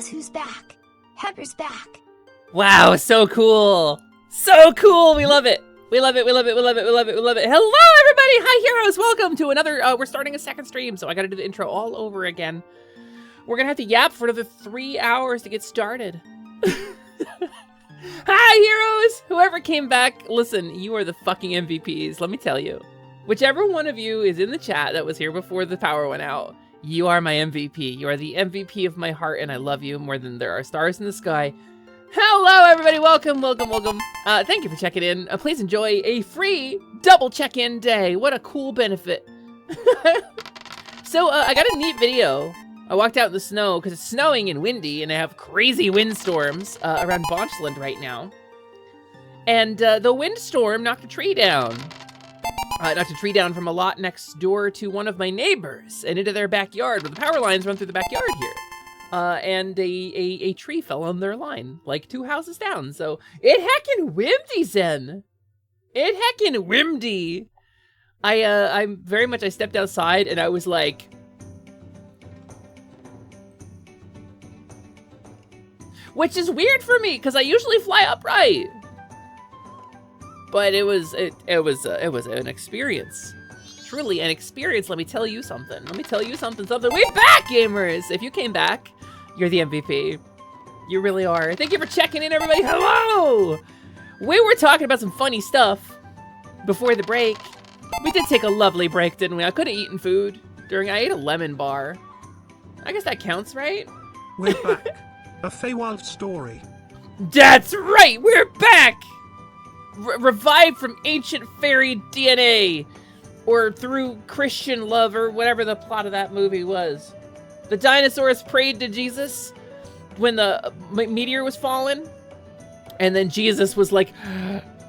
guess who's back? Pepper's back. Wow, so cool. So cool. We love it. We love it. We love it. We love it. We love it. We love it. Hello, everybody. Hi, heroes. Welcome to another, we're starting a second stream, so I got to do the intro all over again. We're going to have to yap for another 3 hours to get started. Hi, heroes. Whoever came back, listen, you are the fucking MVPs, let me tell you. Whichever one of you is in the chat that was here before the power went out, you are my MVP. You are the MVP of my heart, and I love you more than there are stars in the sky. Hello, everybody. Welcome, welcome, welcome. Thank you for checking in. Please enjoy a free double check-in day. What a cool benefit. So, I got a neat video. I walked out in the snow because it's snowing and windy, and I have crazy windstorms around Bonchland right now. And the windstorm knocked a tree down. Knocked a tree down from a lot next door to one of my neighbors and into their backyard, where the power lines run through the backyard here. And a tree fell on their line, like 2 houses down. So it heckin' wimdy, Zen. It heckin' wimdy. I stepped outside and I was like, which is weird for me because I usually fly upright. But it was an experience. Truly an experience. Let me tell you something. We back, gamers. If you came back, you're the MVP. You really are. Thank you for checking in, everybody. Hello. We were talking about some funny stuff before the break. We did take a lovely break, didn't we? I could have eaten food I ate a lemon bar. I guess that counts, right? We're back. A Feywild story. That's right. We're back. Revived from ancient fairy DNA, or through Christian love, or whatever the plot of that movie was. The dinosaurs prayed to Jesus when the meteor was falling, and then Jesus was like,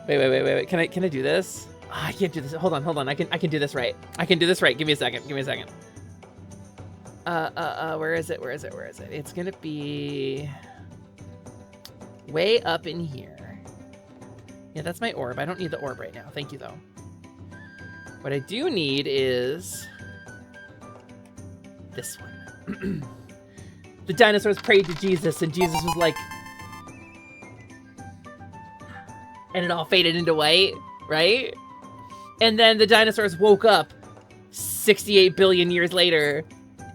wait, can I do this? Oh, I can't do this. Hold on. I can do this right. Give me a second. Where is it? It's gonna be way up in here. Yeah, that's my orb. I don't need the orb right now. Thank you, though. What I do need is this one. The dinosaurs prayed to Jesus, and Jesus was like... And it all faded into white, right? And then the dinosaurs woke up 68 billion years later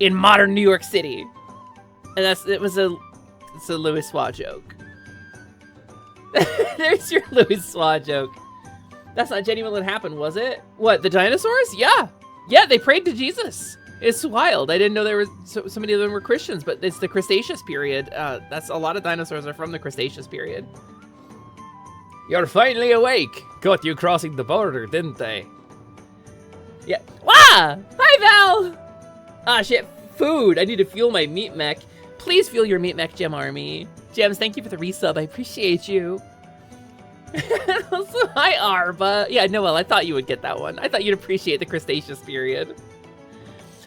in modern New York City. And it's a Louis Swa joke. There's your Louis Swa joke. That's not genuinely what happened, was it? What, the dinosaurs? Yeah, they prayed to Jesus. It's wild. I didn't know there were so many of them were Christians, but it's the Cretaceous period. That's a lot of dinosaurs are from the Cretaceous period. You're finally awake. Caught you crossing the border, didn't they? Yeah. Wah! Hi, Val! Ah, shit. Food. I need to fuel my meat mech. Please fuel your meat mech, Gem Army. Gems, thank you for the resub. I appreciate you. Also, hi, Arba. Yeah, Noel, I thought you would get that one. I thought you'd appreciate the Cretaceous period.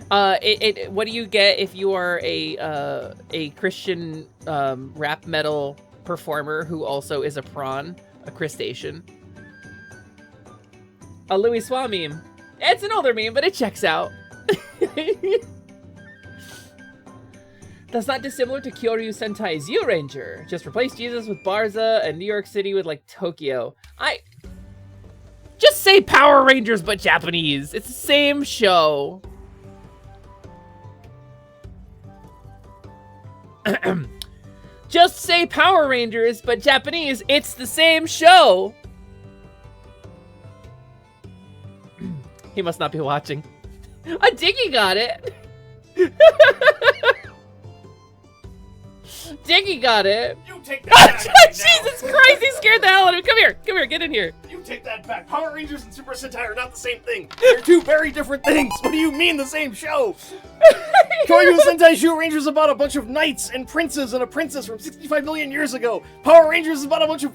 What do you get if you are a Christian rap metal performer who also is a prawn, a crustacean? A Louis Swa meme. It's an older meme, but it checks out. That's not dissimilar to Kyoryu Sentai's Zyuranger. Just replace Jesus with Barza and New York City with, like, Tokyo. Just say Power Rangers, but Japanese. It's the same show. Just say Power Rangers, but Japanese. It's the same show. He must not be watching. Diggy got it. Diggy got it. You take that back. Right Jesus Christ, he scared the hell out of me. Come here, get in here. You take that back. Power Rangers and Super Sentai are not the same thing. They're two very different things. What do you mean the same show? Kyoryu Sentai Zyuranger Rangers is about a bunch of knights and princes and a princess from 65 million years ago. Power Rangers is about a bunch of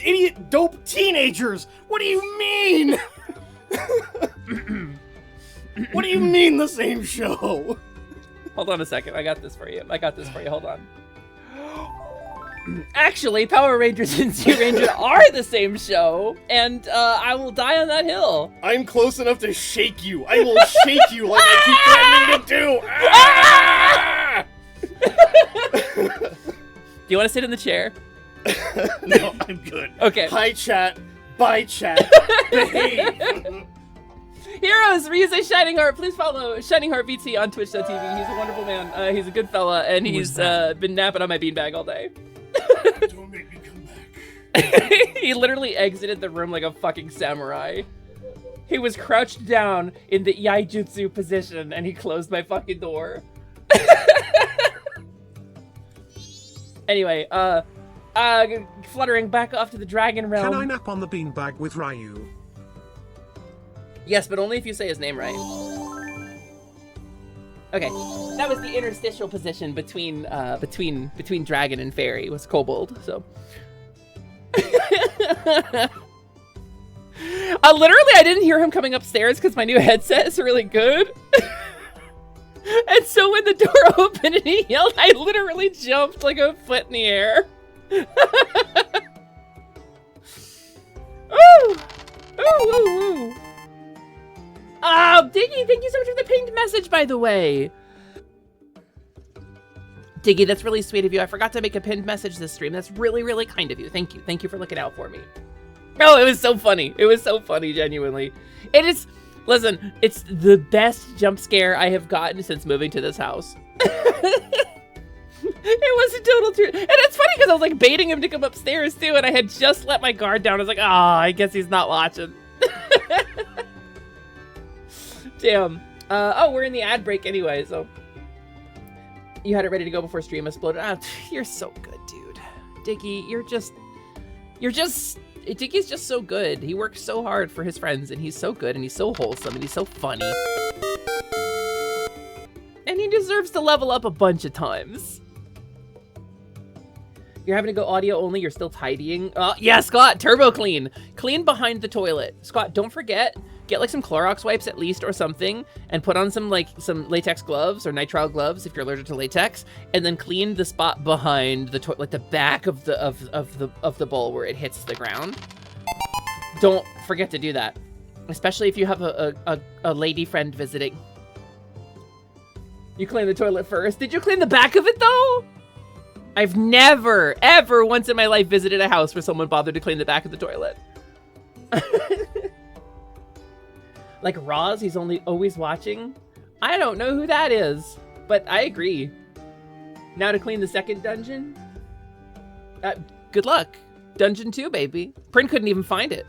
idiot, dope teenagers. What do you mean? What do you mean the same show? Hold on a second. I got this for you. Hold on. Actually, Power Rangers and Zyuranger are the same show, and I will die on that hill. I'm close enough to shake you. I will shake you like I keep threatening to do. you want to sit in the chair? No, I'm good. Okay. Hi, chat. Bye, chat. Behave. Heroes, Ryuze Shining Heart. Please follow Shining Heart VT on Twitch.tv. He's a wonderful man. He's a good fella, and he's been napping on my beanbag all day. Don't make me come back. He literally exited the room like a fucking samurai. He was crouched down in the yaijutsu position, and he closed my fucking door. Anyway, fluttering back off to the dragon realm. Can I nap on the beanbag with Ryu? Yes, but only if you say his name right. Okay, that was the interstitial position between dragon and fairy. It was kobold, so. Literally, I didn't hear him coming upstairs because my new headset is really good. And so when the door opened and he yelled, I literally jumped like a foot in the air. Ooh! Ooh, ooh, ooh. Oh, Diggy, thank you so much for the pinged message, by the way. Diggy, that's really sweet of you. I forgot to make a pinned message this stream. That's really, really kind of you. Thank you. Thank you for looking out for me. Oh, it was so funny. It was so funny, genuinely. It is, listen, it's the best jump scare I have gotten since moving to this house. It was a total truth. And it's funny because I was like baiting him to come upstairs too, and I had just let my guard down. I was like, I guess he's not watching. Damn. Oh, we're in the ad break anyway, so. You had it ready to go before stream exploded. You're so good, dude. Diggy, Diggy's just so good. He works so hard for his friends, and he's so good, and he's so wholesome, and he's so funny. And he deserves to level up a bunch of times. You're having to go audio only, you're still tidying. Yeah, Scott, turbo clean. Clean behind the toilet. Scott, don't forget, get like some Clorox wipes at least or something, and put on some latex gloves or nitrile gloves if you're allergic to latex, and then clean the spot behind the toilet, like the back of the bowl where it hits the ground. Don't forget to do that, especially if you have a lady friend visiting. You clean the toilet first. Did you clean the back of it though? I've never, ever once in my life visited a house where someone bothered to clean the back of the toilet. Like Roz, he's always watching. I don't know who that is, but I agree. Now to clean the second dungeon. Good luck. Dungeon 2, baby. Prin couldn't even find it.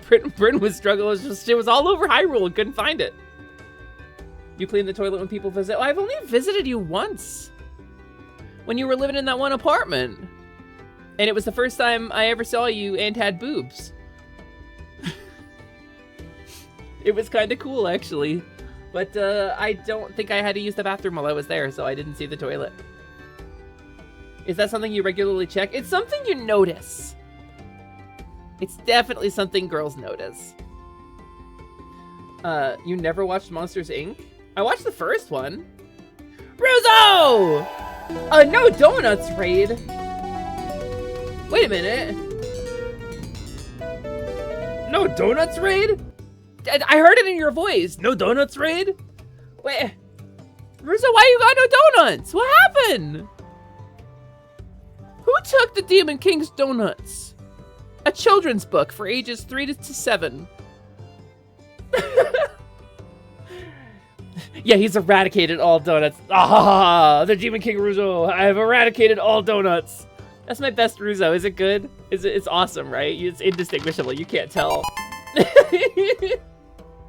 Prin was struggling. It was all over Hyrule and couldn't find it. You clean the toilet when people visit. Oh, I've only visited you once. When you were living in that one apartment. And it was the first time I ever saw you and had boobs. It was kind of cool, actually. But I don't think I had to use the bathroom while I was there, so I didn't see the toilet. Is that something you regularly check? It's something you notice. It's definitely something girls notice. You never watched Monsters, Inc.? I watched the first one. Ruzo! No donuts raid. Wait a minute. No donuts raid? I heard it in your voice. No donuts raid? Wait. Ruzo, why you got no donuts? What happened? Who took the Demon King's donuts? A children's book for ages 3 to 7. Yeah, he's eradicated all donuts. Ah, the Demon King Ruzo. I have eradicated all donuts. That's my best Ruzo. Is it good? It's awesome, right? It's indistinguishable. You can't tell.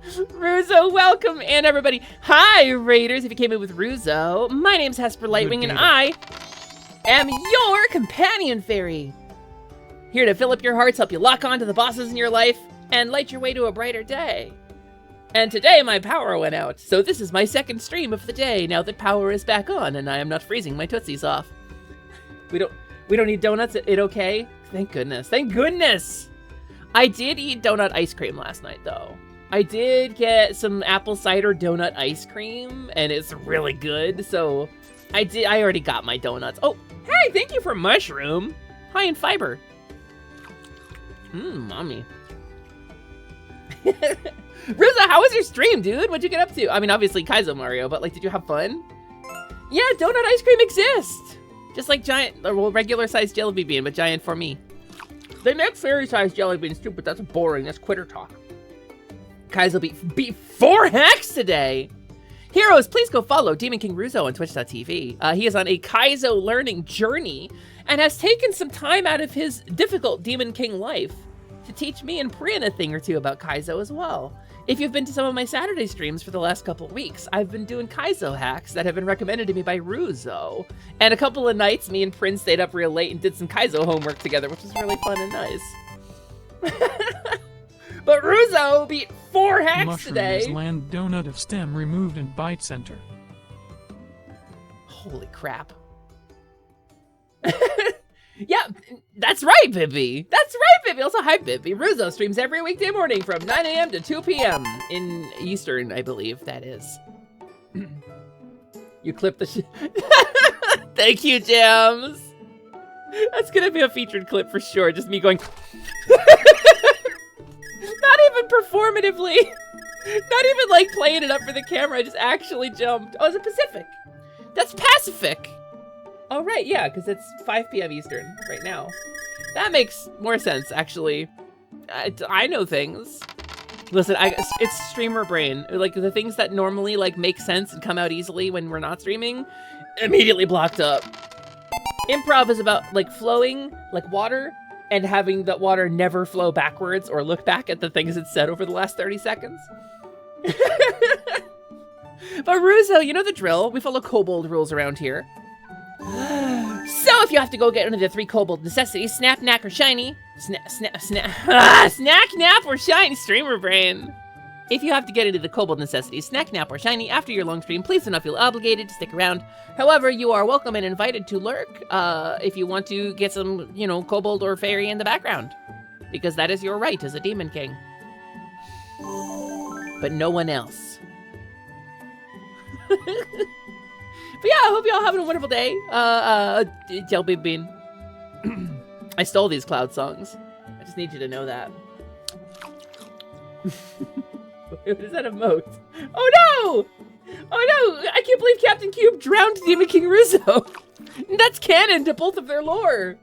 Ruzo, welcome, and everybody. Hi, Raiders, if you came in with Ruzo. My name's Hesper Lightwing, and I am your companion fairy. Here to fill up your hearts, help you lock on to the bosses in your life, and light your way to a brighter day. And today my power went out, so this is my second stream of the day now that power is back on and I am not freezing my tootsies off. We don't need donuts, it okay? Thank goodness, thank goodness! I did eat donut ice cream last night though. I did get some apple cider donut ice cream and it's really good, so I already got my donuts. Oh, hey, thank you for mushroom. High in fiber. Mommy. Ruza, how was your stream, dude? What'd you get up to? I mean, obviously Kaizo Mario, but like, did you have fun? Yeah, donut ice cream exists. Just like giant, well, regular-sized jelly bean, but giant for me. They make fairy-sized jelly beans too, but that's boring. That's quitter talk. Kaizo beat 4 hacks today. Heroes, please go follow Demon King Ruzo on Twitch.tv. He is on a Kaizo learning journey and has taken some time out of his difficult Demon King life to teach me and Priyan a thing or two about Kaizo as well. If you've been to some of my Saturday streams for the last couple of weeks, I've been doing Kaizo hacks that have been recommended to me by Ruzo. And a couple of nights, me and Prince stayed up real late and did some Kaizo homework together, which was really fun and nice. But Ruzo beat 4 hacks Mushroom today. is land donut of stem removed and bite center. Holy crap. Yeah, that's right, Bibby. That's right, Bibby. Also, hi, Bibby. Ruzo streams every weekday morning from 9 a.m. to 2 p.m. in Eastern, I believe that is. You clip the Thank you, Jams. That's gonna be a featured clip for sure. Just me going. Not even performatively. Not even like playing it up for the camera. I just actually jumped. Oh, it's a Pacific. That's Pacific. Oh, right, yeah, because it's 5 p.m. Eastern right now. That makes more sense, actually. I know things. Listen, it's streamer brain. Like, the things that normally, like, make sense and come out easily when we're not streaming, immediately blocked up. Improv is about, like, flowing like water and having that water never flow backwards or look back at the things it said over the last 30 seconds. But Ruzo, you know the drill. We follow kobold rules around here. So if you have to go get one of the 3 kobold necessities, snap, knack, or shiny. Snack, nap, or shiny, streamer brain. If you have to get into the kobold necessities, snack, nap, or shiny after your long stream, please do not feel obligated to stick around. However, you are welcome and invited to lurk if you want to get some, you know, kobold or fairy in the background. Because that is your right as a Demon King. But no one else. But yeah, I hope y'all having a wonderful day. Jelly Bean. I stole these Cloud songs. I just need you to know that. What is that emote? Oh no! Oh no! I can't believe Captain Cube drowned Demon King Ruzo. That's canon to both of their lore.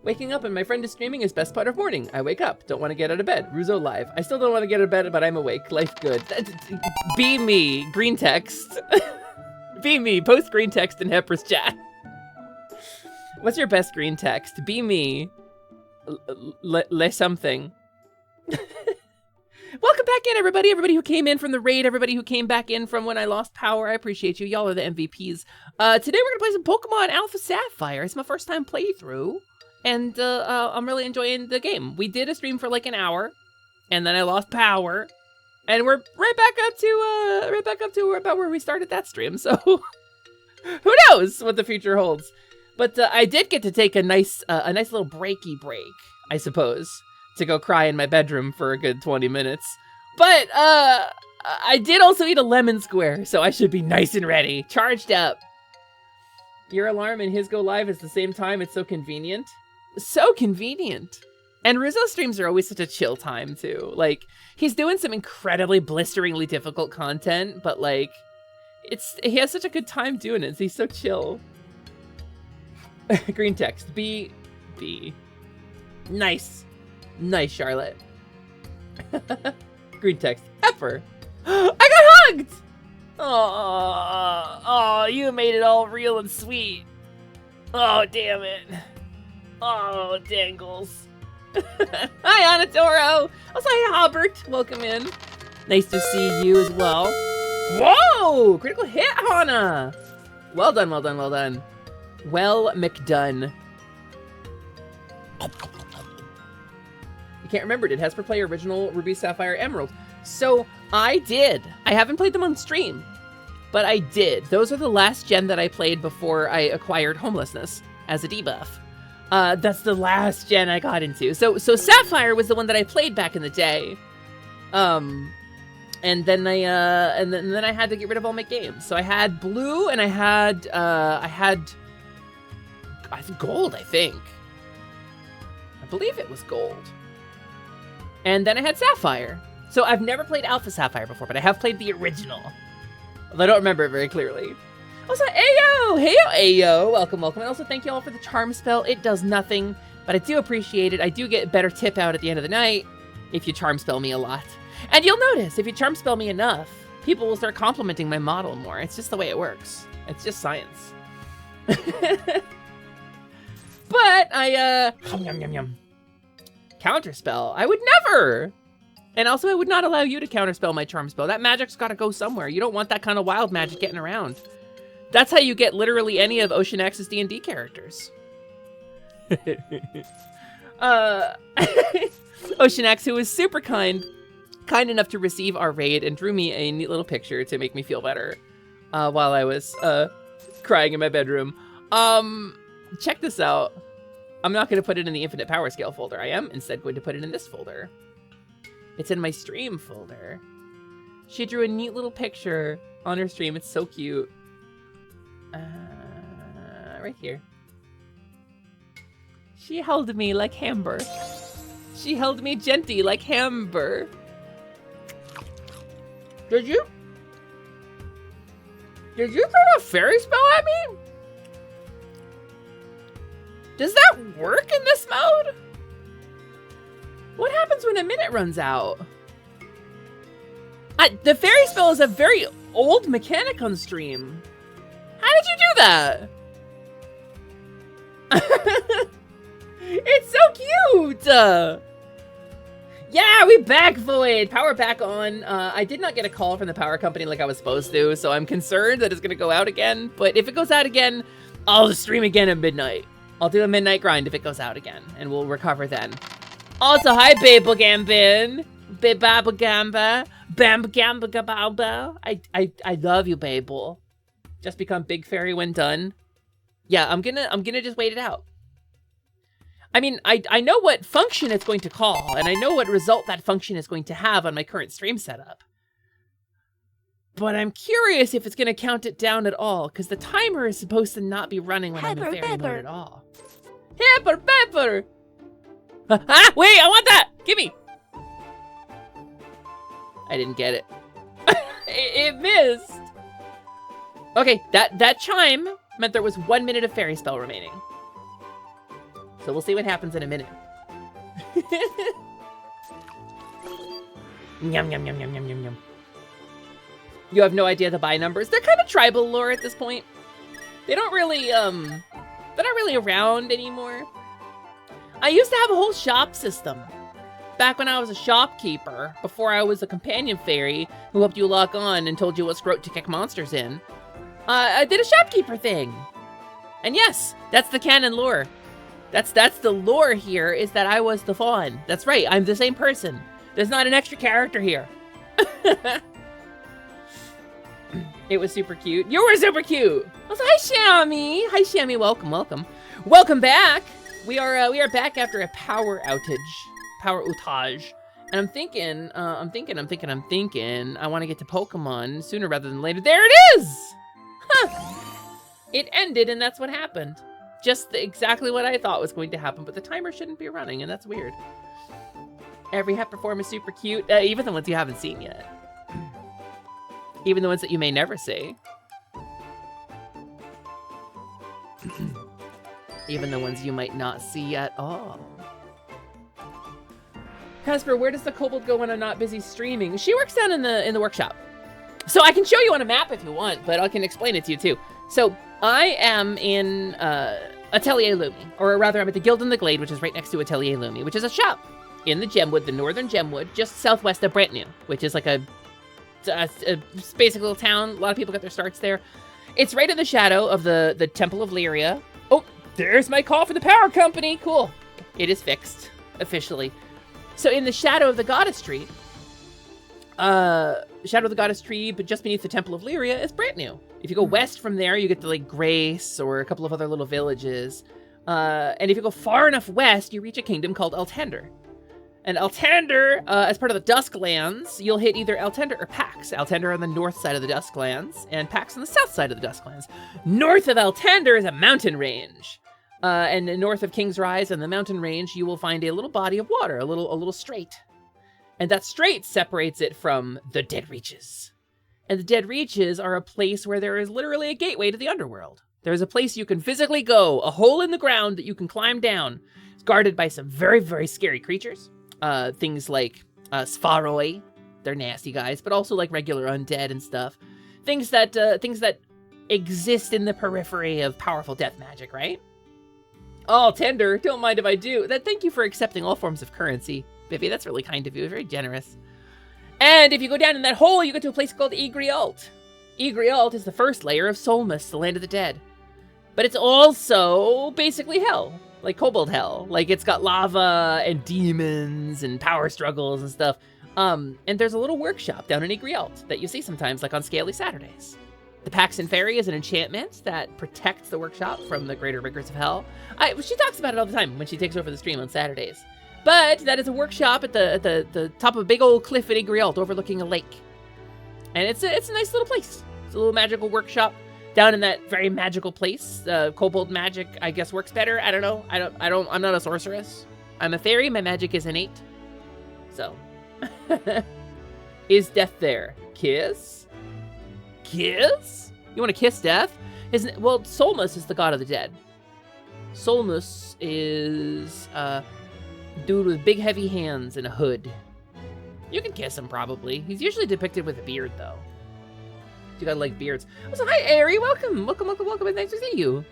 Waking up and my friend is streaming is best part of morning. I wake up, don't want to get out of bed. Ruzo live. I still don't want to get out of bed, but I'm awake. Life good. Be me. Green text. Be me. Post green text in Hepper's chat. What's your best green text? Be me. Le something. Welcome back in, everybody. Everybody who came in from the raid. Everybody who came back in from when I lost power. I appreciate you. Y'all are the MVPs. Today we're going to play some Pokemon Alpha Sapphire. It's my first time playthrough. And I'm really enjoying the game. We did a stream for like an hour, and then I lost power, and we're right back up to about where we started that stream. So who knows what the future holds? But I did get to take a nice little breaky break, I suppose, to go cry in my bedroom for a good 20 minutes. But I did also eat a lemon square, so I should be nice and ready, charged up. Your alarm and his go live at the same time. It's so convenient. So convenient. And Ruzo streams are always such a chill time too. Like, he's doing some incredibly blisteringly difficult content, but like, he has such a good time doing it. He's so chill. Green text. B. Nice, Charlotte. Green text. Pepper. I got hugged. Oh, you made it all real and sweet. Oh, damn it. Oh, dangles. Hi, Anatoro. Also, hi, Albert. Welcome in. Nice to see you as well. Whoa! Critical hit, Hana. Well done. Well McDone. You can't remember. Did Hesper play original Ruby, Sapphire, Emerald? So, I did. I haven't played them on stream, but I did. Those are the last gen that I played before I acquired homelessness as a debuff. That's the last gen I got into. So Sapphire was the one that I played back in the day. And then I had to get rid of all my games. So I had blue and I had gold, I think. I believe it was gold. And then I had Sapphire. So I've never played Alpha Sapphire before, but I have played the original. Although I don't remember it very clearly. Also, Ayo! Heyo, Ayo! Welcome, welcome. And also, thank you all for the charm spell. It does nothing, but I do appreciate it. I do get a better tip out at the end of the night if you charm spell me a lot. And you'll notice, if you charm spell me enough, people will start complimenting my model more. It's just the way it works. It's just science. But I, counterspell. I would never! And also, I would not allow you to counterspell my charm spell. That magic's gotta go somewhere. You don't want that kind of wild magic getting around. That's how you get literally any of Ocean X's D&D characters. Ocean X, who was super kind enough to receive our raid and drew me a neat little picture to make me feel better while I was crying in my bedroom. Check this out. I'm not going to put it in the Infinite Power Scale folder. I am instead going to put it in this folder. It's in my stream folder. She drew a neat little picture on her stream. It's so cute. Right here. She held me like Hamber. She held me genty like Hamber. Did you throw a fairy spell at me? Does that work in this mode? What happens when a minute runs out? The fairy spell is a very old mechanic on stream. How did you do that? It's so cute! Yeah, we back, Void! Power back on. I did not get a call from the power company like I was supposed to, so I'm concerned that it's gonna go out again. But if it goes out again, I'll stream again at midnight. I'll do a midnight grind if it goes out again, and we'll recover then. Also, hi, Babel Gambin. Babel Gamba. Bamba Gamba Gababa. I love you, Babel. Just become Big Fairy when done. Yeah, I'm gonna just wait it out. I mean, I know what function it's going to call, and I know what result that function is going to have on my current stream setup. But I'm curious if it's going to count it down at all, because the timer is supposed to not be running when I'm in fairy mode at all. Pepper, pepper! Ah, wait, I want that! Give me! I didn't get it. It missed! Okay, that chime meant there was 1 minute of fairy spell remaining. So we'll see what happens in a minute. Yum, yum, yum, yum, yum, yum, yum. You have no idea the buy numbers. They're kind of tribal lore at this point. They don't really, they're not really around anymore. I used to have a whole shop system. Back when I was a shopkeeper, before I was a companion fairy who helped you lock on and told you what scrote to kick monsters in. I did a shopkeeper thing. And yes, that's the canon lore. That's the lore here, is that I was the fawn. That's right, I'm the same person. There's not an extra character here. It was super cute. You were super cute. Also, hi Shammy. Hi Shammy, welcome, welcome. Welcome back. We are back after a power outage. Power outage. And I'm thinking, I want to get to Pokemon sooner rather than later. There it is! Huh. It ended and that's what happened. Just exactly what I thought was going to happen, but the timer shouldn't be running, and that's weird. Every hat perform is super cute, even the ones you haven't seen yet. Even the ones that you may never see. Even the ones you might not see at all. Casper, where does the kobold go when I'm not busy streaming? She works down in the workshop. So I can show you on a map if you want, but I can explain it to you too. So I am in Atelier Lumi, or rather I'm at the Guild in the Glade, which is right next to Atelier Lumi, which is a shop in the Gemwood, the northern Gemwood, just southwest of Brantnew, which is like a basic little town. A lot of people got their starts there. It's right in the shadow of the Temple of Lyria. Oh, there's my call for the power company. Cool. It is fixed, officially. So in the shadow of the Goddess Tree, but just beneath the Temple of Lyria is Brantnew. If you go west from there, you get to like Grace or a couple of other little villages. And if you go far enough west, you reach a kingdom called Altander. And Altander, as part of the Dusklands, you'll hit either Altander or Pax. Altander on the north side of the Dusklands, and Pax on the south side of the Dusklands. North of Altander is a mountain range. And north of King's Rise and the mountain range, you will find a little body of water, a little strait. And that strait separates it from the Dead Reaches. And the Dead Reaches are a place where there is literally a gateway to the underworld. There's a place you can physically go, a hole in the ground that you can climb down. It's guarded by some very, very scary creatures. Things like Spharoi, they're nasty guys, but also like regular undead and stuff. Things that exist in the periphery of powerful death magic, right? Oh, tender, don't mind if I do. Thank you for accepting all forms of currency, Biffy. That's really kind of you, very generous. And if you go down in that hole, you get to a place called Igrialt. Igrialt is the first layer of Solmus, the land of the dead. But it's also basically hell, like Kobold Hell. Like, it's got lava and demons and power struggles and stuff. And there's a little workshop down in Igrialt that you see sometimes, like on Scaly Saturdays. The Paxton Fairy is an enchantment that protects the workshop from the greater rigors of hell. She talks about it all the time when she takes over the stream on Saturdays. But that is a workshop at the top of a big old cliff in Igrialt overlooking a lake. And it's a nice little place. It's a little magical workshop down in that very magical place. Kobold magic, I guess, works better. I don't know. I'm not a sorceress. I'm a fairy. My magic is innate. So. Is death there? Kiss? Kiss? You want to kiss death? Well, Solmus is the god of the dead. Solmus is dude with big heavy hands and a hood. You can kiss him probably. He's usually depicted with a beard though. You gotta like beards. So hi Ari, welcome. Welcome. It's nice to see you.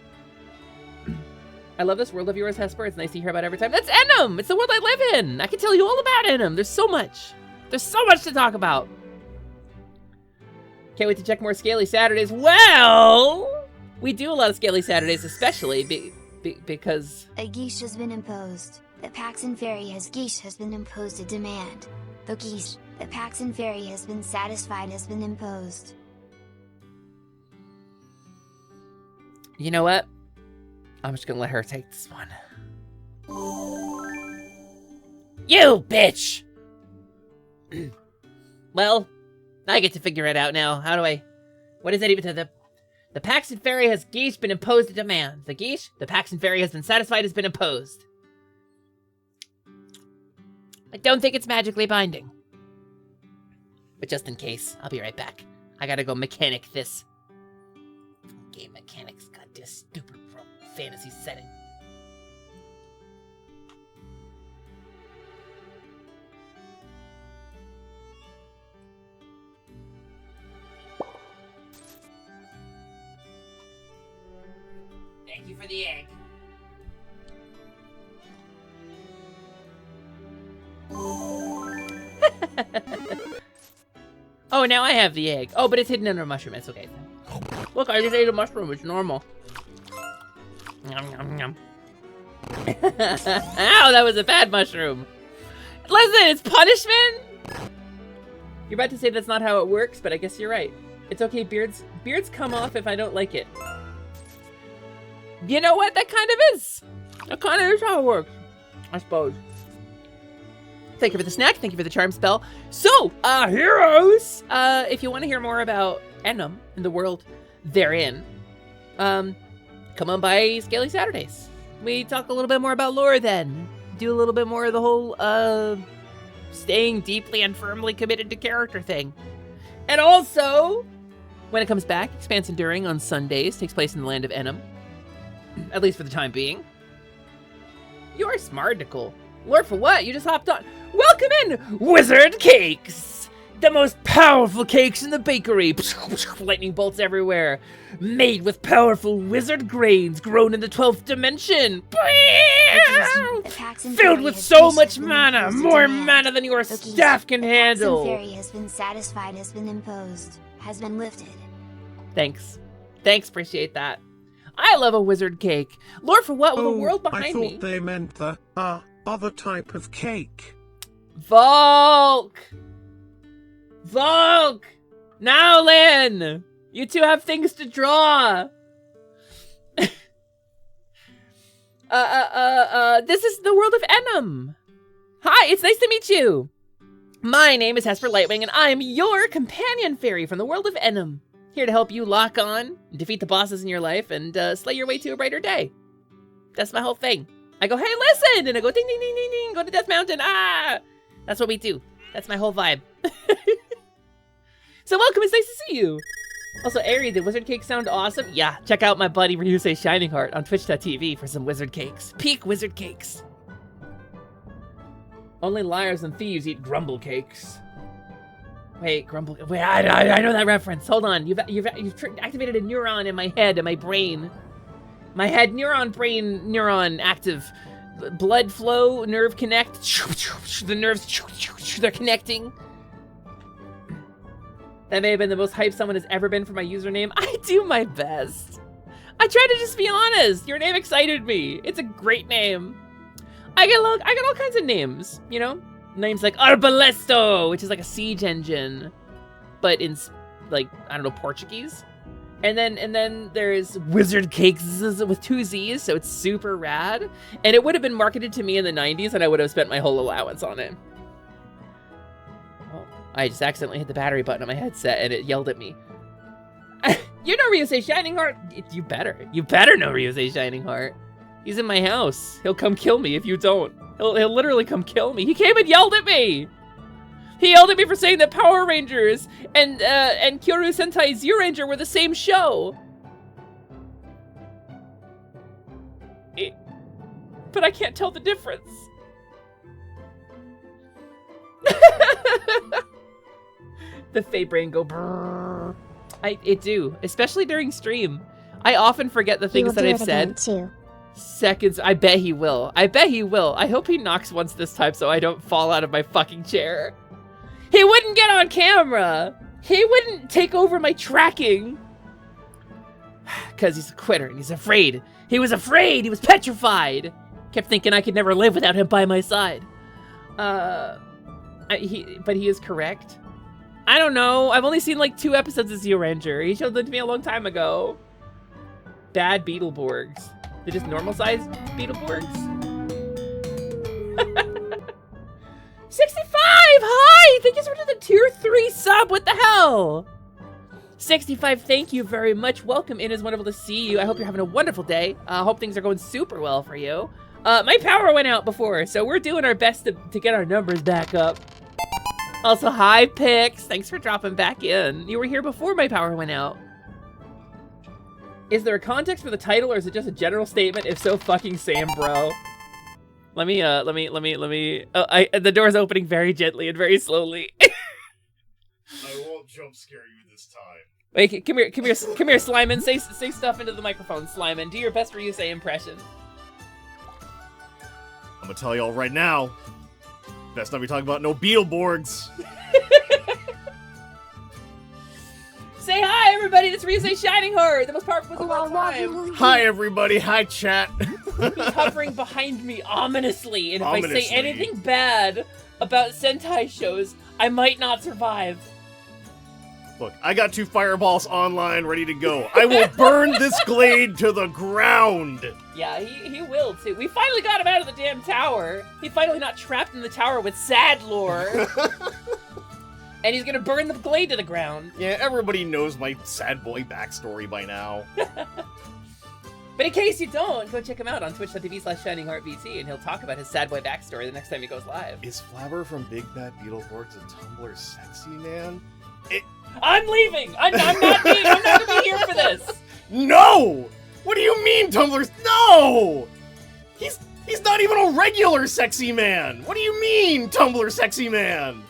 I love this world of yours, Hesper. It's nice to hear about every time. That's Enum! It's the world I live in! I can tell you all about Enum. There's so much. There's so much to talk about. Can't wait to check more Scaly Saturdays. Well, we do a lot of Scaly Saturdays, especially because... A geesh has been imposed. The Paxton Fairy has been imposed a demand. The Paxton Fairy has been satisfied has been imposed. You know what? I'm just gonna let her take this one. You bitch! Well, I get to figure it out now. How do I... What is that even to the Paxton Fairy has been imposed a demand. The Paxton Fairy has been satisfied has been imposed. I don't think it's magically binding. But just in case, I'll be right back. I gotta go mechanic this. Game mechanics got this stupid fantasy setting. Thank you for the egg. Oh, now I have the egg. Oh, but it's hidden under a mushroom. It's okay. Look, I just ate a mushroom. It's normal. Yum, yum, yum. Ow, that was a bad mushroom. Listen, it's punishment? You're about to say that's not how it works, but I guess you're right. It's okay, beards come off if I don't like it. You know what? That kind of is. That kind of is how it works, I suppose. Thank you for the snack. Thank you for the charm spell. So, heroes! If you want to hear more about Enum and the world therein, come on by Scaly Saturdays. We talk a little bit more about lore then. Do a little bit more of the whole, staying deeply and firmly committed to character thing. And also, when it comes back, Expanse Enduring on Sundays takes place in the land of Enum. At least for the time being. You're smarticle. Lord for what? You just hopped on. Welcome in, Wizard Cakes! The most powerful cakes in the bakery. Lightning bolts everywhere. Made with powerful wizard grains grown in the 12th dimension. Filled with so much mana. More mana than your staff can handle. The Fairy has been satisfied, has been imposed, has been lifted. Thanks. Thanks, appreciate that. I love a wizard cake. Lord for what? With a world behind me. I thought they meant the, other type of cake. Volk! Volk! Now, Lynn! You two have things to draw! This is the world of Enum. Hi, it's nice to meet you. My name is Hesper Lightwing, and I'm your companion fairy from the world of Enum. Here to help you lock on, defeat the bosses in your life, and slay your way to a brighter day. That's my whole thing. I go, hey, listen! And I go, ding, ding, ding, ding, ding, go to Death Mountain, ah! That's what we do. That's my whole vibe. So welcome, it's nice to see you. Also, Ari, did wizard cakes sound awesome? Yeah, check out my buddy Ryusei Shining Heart on twitch.tv for some wizard cakes. Peak wizard cakes. Only liars and thieves eat grumble cakes. Wait, grumble. Wait, I know that reference. Hold on. You've activated a neuron in my head, in my brain. My head neuron active. Blood flow, nerve connect. The nerves, they're connecting. That may have been the most hyped someone has ever been for my username. I do my best. I try to just be honest. Your name excited me. It's a great name. I got all kinds of names, you know? Names like Arbalesto, which is like a siege engine, but in like, I don't know, Portuguese. And then there's Wizard Cakes with 2 Z's, so it's super rad. And it would have been marketed to me in the 90s, and I would have spent my whole allowance on it. Oh, I just accidentally hit the battery button on my headset, and it yelled at me. You know Ryusei Shining Heart? You better know Ryusei Shining Heart. He's in my house. He'll come kill me if you don't. He'll literally come kill me. He came and yelled at me. He yelled at me for saying that Power Rangers and Kyoru Sentai Zyuranger were the same show. But I can't tell the difference. The Fae brain go brrrr. It do, especially during stream. I often forget the things that I've said. Too. Seconds, I bet he will. I bet he will. I hope he knocks once this time so I don't fall out of my fucking chair. He wouldn't get on camera. He wouldn't take over my tracking. Because he's a quitter and he's afraid. He was afraid. He was petrified. Kept thinking I could never live without him by my side. But he is correct. I don't know. I've only seen like 2 episodes of Zyuranger. He showed them to me a long time ago. Bad Beetleborgs. They're just normal-sized Beetleborgs. 65! Hi! Thank you so much for the tier 3 sub. What the hell? 65, thank you very much. Welcome in. It's wonderful to see you. I hope you're having a wonderful day. I hope things are going super well for you. My power went out before, so we're doing our best to get our numbers back up. Also, hi, Pix. Thanks for dropping back in. You were here before my power went out. Is there a context for the title, or is it just a general statement? If so, fucking same, bro. Let me. Oh, the door's opening very gently and very slowly. I won't jump scare you this time. Wait, come here, Slyman. Say stuff into the microphone, Slyman. Do your best Ryusei impression. I'm gonna tell y'all right now. Best not be talking about no Beetleborgs. Say hi, everybody. It's Ryusei Shining Heart, the most powerful of all time. Hi, everybody. Hi, chat. He's hovering behind me ominously, and if I say anything bad about Sentai shows, I might not survive. Look, I got 2 fireballs online ready to go. I will burn this glade to the ground. Yeah, he will, too. We finally got him out of the damn tower. He's finally not trapped in the tower with sad lore. And he's gonna burn the glade to the ground. Yeah, everybody knows my sad boy backstory by now. But in case you don't, go check him out on twitch.tv/ShiningHeartVT, and he'll talk about his sad boy backstory the next time he goes live. Is Flabber from Big Bad Beetleborgs a Tumblr sexy man? I'm leaving! I'm not gonna be here for this! No! What do you mean, Tumblr's? No! He's not even a regular sexy man! What do you mean, Tumblr sexy man?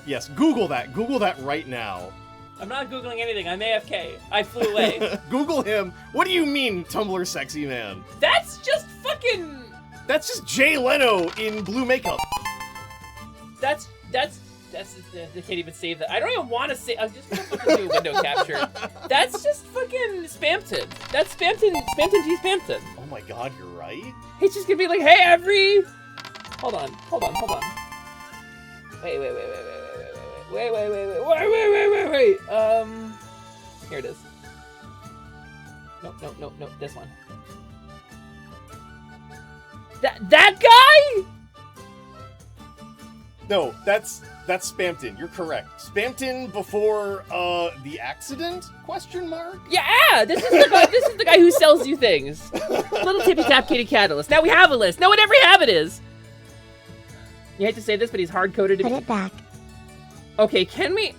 Yes, Google that. Google that right now. I'm not Googling anything. I'm AFK. I flew away. Google him. What do you mean, Tumblr sexy man? That's just fucking... That's just Jay Leno in blue makeup. That's I can't even save that. I don't even want to say. I'm just gonna fucking do a window capture. That's just fucking Spamton. That's Spamton G Spamton. Oh my god, you're right. He's just gonna be like, hey, every... Hold on. Wait. Here it is. Nope, this one. That guy? No, that's Spamton. You're correct. Spamton before the accident? Question mark? Yeah, this is the guy who sells you things. Little tippy tap kitty catalyst. Now we have a list. Now whatever you have it is. You hate to say this, but he's hard-coded to Put be... it back. Okay, can we...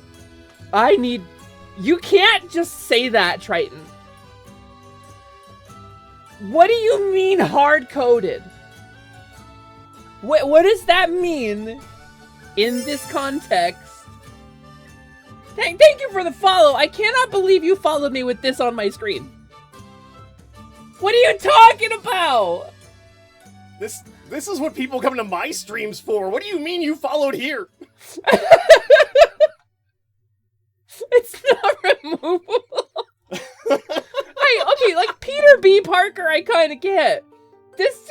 You can't just say that, Triton. What do you mean hard-coded? What does that mean in this context? Thank you for the follow. I cannot believe you followed me with this on my screen. What are you talking about? This is what people come to my streams for. What do you mean you followed here? It's not removable. Okay, like Peter B. Parker, I kind of get. This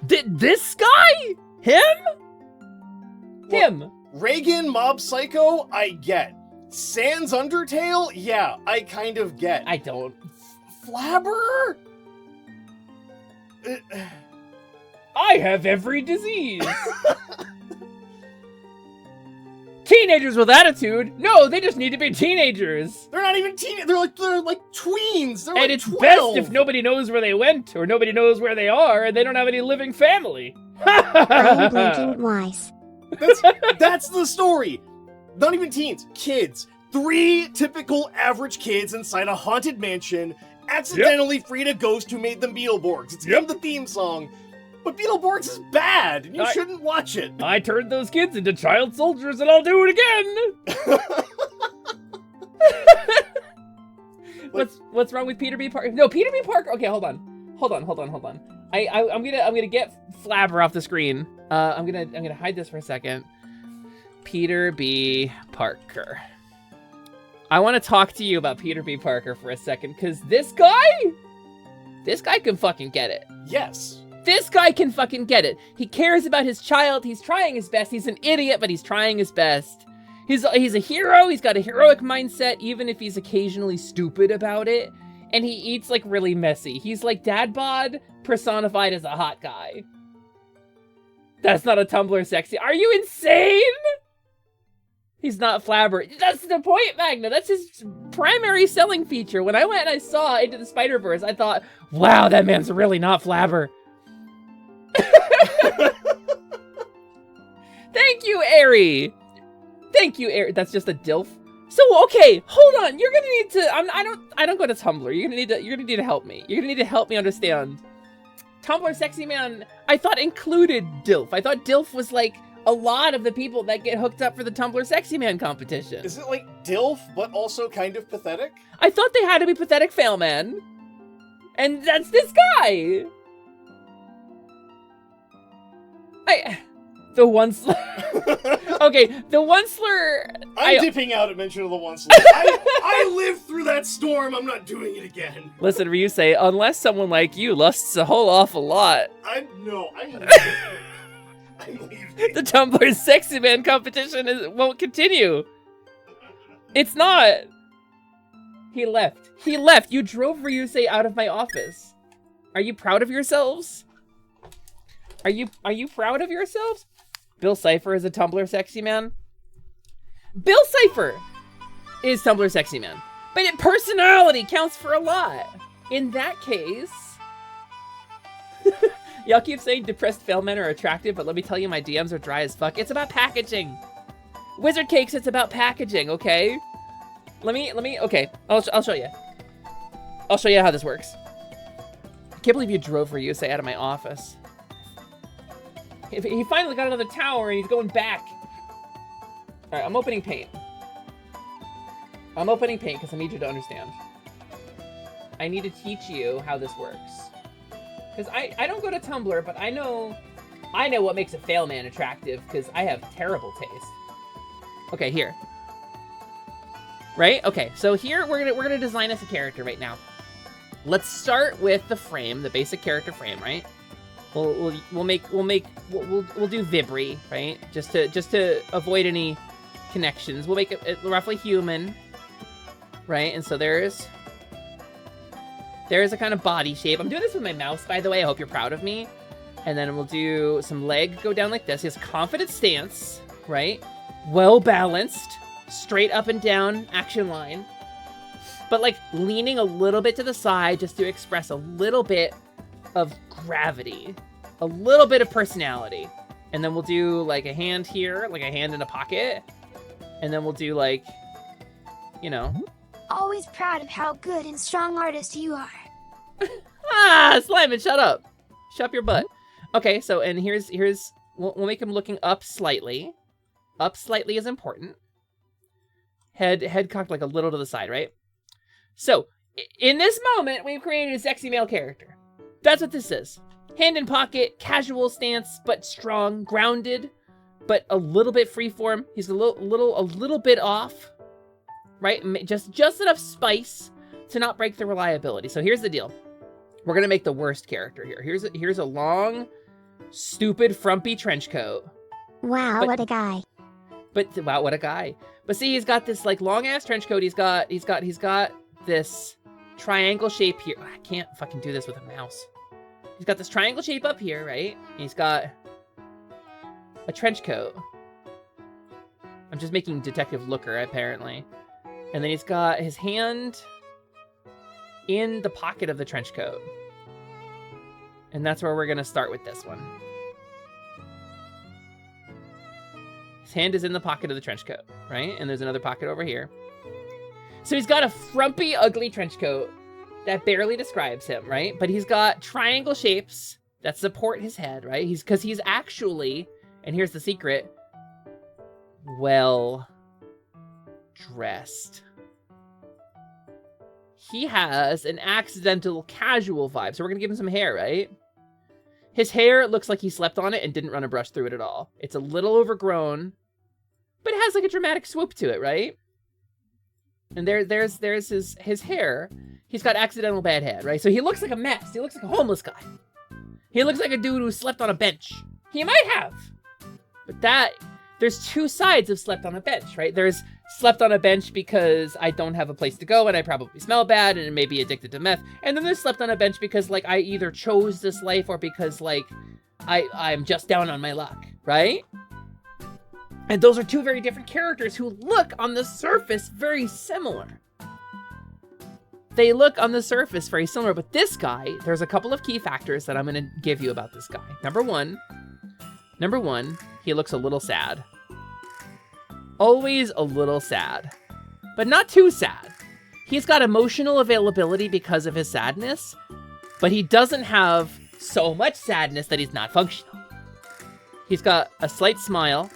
dude? This guy? Him? Reagan, Mob Psycho, I get. Sans Undertale, yeah, I kind of get. I don't. Flabber? I have every disease. Teenagers with attitude? No, they just need to be teenagers. They're not even they're like tweens. They're And like it's 12. best if nobody knows where they went, or nobody knows where they are, and they don't have any living family. I'm blinking twice. That's the story. Not even teens, kids. 3 typical average kids inside a haunted mansion, accidentally freed a ghost who made them Beetleborgs. It's in the theme song. But Beetleborgs is bad, and you shouldn't watch it. I turned those kids into child soldiers, and I'll do it again. What's wrong with Peter B. Parker? No, Peter B. Parker. Okay, hold on. I'm gonna get Flabber off the screen. I'm gonna hide this for a second. Peter B. Parker. I want to talk to you about Peter B. Parker for a second, because this guy can fucking get it. Yes. This guy can fucking get it. He cares about his child. He's trying his best. He's an idiot, but he's trying his best. He's a hero. He's got a heroic mindset, even if he's occasionally stupid about it. And he eats like really messy. He's like Dad Bod personified as a hot guy. That's not a Tumblr sexy. Are you insane? He's not Flabber. That's the point, Magna. That's his primary selling feature. When I went and I saw Into the Spider-Verse, I thought, wow, that man's really not Flabber. Thank you, Ari. Thank you, Ari. That's just a dilf. So okay, hold on. You're gonna need to. I don't go to Tumblr. You're gonna need to help me. You're gonna need to help me understand. Tumblr sexy man, I thought included dilf. I thought dilf was like a lot of the people that get hooked up for the Tumblr sexy man competition. Is it like dilf, but also kind of pathetic? I thought they had to be pathetic fail man, and that's this guy. The one slur. Okay, the one slur. I'm dipping out at mention of the one slur. I lived through that storm. I'm not doing it again. Listen, Ryusei, unless someone like you lusts a whole awful lot. I'm leaving. I'm leaving. The Tumblr sexy man competition won't continue. It's not. He left. He left. You drove Ryusei out of my office. Are you proud of yourselves? Are you proud of yourselves? Bill Cipher is a Tumblr sexy man. Bill Cipher is Tumblr sexy man. But personality counts for a lot. In that case... Y'all keep saying depressed fail men are attractive, but let me tell you, my DMs are dry as fuck. It's about packaging. Wizard Cakes, it's about packaging, okay? Okay, I'll show you. I'll show you how this works. I can't believe you drove Ryusei out of my office. He finally got another tower and he's going back. Alright, I'm opening paint. I'm opening paint because I need you to understand. I need to teach you how this works. Because I don't go to Tumblr, but I know what makes a fail man attractive because I have terrible taste. Okay, here. Right? Okay, so here we're gonna design us a character right now. Let's start with the frame, the basic character frame, right? We'll do Vibri, right? Just to avoid any connections. We'll make it roughly human, right? And so there's a kind of body shape. I'm doing this with my mouse, by the way. I hope you're proud of me. And then we'll do some leg go down like this. He has confident stance, right? Well balanced, straight up and down action line, but like leaning a little bit to the side just to express a little bit of gravity, a little bit of personality. And then we'll do like a hand here, like a hand in a pocket. And then we'll do like, you know. Always proud of how good and strong artist you are. Ah, Slimin', shut up. Shut up your butt. Okay, so, and here's, we'll make him looking up slightly. Up slightly is important. Head cocked like a little to the side, right? So, in this moment, we've created a sexy male character. That's what this is. Hand in pocket, casual stance, but strong, grounded, but a little bit freeform. He's a little bit off, right? Just enough spice to not break the reliability. So here's the deal. We're gonna make the worst character here. Here's a long, stupid, frumpy trench coat. Wow, what a guy. But wow, what a guy. But see, he's got this like long ass trench coat. He's got this triangle shape here. I can't fucking do this with a mouse. He's got this triangle shape up here, right? And he's got a trench coat. I'm just making Detective Looker, apparently. And then he's got his hand in the pocket of the trench coat. And that's where we're gonna start with this one. His hand is in the pocket of the trench coat, right? And there's another pocket over here. So he's got a frumpy, ugly trench coat that barely describes him, right? But he's got triangle shapes that support his head, right? Because he's actually, and here's the secret, well dressed. He has an accidental casual vibe. So we're gonna give him some hair, right? His hair looks like he slept on it and didn't run a brush through it at all. It's a little overgrown, but it has like a dramatic swoop to it, right? And there's his hair. He's got accidental bad head, right? So he looks like a mess. He looks like a homeless guy. He looks like a dude who slept on a bench. He might have. But there's two sides of slept on a bench, right? There's slept on a bench because I don't have a place to go and I probably smell bad and may be addicted to meth. And then there's slept on a bench because like I either chose this life or because like I'm just down on my luck, right? And those are two very different characters who look on the surface very similar. They look on the surface very similar, but this guy, there's a couple of key factors that I'm going to give you about this guy. Number one, he looks a little sad. Always a little sad, but not too sad. He's got emotional availability because of his sadness, but he doesn't have so much sadness that he's not functional. He's got a slight smile,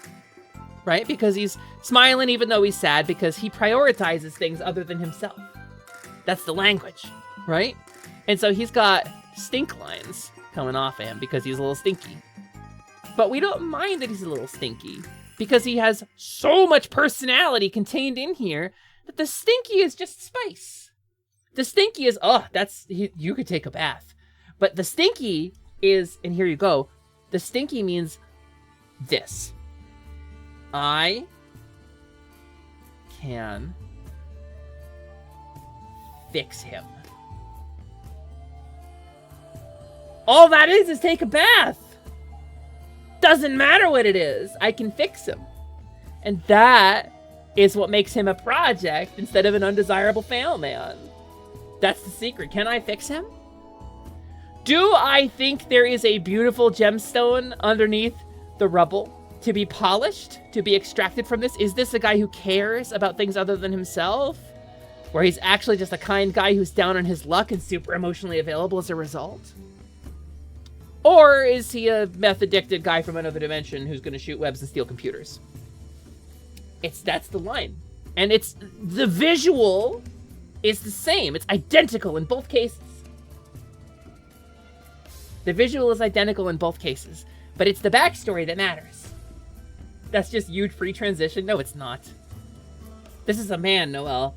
right? Because he's smiling even though he's sad because he prioritizes things other than himself. That's the language, right? And so he's got stink lines coming off him because he's a little stinky. But we don't mind that he's a little stinky because he has so much personality contained in here that the stinky is just spice. The stinky is, you could take a bath. But the stinky is, and here you go, the stinky means this. I can fix him. All that is take a bath. Doesn't matter what it is. I can fix him. And that is what makes him a project instead of an undesirable fail man. That's the secret. Can I fix him? Do I think there is a beautiful gemstone underneath the rubble to be polished, to be extracted from this? Is this a guy who cares about things other than himself? Where he's actually just a kind guy who's down on his luck and super emotionally available as a result? Or is he a meth-addicted guy from another dimension who's going to shoot webs and steal computers? That's the line. And the visual is the same. It's identical in both cases. The visual is identical in both cases. But it's the backstory that matters. That's just huge free transition. No, it's not. This is a man, Noel.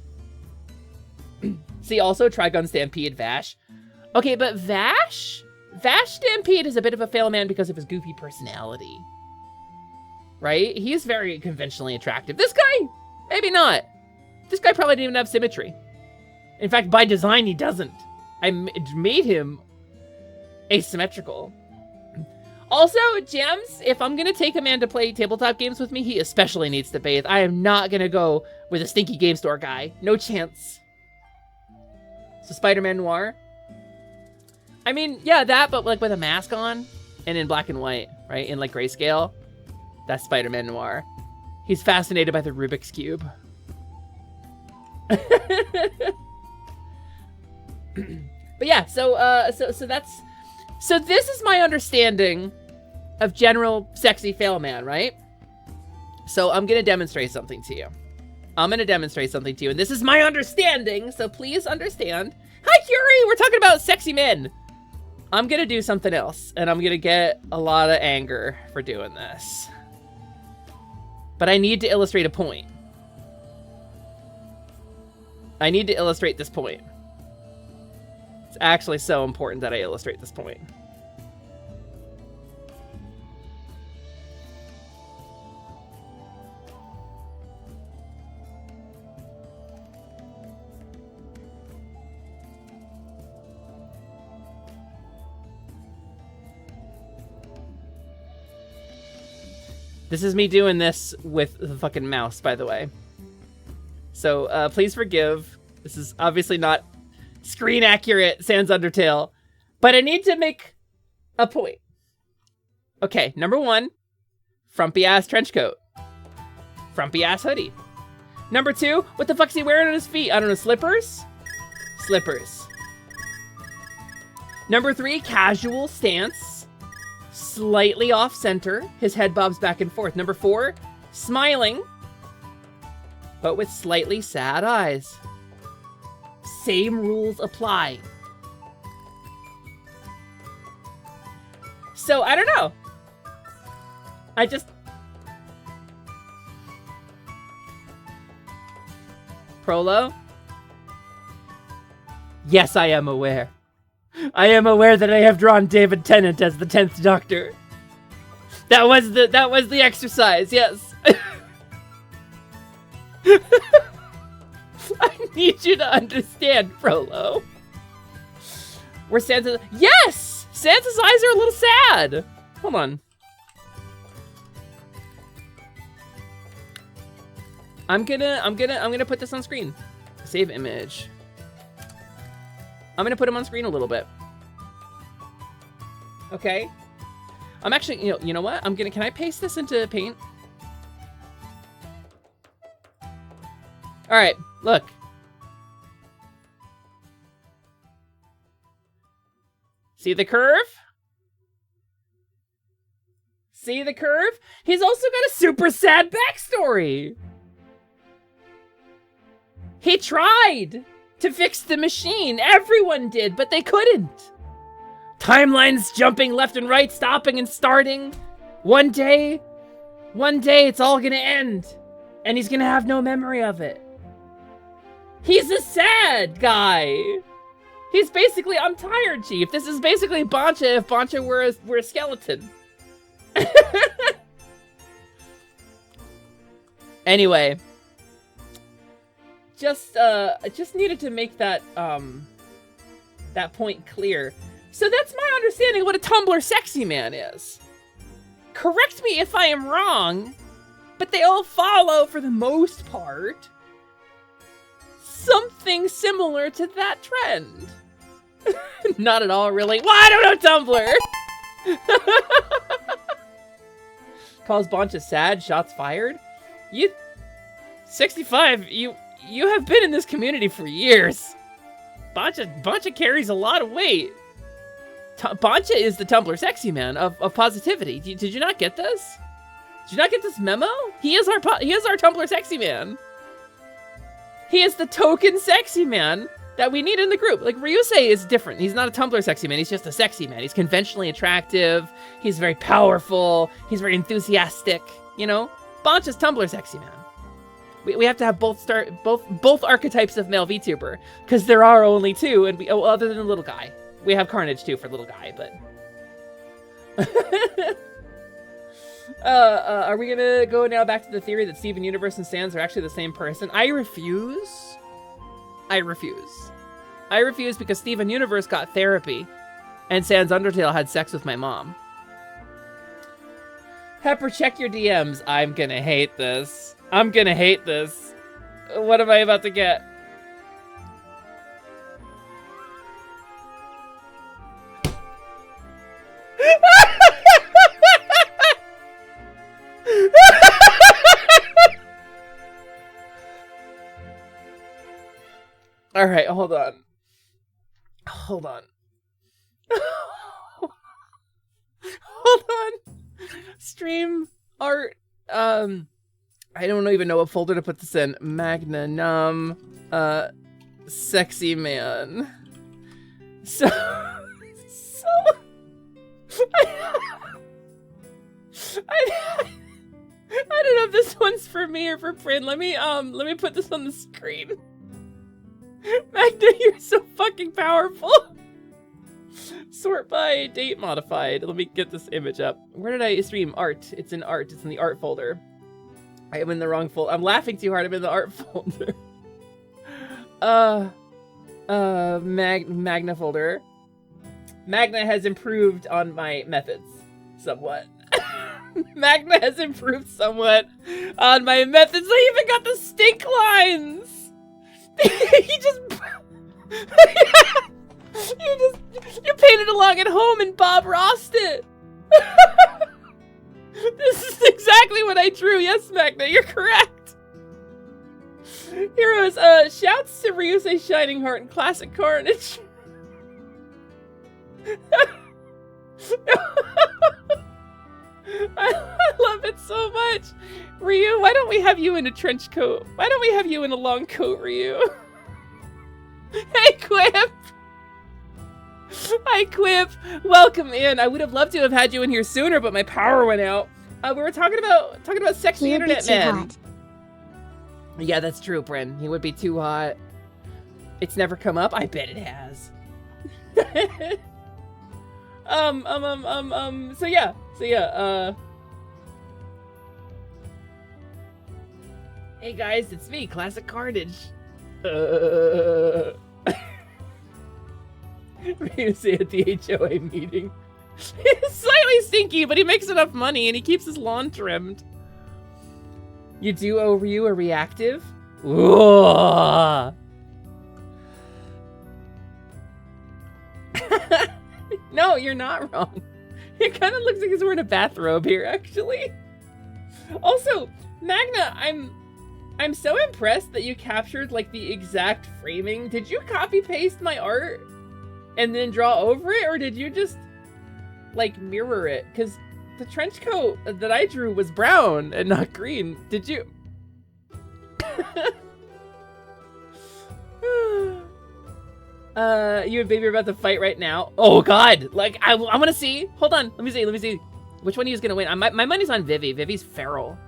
See, also Trigun Stampede Vash. Okay, but Vash Stampede is a bit of a fail man because of his goofy personality. Right? He's very conventionally attractive. This guy, maybe not. This guy probably didn't even have symmetry. In fact, by design, he doesn't. I made him asymmetrical. Also, Gems, if I'm going to take a man to play tabletop games with me, he especially needs to bathe. I am not going to go with a stinky game store guy. No chance. So Spider-Man Noir. I mean, yeah, that, but like with a mask on and in black and white. right? In like grayscale. That's Spider-Man Noir. He's fascinated by the Rubik's Cube. But yeah, so this is my understanding of general sexy fail man, right? So I'm gonna demonstrate something to you. And this is my understanding, so please understand. Hi, Curie! We're talking about sexy men. I'm gonna do something else, and I'm gonna get a lot of anger for doing this. But I need to illustrate a point. I need to illustrate this point. It's actually so important that I illustrate this point. This is me doing this with the fucking mouse, by the way. So please forgive. This is obviously not screen accurate Sans Undertale, but I need to make a point. Okay, number one, frumpy ass trench coat. Frumpy ass hoodie. Number two, what the fuck's he wearing on his feet? I don't know, slippers? Slippers. Number three, casual stance. Slightly off center, his head bobs back and forth. Number four, smiling, but with slightly sad eyes. Same rules apply. So, I don't know. Prolo? Yes, I am aware. I am aware that I have drawn David Tennant as the 10th Doctor. That was the exercise, yes. I need you to understand, Frollo. Where Santa's... Yes! Santa's eyes are a little sad. Hold on. I'm gonna put this on screen. Save image. I'm gonna put him on screen a little bit. Okay. I'm actually, you know what? Can I paste this into Paint? All right, look. See the curve? See the curve? He's also got a super sad backstory. He tried to fix the machine. Everyone did, but they couldn't. Timelines jumping left and right, stopping and starting. One day it's all gonna end. And he's gonna have no memory of it. He's a sad guy. He's basically, I'm tired, Chief. This is basically Bancha if Bancha were a skeleton. Anyway. I just needed to make that point clear. So that's my understanding of what a Tumblr sexy man is. Correct me if I am wrong, but they all follow, for the most part, something similar to that trend. Not at all, really. Well, I don't know, Tumblr! Calls Bancha sad, shots fired. 65, you have been in this community for years. Bancha carries a lot of weight. Bancha is the Tumblr sexy man of positivity. Did you not get this? Did you not get this memo? He is our Tumblr sexy man. He is the token sexy man that we need in the group. Like, Ryusei is different. He's not a Tumblr sexy man. He's just a sexy man. He's conventionally attractive. He's very powerful. He's very enthusiastic. You know, Bancha's Tumblr sexy man. We have to have both archetypes of male VTuber, because there are only two, and other than the little guy. We have Carnage too for little guy, but are we gonna go now back to the theory that Steven Universe and Sans are actually the same person? I refuse. I refuse because Steven Universe got therapy, and Sans Undertale had sex with my mom. Pepper, check your DMs. I'm gonna hate this. What am I about to get? All right, hold on. Hold on. Hold on. Stream art. I don't even know what folder to put this in. Magna Num. Sexy man. So. I don't know if this one's for me or for Prin. Let me put this on the screen. Magna, you're so fucking powerful. Sort by date modified. Let me get this image up. Where did I stream art? It's in art. It's in the art folder. I am in the wrong folder. I'm laughing too hard. I'm in the art folder. Magna folder. Magna has improved on my methods somewhat. Magna has improved somewhat on my methods. I even got the stink lines. He just you painted along at home and Bob Rossed it. This is exactly what I drew. Yes, Magna, you're correct. Heroes, shouts to Ryusei Shining Heart and Classic Carnage. I love it so much. Ryu, why don't we have you in a trench coat? Why don't we have you in a long coat, Ryu? Hey, Quip! Hi, Quip! Welcome in. I would have loved to have had you in here sooner, but my power went out. We were talking about sexy He would be internet too men. hot. Yeah, that's true, Bryn. He would be too hot. It's never come up? I bet it has. So yeah. Hey guys, it's me, Classic Carnage. Ryusei at the HOA meeting. He's slightly stinky, but he makes enough money and he keeps his lawn trimmed. You do owe Ryu a reactive? Ooh. No, you're not wrong. It kind of looks like he's wearing a bathrobe here, actually. Also, Magna, I'm so impressed that you captured like the exact framing. Did you copy paste my art and then draw over it, or did you just like mirror it? Because the trench coat that I drew was brown and not green. Did you? You and Baby are about to fight right now. Oh God! Like I want to see. Hold on. Let me see. Which one of you is gonna win? My money's on Vivi. Vivi's feral.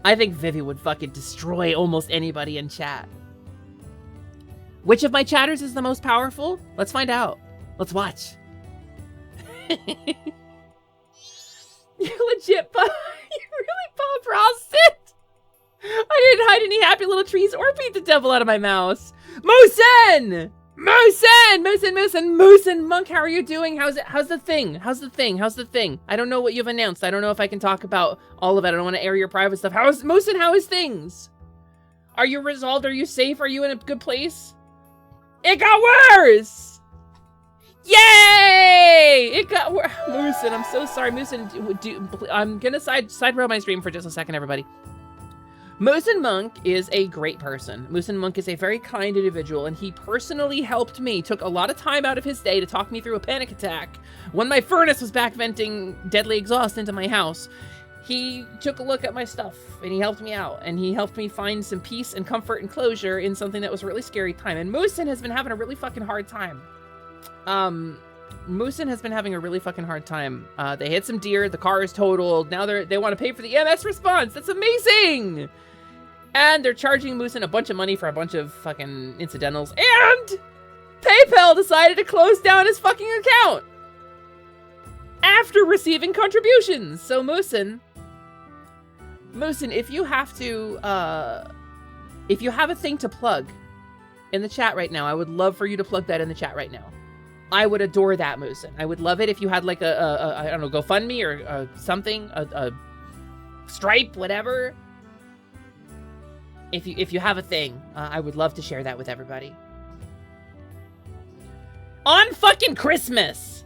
I think Vivi would fucking destroy almost anybody in chat. Which of my chatters is the most powerful? Let's find out. Let's watch. You legit, you really Bob Rossed it? I didn't hide any happy little trees or beat the devil out of my mouse. Moosin! Moosin Monk, how are you doing? How's the thing? I don't know what you've announced. I don't know if I can talk about all of it. I don't want to air your private stuff. Moosin, how is things? Are you resolved? Are you safe? Are you in a good place? It got worse! Yay! It got worse. Moosin, I'm so sorry. Moosin, I'm gonna side row my stream for just a second, everybody. Moosin Monk is a great person. Moosin Monk is a very kind individual, and he personally helped me, took a lot of time out of his day to talk me through a panic attack when my furnace was back venting deadly exhaust into my house. He took a look at my stuff, and he helped me out, and he helped me find some peace and comfort and closure in something that was a really scary time. And Moosin has been having a really fucking hard time. Moosin has been having a really fucking hard time. They hit some deer, the car is totaled, now they want to pay for the EMS response. That's amazing! And they're charging Moosin a bunch of money for a bunch of fucking incidentals. And PayPal decided to close down his fucking account after receiving contributions. So Moosin, if you have to, if you have a thing to plug in the chat right now, I would love for you to plug that in the chat right now. I would adore that, Moosin. I would love it if you had like I don't know, GoFundMe or something, a Stripe, whatever. If you have a thing, I would love to share that with everybody. On fucking Christmas!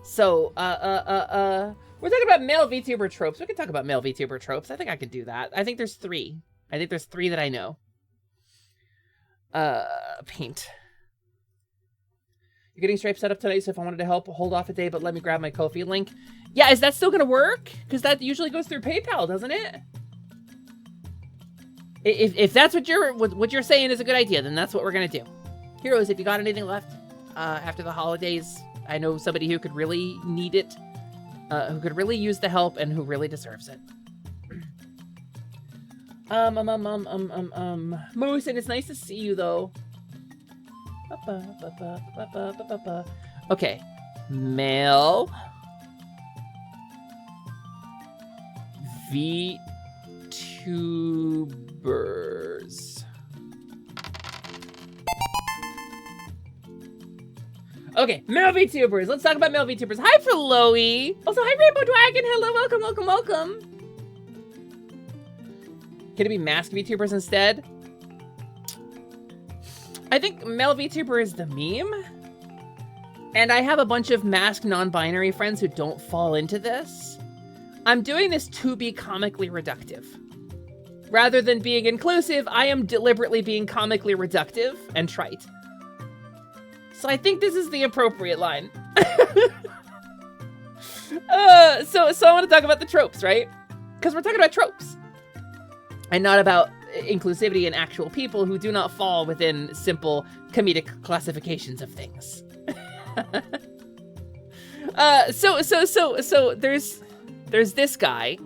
So, we're talking about male VTuber tropes. We can talk about male VTuber tropes. I think I can do that. I think there's 3. I think there's 3 that I know. Paint. You're getting Stripe set up tonight, so if I wanted to help, hold off a day, but let me grab my Ko-fi link. Yeah, is that still gonna work? Because that usually goes through PayPal, doesn't it? If that's what you're saying is a good idea, then that's what we're gonna do. Heroes, if you got anything left after the holidays, I know somebody who could really need it, who could really use the help, and who really deserves it. Moose, and it's nice to see you though. Okay, male VTubers. Okay, male VTubers. Let's talk about male VTubers. Hi, Flowy. Also, hi, Rainbow Dragon. Hello, welcome, welcome, welcome. Can it be masked VTubers instead? I think male VTuber is the meme. And I have a bunch of masked non-binary friends who don't fall into this. I'm doing this to be comically reductive. Rather than being inclusive, I am deliberately being comically reductive and trite. So I think this is the appropriate line. So I want to talk about the tropes, right? Because we're talking about tropes. And not about inclusivity in actual people who do not fall within simple comedic classifications of things. So there's this guy.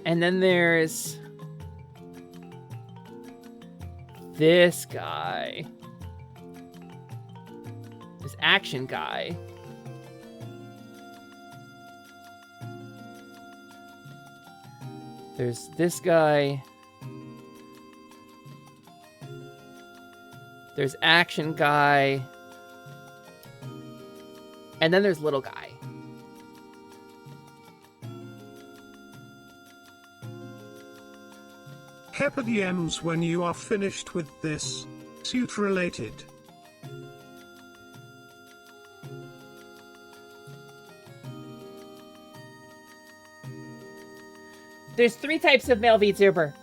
And then there's this guy. This action guy. There's this guy. There's action guy. And then there's little guy. Pepper DMs when you are finished with this. Suit related. There's 3 types of male VTuber.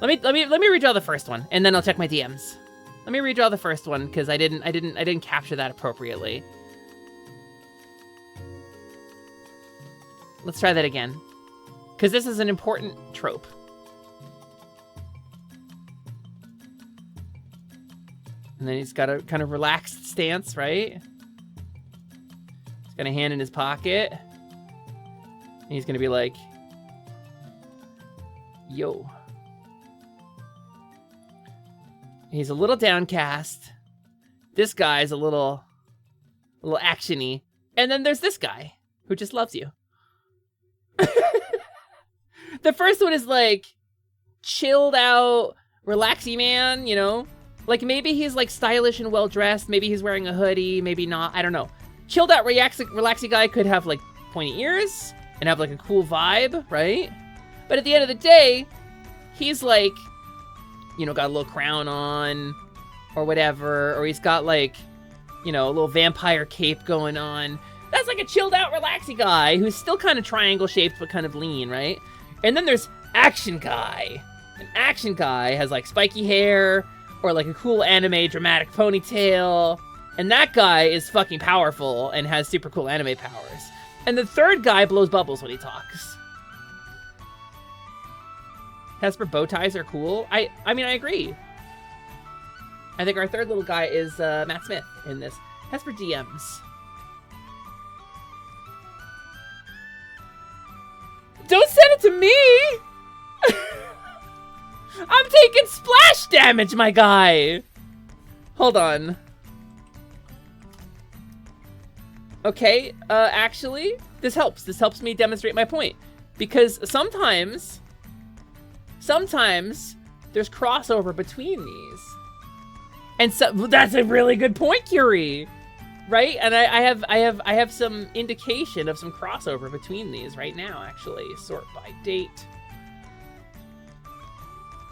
Let me redraw the first one, and then I'll check my DMs. Let me redraw the first one because I didn't capture that appropriately. Let's try that again, because this is an important trope. And then he's got a kind of relaxed stance, right? He's got a hand in his pocket. And he's gonna be like, yo. He's a little downcast. This guy's a little action-y. And then there's this guy who just loves you. The first one is like chilled out, relaxy man, you know? Like maybe he's like stylish and well-dressed. Maybe he's wearing a hoodie, maybe not. I don't know. Chilled out, relaxy guy could have like pointy ears and have like a cool vibe, right? But at the end of the day, he's like, you know, got a little crown on or whatever, or he's got like, you know, a little vampire cape going on. That's like a chilled out, relaxy guy who's still kind of triangle shaped, but kind of lean, right? And then there's action guy. An action guy has like spiky hair or like a cool anime dramatic ponytail. And that guy is fucking powerful and has super cool anime powers. And the third guy blows bubbles when he talks. Hesper bow ties are cool. I mean, I agree. I think our third little guy is Matt Smith in this. Hesper DMs. Don't send it to me! I'm taking splash damage, my guy! Hold on. Okay, actually, this helps. This helps me demonstrate my point. Because sometimes there's crossover between these. And so that's a really good point, Curie. Right? And I have some indication of some crossover between these right now, actually. Sort by date.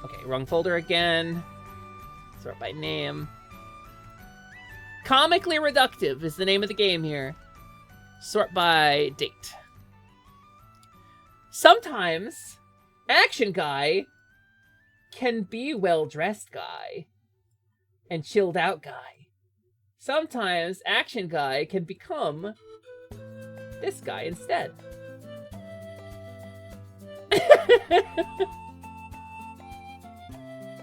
Okay, wrong folder again. Sort by name. Comically reductive is the name of the game here. Sort by date. Sometimes Action guy can be well-dressed guy and chilled out guy. Sometimes action guy can become this guy instead.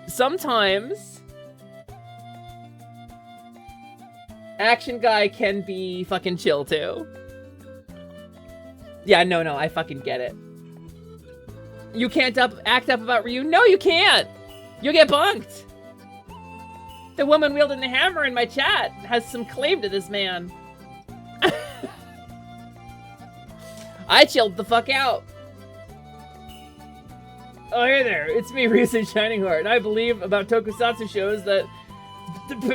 Sometimes action guy can be fucking chill too. Yeah, no, I fucking get it. You can't act up about Ryu? No, you can't! You'll get bunked! The woman wielding the hammer in my chat has some claim to this man. I chilled the fuck out. Oh, hey there, it's me, Ryusen Shining Heart, and I believe about tokusatsu shows that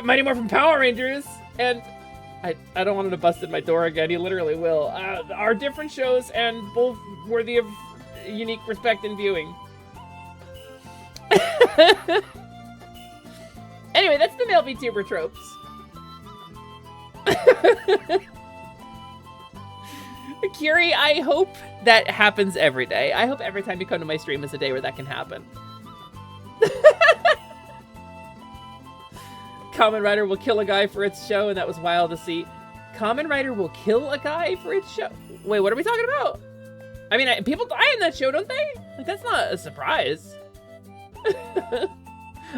Mighty Morphin Power Rangers, and I don't want him to bust in my door again, he literally will, are different shows and both worthy of unique respect and viewing. Anyway, that's the male VTuber tropes. Kiri, I hope that happens every day. I hope every time you come to my stream is a day where that can happen. Kamen Rider will kill a guy for its show, and that was wild to see. Kamen Rider will kill a guy for its show? Wait, what are we talking about? I mean, people die in that show, don't they? Like, that's not a surprise.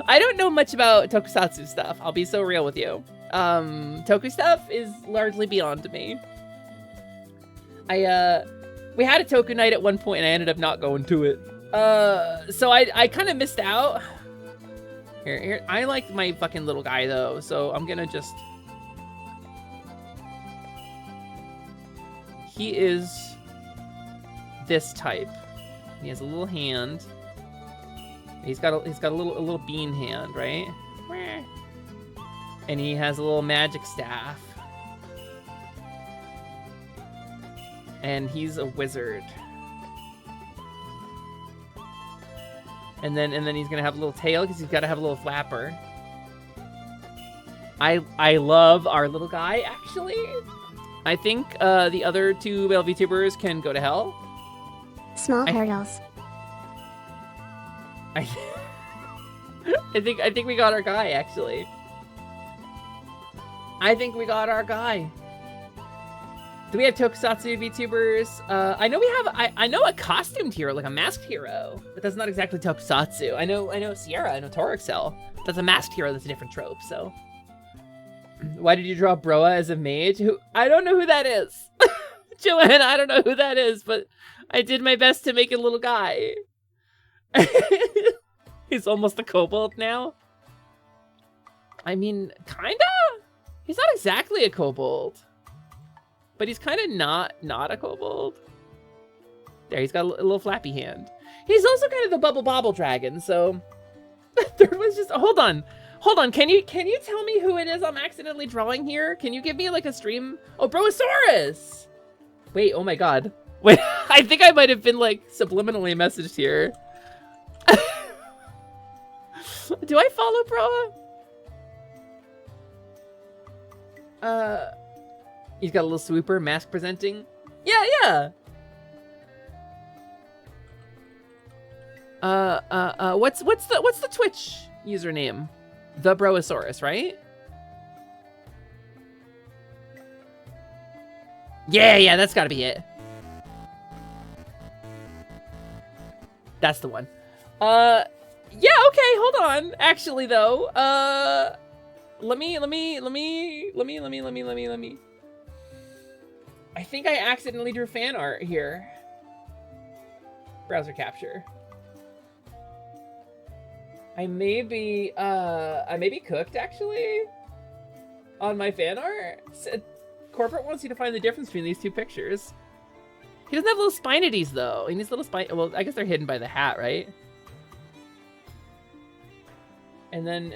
I don't know much about tokusatsu stuff. I'll be so real with you. Toku stuff is largely beyond me. We had a Toku night at one point and I ended up not going to it. So I kind of missed out. Here, I like my fucking little guy though, so I'm gonna just... He is this type. He has a little hand. He's got a little bean hand, right? And he has a little magic staff. And he's a wizard. And then he's gonna have a little tail because he's gotta have a little flapper. I love our little guy, actually. I think the other two male VTubers can go to hell. Small hurdles. I think we got our guy, actually. I think we got our guy. Do we have tokusatsu VTubers? I know we have. I know a costumed hero, like a masked hero, but that's not exactly tokusatsu. I know Sierra. I know Torixel. That's a masked hero. That's a different trope. So, why did you draw Broa as a mage? Who? I don't know who that is. Joanna, I don't know who that is, but I did my best to make a little guy. He's almost a kobold now. I mean, kinda. He's not exactly a kobold. But he's kind of not a kobold. There, he's got a little flappy hand. He's also kind of the bubble bobble dragon, so... The third one's just... Hold on. Can you tell me who it is I'm accidentally drawing here? Can you give me, like, a stream? Oh, Brosaurus! Wait, oh my god. Wait, I think I might have been, like, subliminally messaged here. Do I follow Broa? He's got a little swooper, mask presenting. Yeah. What's the Twitch username? The Brosaurus, right? Yeah, that's gotta be it. That's the one. Yeah, okay, hold on. Actually, though, let me. I think I accidentally drew fan art here. Browser capture. I may be cooked, actually, on my fan art. Corporate wants you to find the difference between these two pictures. He doesn't have little spinities, though. He needs little spine. Well, I guess they're hidden by the hat, right? And then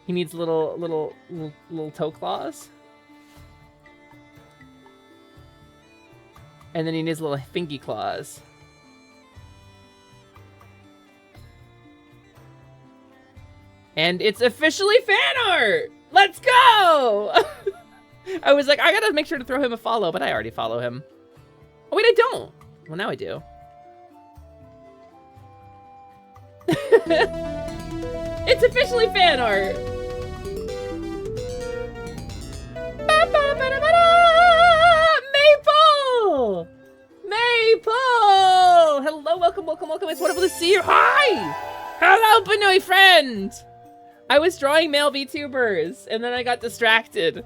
he needs little toe claws. And then he needs little fingy claws. And it's officially fan art! Let's go! I was like, I gotta make sure to throw him a follow, but I already follow him. Oh wait, I don't. Well, now I do. It's officially fan art. Maple! Maple! Hello, welcome, welcome, welcome. It's wonderful to see you. Hi! Hello, Benoy friend! I was drawing male VTubers, and then I got distracted.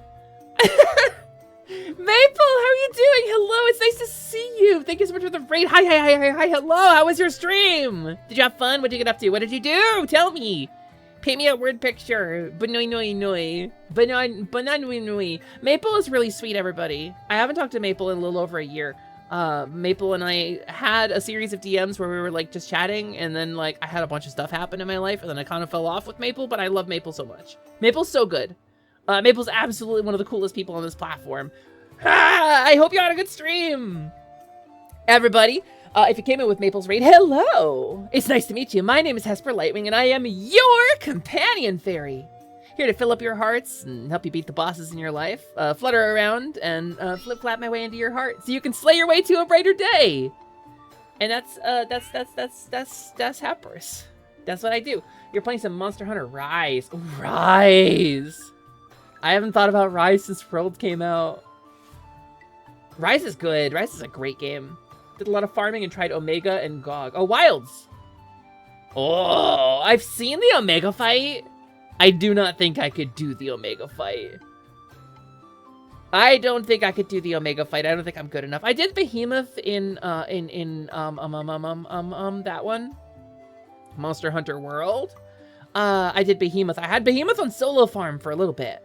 Maple, how are you doing? Hello, it's nice to see you. Thank you so much for the raid. Hi, hello. How was your stream? Did you have fun? What did you get up to? What did you do? Tell me. Paint me a word picture. Banoi. Maple is really sweet, everybody. I haven't talked to Maple in a little over a year. Maple and I had a series of DMs where we were like just chatting, and then like I had a bunch of stuff happen in my life, and then I kind of fell off with Maple, but I love Maple so much. Maple's so good. Maple's absolutely one of the coolest people on this platform. I hope you had a good stream. Everybody, if you came in with Maple's raid, hello. It's nice to meet you. My name is Hesper Lightwing, and I am your companion fairy. Here to fill up your hearts and help you beat the bosses in your life, flutter around and flip-flap my way into your heart so you can slay your way to a brighter day. And that's Hesper's. That's what I do. You're playing some Monster Hunter Rise. Ooh, Rise. I haven't thought about Rise since World came out. Rise is good. Rise is a great game. Did a lot of farming and tried Omega and GOG. Oh, Wilds. Oh, I've seen the Omega fight. I do not think I could do the Omega fight. I don't think I could do the Omega fight. I don't think I'm good enough. I did Behemoth in that one. Monster Hunter World. I did Behemoth. I had Behemoth on solo farm for a little bit,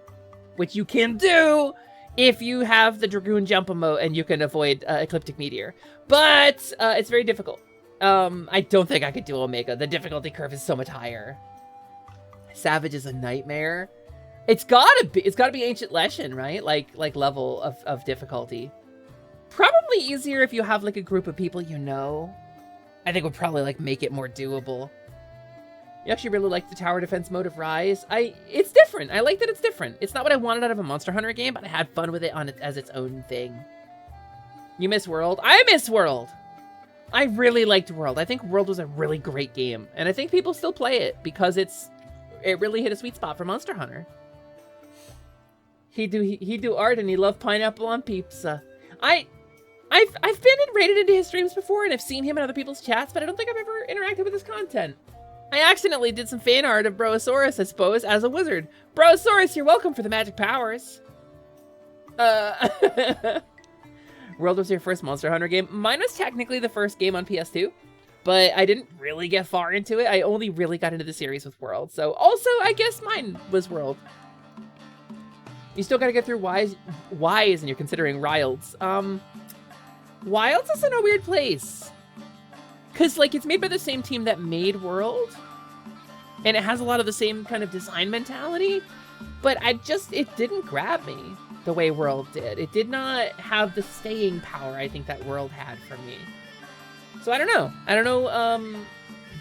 which you can do if you have the Dragoon jump emote and you can avoid Ecliptic Meteor. But it's very difficult. I don't think I could do Omega. The difficulty curve is so much higher. Savage is a nightmare. It's gotta be Ancient Leshen, right? Like level of difficulty. Probably easier if you have like a group of people you know. I think would probably like make it more doable. You actually really like the tower defense mode of Rise. It's different. I like that it's different. It's not what I wanted out of a Monster Hunter game, but I had fun with it on it as its own thing. You miss World? I miss World! I really liked World. I think World was a really great game, and I think people still play it because it really hit a sweet spot for Monster Hunter. He do art and he loved pineapple on pizza. I've been rated into his streams before, and I've seen him in other people's chats, but I don't think I've ever interacted with his content. I accidentally did some fan art of Brosaurus, I suppose, as a wizard. Brosaurus, you're welcome for the magic powers. World was your first Monster Hunter game. Mine was technically the first game on PS2, but I didn't really get far into it. I only really got into the series with World, so also I guess mine was World. You still gotta get through Wise, and you're considering Wilds. Wilds is in a weird place. Because, like, it's made by the same team that made World, and it has a lot of the same kind of design mentality, but it didn't grab me the way World did. It did not have the staying power I think that World had for me. So I don't know.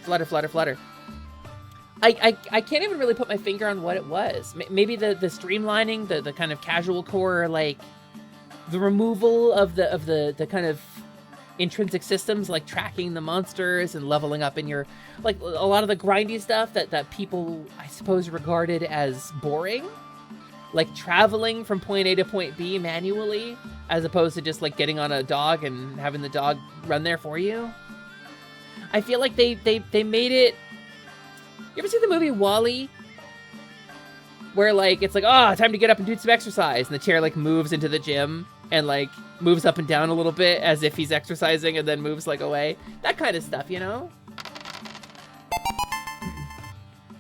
Flutter. I can't even really put my finger on what it was. Maybe the streamlining, the kind of casual core, like, the removal of the kind of intrinsic systems like tracking the monsters and leveling up in your, like, a lot of the grindy stuff that people, I suppose, regarded as boring, like traveling from point A to point B manually as opposed to just like getting on a dog and having the dog run there for you. I feel like they made it. You ever see the movie WALL-E? Where like it's like, oh, time to get up and do some exercise, and the chair like moves into the gym and like moves up and down a little bit as if he's exercising and then moves like away. That kind of stuff, you know?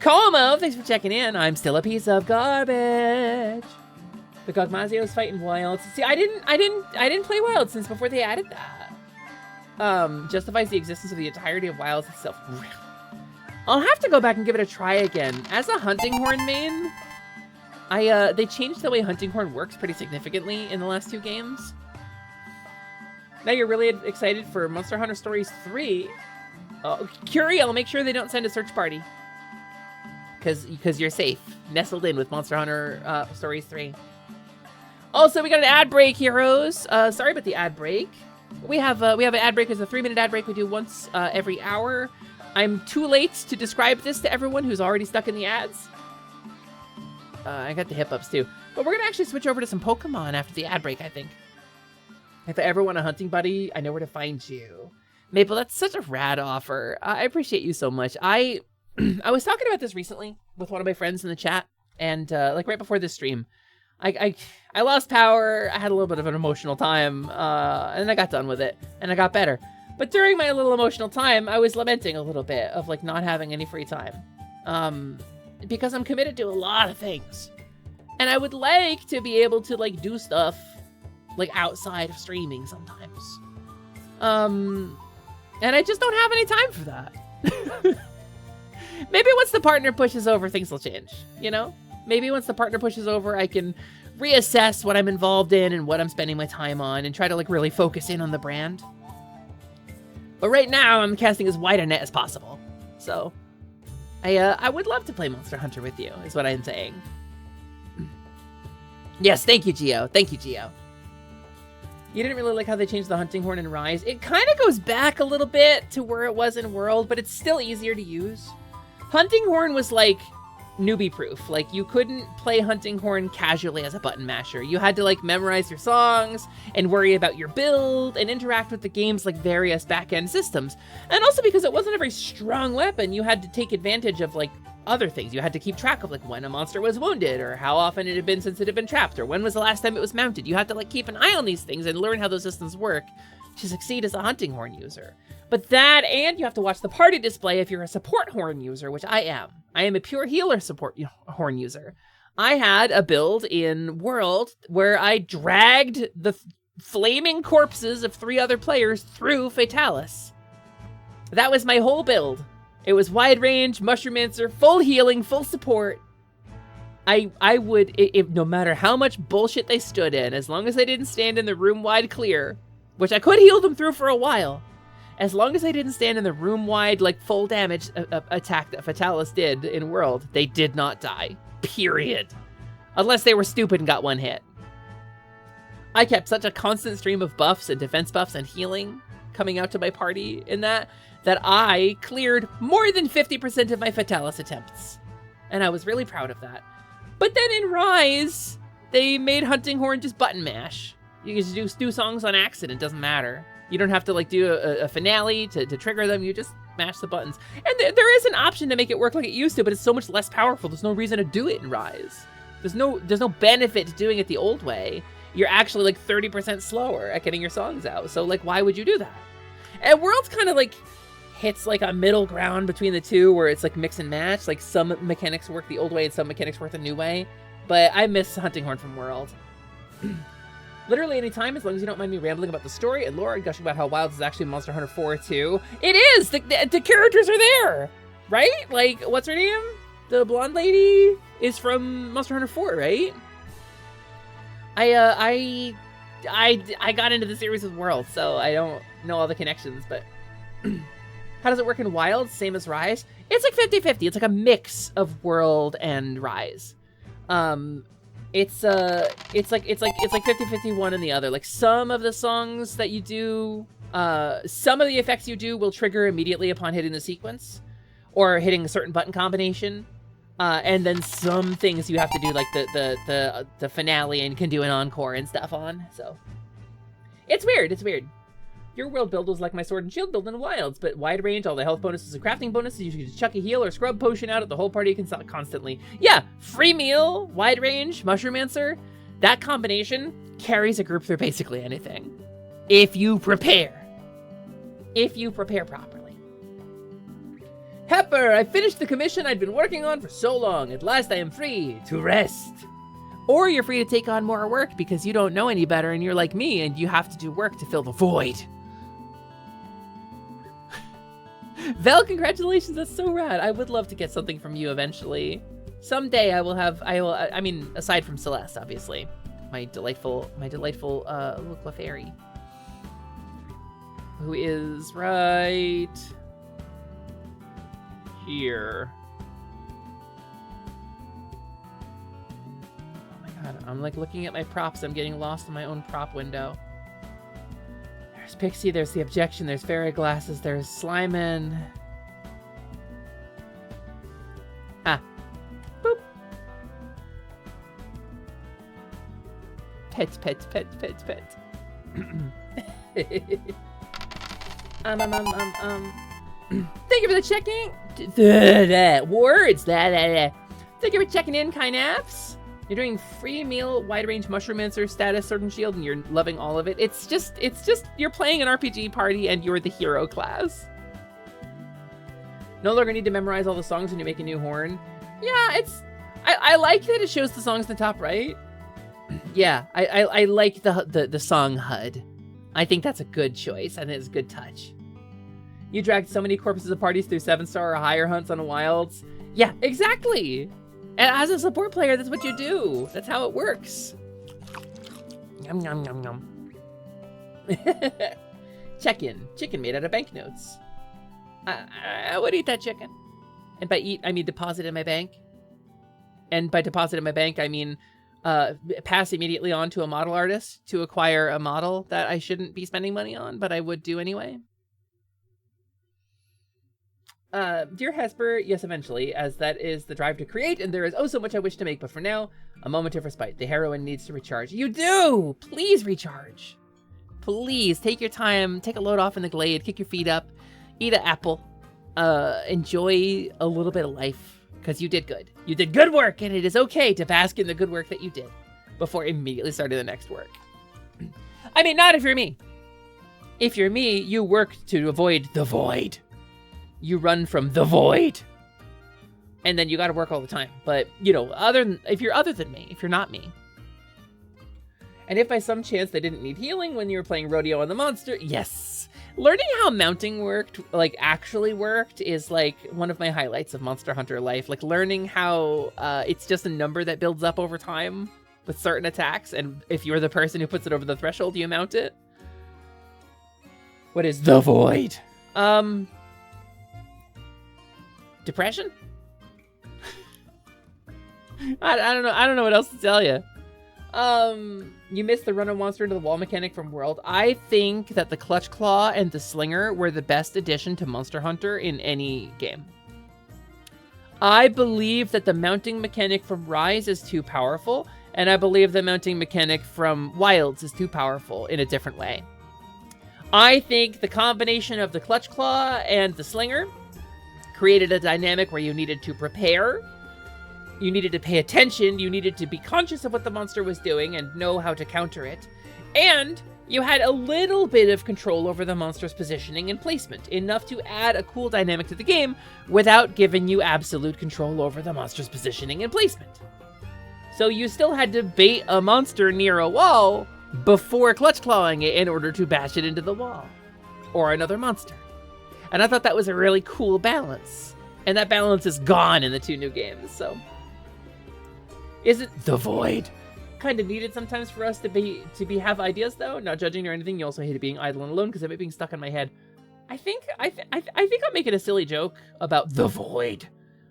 Como, thanks for checking in. I'm still a piece of garbage. The Gogmazio's fighting Wilds. See, I didn't play Wilds since before they added that. Justifies the existence of the entirety of Wilds itself. I'll have to go back and give it a try again. As a Hunting Horn main, they changed the way Hunting Horn works pretty significantly in the last 2 games. Now you're really excited for Monster Hunter Stories 3. Curie, I'll make sure they don't send a search party. Because you're safe. Nestled in with Monster Hunter Stories 3. Also, we got an ad break, heroes. Sorry about the ad break. We have an ad break. It's a 3-minute ad break we do once every hour. I'm too late to describe this to everyone who's already stuck in the ads. I got the hip ups too. But we're going to actually switch over to some Pokemon after the ad break, I think. If I ever want a hunting buddy, I know where to find you. Maple, that's such a rad offer. I appreciate you so much. I was talking about this recently with one of my friends in the chat, and like right before this stream, I lost power. I had a little bit of an emotional time, and I got done with it, and I got better. But during my little emotional time, I was lamenting a little bit of like not having any free time, because I'm committed to a lot of things, and I would like to be able to like do stuff like outside of streaming sometimes. And I just don't have any time for that. Maybe once the partner pushes over, things will change, you know? Maybe once the partner pushes over, I can reassess what I'm involved in and what I'm spending my time on and try to like really focus in on the brand. But right now, I'm casting as wide a net as possible. So, I would love to play Monster Hunter with you, is what I'm saying. Yes, thank you, Geo. Thank you, Geo. You didn't really like how they changed the hunting horn in Rise. It kind of goes back a little bit to where it was in World, but it's still easier to use. Hunting horn was like newbie proof. Like you couldn't play hunting horn casually as a button masher. You had to like memorize your songs and worry about your build and interact with the game's like various back-end systems. And also because it wasn't a very strong weapon, you had to take advantage of like other things. You had to keep track of like when a monster was wounded or how often it had been since it had been trapped or when was the last time it was mounted. You had to like keep an eye on these things and learn how those systems work to succeed as a hunting horn user. But that, and you have to watch the party display if you're a support horn user, which I am. I am a pure healer support horn user. I had a build in World where I dragged the flaming corpses of 3 other players through Fatalis. That was my whole build. It was wide range, Mushromancer, full healing, full support. I would, if no matter how much bullshit they stood in, as long as they didn't stand in the room wide clear, which I could heal them through for a while, as long as they didn't stand in the room wide, like full damage attack that Fatalis did in World, they did not die. Period. Unless they were stupid and got 1 hit. I kept such a constant stream of buffs and defense buffs and healing coming out to my party in that I cleared more than 50% of my Fatalis attempts. And I was really proud of that. But then in Rise, they made Hunting Horn just button mash. You can just do songs on accident, doesn't matter. You don't have to like do a finale to trigger them, you just mash the buttons. And there is an option to make it work like it used to, but it's so much less powerful. There's no reason to do it in Rise. There's no benefit to doing it the old way. You're actually like 30% slower at getting your songs out. So like, why would you do that? And World's kind of like hits like a middle ground between the two where it's like mix and match. Like some mechanics work the old way and some mechanics work the new way. But I miss Hunting Horn from World. Literally any time, as long as you don't mind me rambling about the story and lore and gushing about how Wilds is actually Monster Hunter 4 too. It is! The characters are there! Right? Like, what's her name? The blonde lady is from Monster Hunter 4, right? I got into the series with World, so I don't know all the connections, but... How does it work in Wilds? Same as Rise? It's like 50-50. It's like a mix of World and Rise. It's like 50-50 one and the other. Like some of the songs that you do, some of the effects you do will trigger immediately upon hitting the sequence or hitting a certain button combination. And then some things you have to do like the finale and can do an encore and stuff on. So it's weird. It's weird. Your World build was like my Sword and Shield build in Wilds, but wide range, all the health bonuses and crafting bonuses. You can just chuck a heal or scrub potion out at the whole party constantly. Yeah, free meal, wide range, Mushromancer. That combination carries a group through basically anything. If you prepare. If you prepare properly. Hepper, I finished the commission I'd been working on for so long. At last I am free to rest. Or you're free to take on more work because you don't know any better and you're like me and you have to do work to fill the void. Vel, congratulations, that's so rad. I would love to get something from you eventually. Someday I mean, aside from Celeste, obviously. My delightful little Clefairy. Who is right here. Oh my god, I'm like looking at my props. I'm getting lost in my own prop window. There's Pixie, there's the Objection, there's Fairy Glasses, there's Slyman. Ah. Boop. Pets. Thank you for the checking. Words. Thank you for checking in, Kynaps. You're doing free meal, wide range mushroom status, sword and shield, and you're loving all of it. It's just you're playing an RPG party and you're the hero class. No longer need to memorize all the songs when you make a new horn. Yeah, I like that it shows the songs in the top right. Yeah, I like the song HUD. I think that's a good choice. I think it's a good touch. You dragged so many corpses of parties through 7-star or higher hunts on wilds. Yeah, exactly. And as a support player, that's what you do. That's how it works. Yum, yum, yum, yum. Check-in. Chicken made out of banknotes. I would eat that chicken. And by eat, I mean deposit in my bank. And by deposit in my bank, I mean pass immediately on to a model artist to acquire a model that I shouldn't be spending money on, but I would do anyway. Dear Hesper, yes, eventually, as that is the drive to create, and there is oh so much I wish to make, but for now, a moment of respite. The heroine needs to recharge. You do! Please recharge. Please, take your time, take a load off in the glade, kick your feet up, eat an apple, enjoy a little bit of life, because you did good. You did good work, and it is okay to bask in the good work that you did before immediately starting the next work. I mean, not if you're me. If you're me, you work to avoid the void. You run from the void. And then you gotta work all the time. But, you know, if you're other than me, if you're not me. And if by some chance they didn't need healing when you were playing Rodeo on the Monster, yes. Learning how mounting worked, like actually worked, is like one of my highlights of Monster Hunter life. Like learning how it's just a number that builds up over time with certain attacks. And if you're the person who puts it over the threshold, you mount it. What is the void? Depression? I don't know what else to tell you. You missed the run of monster into the wall mechanic from World. I think that the Clutch Claw and the Slinger were the best addition to Monster Hunter in any game. I believe that the mounting mechanic from Rise is too powerful, and I believe the mounting mechanic from Wilds is too powerful in a different way. I think the combination of the Clutch Claw and the Slinger created a dynamic where you needed to prepare, you needed to pay attention, you needed to be conscious of what the monster was doing and know how to counter it, and you had a little bit of control over the monster's positioning and placement, enough to add a cool dynamic to the game without giving you absolute control over the monster's positioning and placement. So you still had to bait a monster near a wall before clutch clawing it in order to bash it into the wall, or another monster. And I thought that was a really cool balance. And that balance is gone in the 2 new games, so. Isn't the void kind of needed sometimes for us to have ideas, though? Not judging or anything, you also hated being idle and alone because of it being stuck in my head. I think I'm making a silly joke about the void.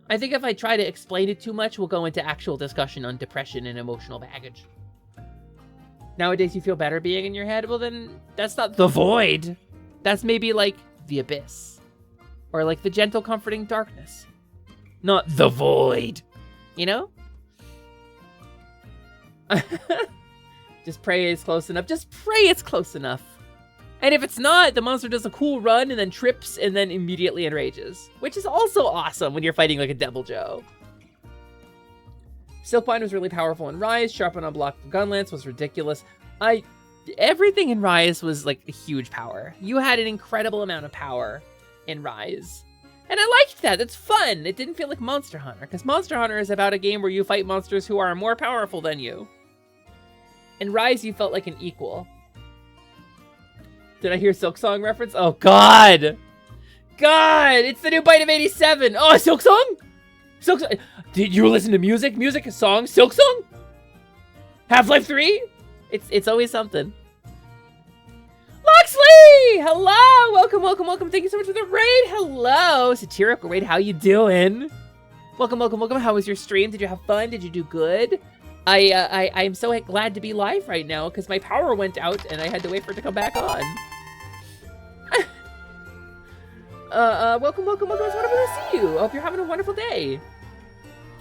I think if I try to explain it too much, we'll go into actual discussion on depression and emotional baggage. Nowadays you feel better being in your head? Well then, that's not the void. That's maybe like the abyss, or like the gentle comforting darkness, not the void, you know? Just pray it's close enough. Just pray it's close enough. And if it's not, the monster does a cool run and then trips and then immediately enrages, which is also awesome when you're fighting like a Devil Joe. Silkbind was really powerful in Rise. Sharpen on block gun lance was ridiculous. Everything in Rise was like a huge power. You had an incredible amount of power in Rise. And I liked that. It's fun. It didn't feel like Monster Hunter, because Monster Hunter is about a game where you fight monsters who are more powerful than you. In Rise, you felt like an equal. Did I hear Silk Song reference? Oh, God! God! It's the new Bite of 87! Oh, Silk Song? Silk Song? Did you listen to music? Music, a song? Silk Song? Half-Life 3? It's always something. Loxley! Hello! Welcome, welcome, welcome. Thank you so much for the raid. Hello! Satirical raid, how you doing? Welcome, welcome, welcome. How was your stream? Did you have fun? Did you do good? I'm so glad to be live right now because my power went out and I had to wait for it to come back on. Welcome, welcome, welcome. It's wonderful to see you. I hope you're having a wonderful day.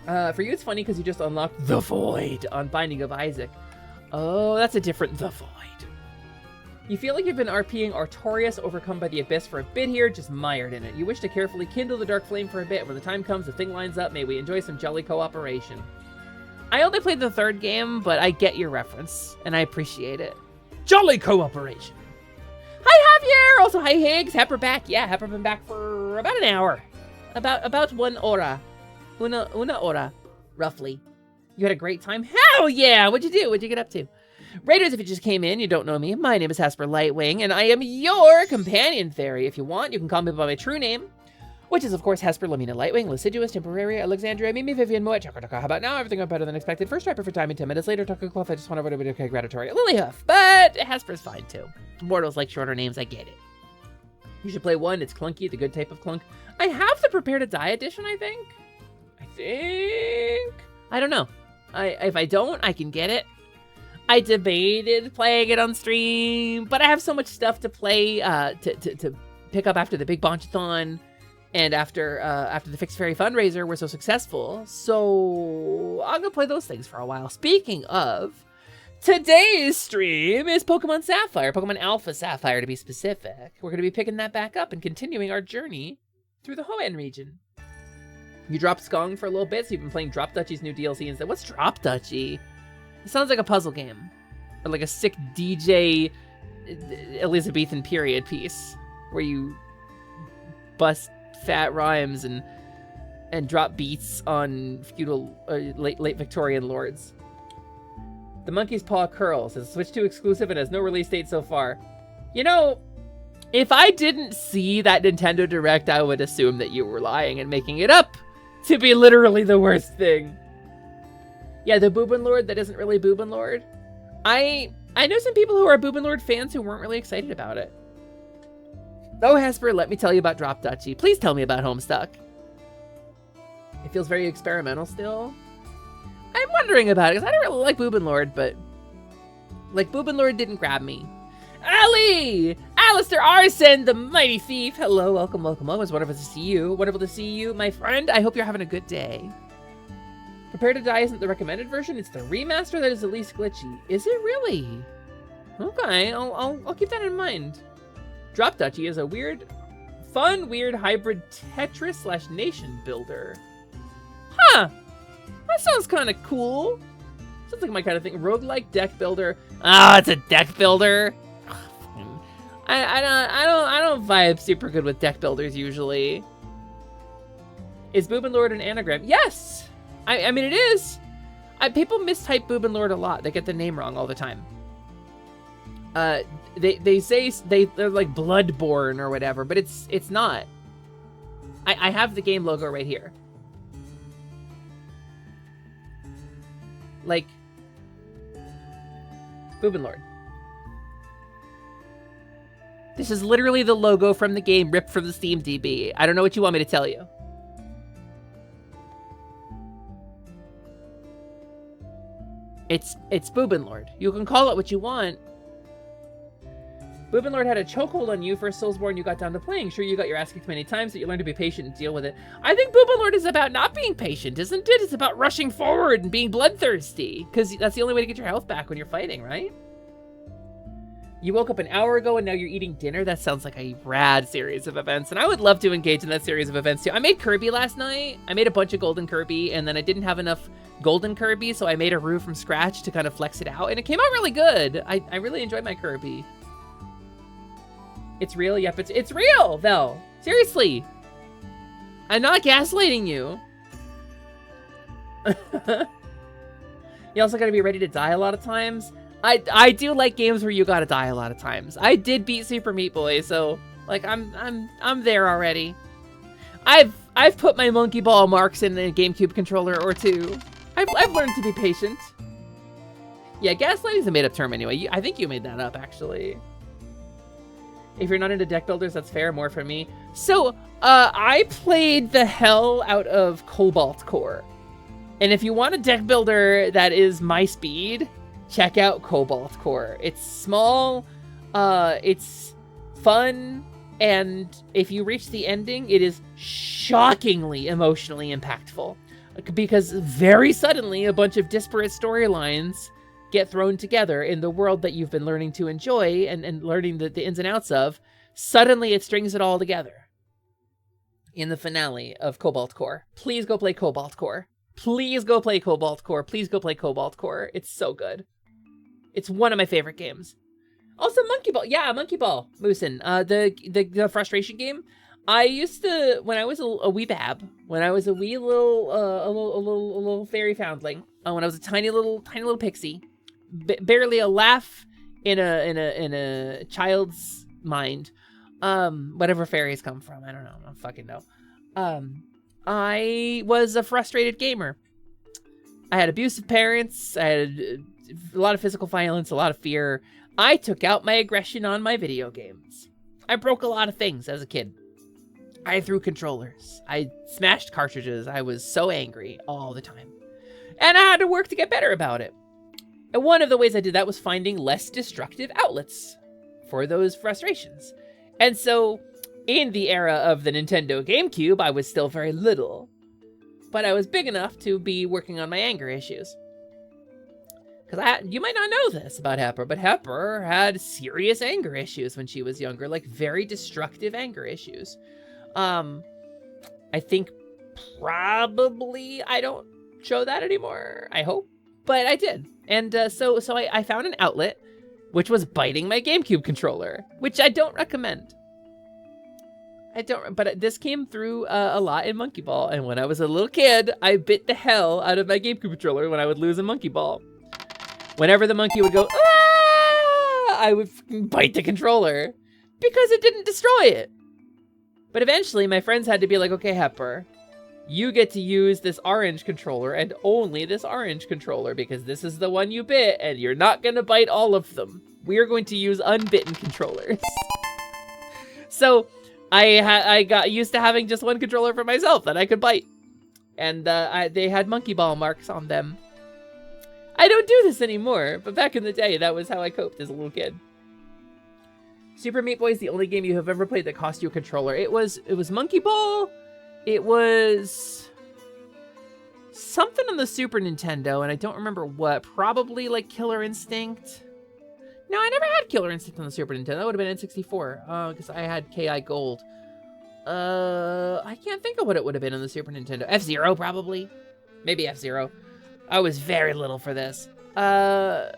For you, it's funny because you just unlocked the Void on Binding of Isaac. Oh, that's a different The Void. You feel like you've been RPing Artorias, overcome by the Abyss for a bit here, just mired in it. You wish to carefully kindle the dark flame for a bit. When the time comes, the thing lines up. May we enjoy some jolly cooperation. I only played the third game, but I get your reference, and I appreciate it. Jolly cooperation. Hi, Javier! Also, hi, Higgs. Hepper back. Yeah, Hepper been back for about an hour. About 1 hora. Una hora, roughly. You had a great time? Hell yeah! What'd you do? What'd you get up to? Raiders, if you just came in, you don't know me. My name is Hesper Lightwing, and I am your companion fairy. If you want, you can call me by my true name, which is, of course, Hesper Lamina Lightwing, Lasciduous, Temporary, Alexandria, Mimi, Vivian, Moet, Chakotaka. How about now? Everything went better than expected. First striper for time and 10 minutes later, Tucker Clough, I just want everybody to okay, gratitory. Lilyhoof, but Hesper's fine, too. Mortals like shorter names, I get it. You should play 1. It's clunky, the good type of clunk. I have the Prepare to Die edition, I think. I don't know. If I don't, I can get it. I debated playing it on stream, but I have so much stuff to play to pick up after the big Bonchathon and after the Fixed Fairy fundraiser were so successful. So I'm gonna play those things for a while. Speaking of, today's stream is Pokemon Sapphire, Pokemon Alpha Sapphire to be specific. We're gonna be picking that back up and continuing our journey through the Hoenn region. You dropped Skong for a little bit, so you've been playing Drop Duchy's new DLC instead. What's Drop Duchy? It sounds like a puzzle game. Or like a sick DJ Elizabethan period piece. Where you bust fat rhymes and drop beats on feudal, late Victorian lords. The Monkey's Paw Curls has switched to exclusive and has no release date so far. You know, if I didn't see that Nintendo Direct, I would assume that you were lying and making it up to be literally the worst thing. Yeah, the Boobin Lord that isn't really Boobin Lord. I know some people who are Boobin Lord fans who weren't really excited about it. Oh, Hesper, let me tell you about Drop Duchy. Please tell me about Homestuck. It feels very experimental still. I'm wondering about it, because I don't really like Boobin Lord, but like Boobin Lord didn't grab me. Ali! Alistair Arson, the mighty thief. Hello, welcome, welcome, welcome. It's wonderful to see you. Wonderful to see you, my friend. I hope you're having a good day. Prepare to Die isn't the recommended version. It's the remaster that is the least glitchy. Is it really? Okay, I'll keep that in mind. Drop Duchy is a fun, weird hybrid Tetris / nation builder. Huh. That sounds kind of cool. Sounds like my kind of thing. Roguelike deck builder. Ah, it's a deck builder. I don't vibe super good with deck builders usually. Is Boobin Lord an anagram? Yes! I mean, it is. People mistype Boobin Lord a lot. They get the name wrong all the time. They say they're like Bloodborne or whatever, but it's not. I have the game logo right here. Like Boobin Lord. This is literally the logo from the game ripped from the Steam DB. I don't know what you want me to tell you. It's Boobin Lord. You can call it what you want. Boobin Lord had a chokehold on you for Soulsborne you got down to playing. Sure, you got your ass kicked many times, but you learned to be patient and deal with it. I think Boobin Lord is about not being patient, isn't it? It's about rushing forward and being bloodthirsty. Because that's the only way to get your health back when you're fighting, right? You woke up an hour ago and now you're eating dinner? That sounds like a rad series of events, and I would love to engage in that series of events too. I made Kirby last night. I made a bunch of Golden Kirby, and then I didn't have enough Golden Kirby, so I made a roux from scratch to kind of flex it out, and it came out really good. I really enjoyed my Kirby. It's real? Yep, it's real, though. Seriously. I'm not gaslighting you. You also gotta be ready to die a lot of times. I do like games where you gotta die a lot of times. I did beat Super Meat Boy, so like I'm there already. I've put my monkey ball marks in a GameCube controller or two. I've learned to be patient. Yeah, gaslighting's a made-up term anyway. I think you made that up, actually. If you're not into deck builders, that's fair. More for me. So, I played the hell out of Cobalt Core. And if you want a deck builder that is my speed, check out Cobalt Core. It's small, it's fun, and if you reach the ending, it is shockingly emotionally impactful. Because very suddenly, a bunch of disparate storylines get thrown together in the world that you've been learning to enjoy and learning the ins and outs of. Suddenly, it strings it all together in the finale of Cobalt Core. Please go play Cobalt Core. Please go play Cobalt Core. Please go play Cobalt Core. It's so good. It's one of my favorite games. Also, Monkey Ball. Yeah, Monkey Ball. Moosin. The frustration game. I used to, when I was a wee bab, when I was a wee little fairy foundling, when I was a tiny little pixie, barely a laugh in a child's mind, whatever fairies come from, I don't know, I don't fucking know. I was a frustrated gamer. I had abusive parents. I had a lot of physical violence, a lot of fear. I took out my aggression on my video games. I broke a lot of things as a kid. I threw controllers. I smashed cartridges. I was so angry all the time. And I had to work to get better about it. And one of the ways I did that was finding less destructive outlets for those frustrations. And so, in the era of the Nintendo GameCube, I was still very little. But I was big enough to be working on my anger issues. Because you might not know this about Hepper, but Hepper had serious anger issues when she was younger. Like, very destructive anger issues. I think probably I don't show that anymore, I hope, but I did. And so I found an outlet, which was biting my GameCube controller, which I don't recommend. But this came through a lot in Monkey Ball, and when I was a little kid, I bit the hell out of my GameCube controller when I would lose a Monkey Ball. Whenever the monkey would go, ah, I would bite the controller, because it didn't destroy it. But eventually, my friends had to be like, okay, Hepper, you get to use this orange controller and only this orange controller because this is the one you bit and you're not going to bite all of them. We are going to use unbitten controllers. So I got used to having just one controller for myself that I could bite. And they had monkey ball marks on them. I don't do this anymore, but back in the day, that was how I coped as a little kid. Super Meat Boy is the only game you have ever played that cost you a controller. It was Monkey Ball. It was something on the Super Nintendo, and I don't remember what. Probably like Killer Instinct. No, I never had Killer Instinct on the Super Nintendo. That would have been N64. Because I had KI Gold. I can't think of what it would have been on the Super Nintendo. F-Zero, probably. Maybe F-Zero. I was very little for this. And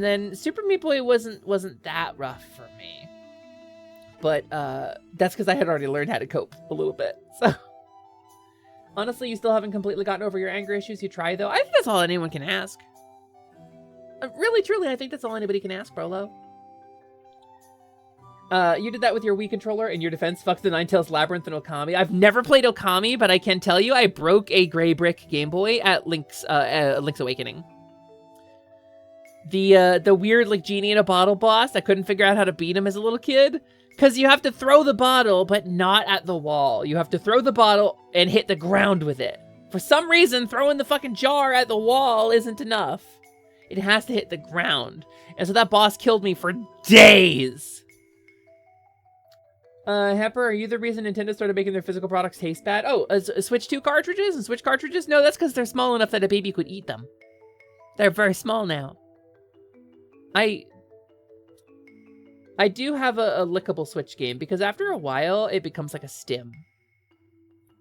then Super Meat Boy wasn't that rough for me. But that's because I had already learned how to cope a little bit. So honestly, you still haven't completely gotten over your anger issues. You try, though. I think that's all anyone can ask. Really, truly, I think that's all anybody can ask, Brolo. You did that with your Wii controller. In your defense, fuck the Ninetales Labyrinth and Okami. I've never played Okami, but I can tell you I broke a gray brick Game Boy at Link's Awakening. The weird like genie in a bottle boss. I couldn't figure out how to beat him as a little kid. Because you have to throw the bottle, but not at the wall. You have to throw the bottle and hit the ground with it. For some reason, throwing the fucking jar at the wall isn't enough. It has to hit the ground. And so that boss killed me for days. Hepper, are you the reason Nintendo started making their physical products taste bad? Oh, Switch 2 cartridges and Switch cartridges? No, that's because they're small enough that a baby could eat them. They're very small now. I do have a lickable Switch game, because after a while, it becomes like a stim.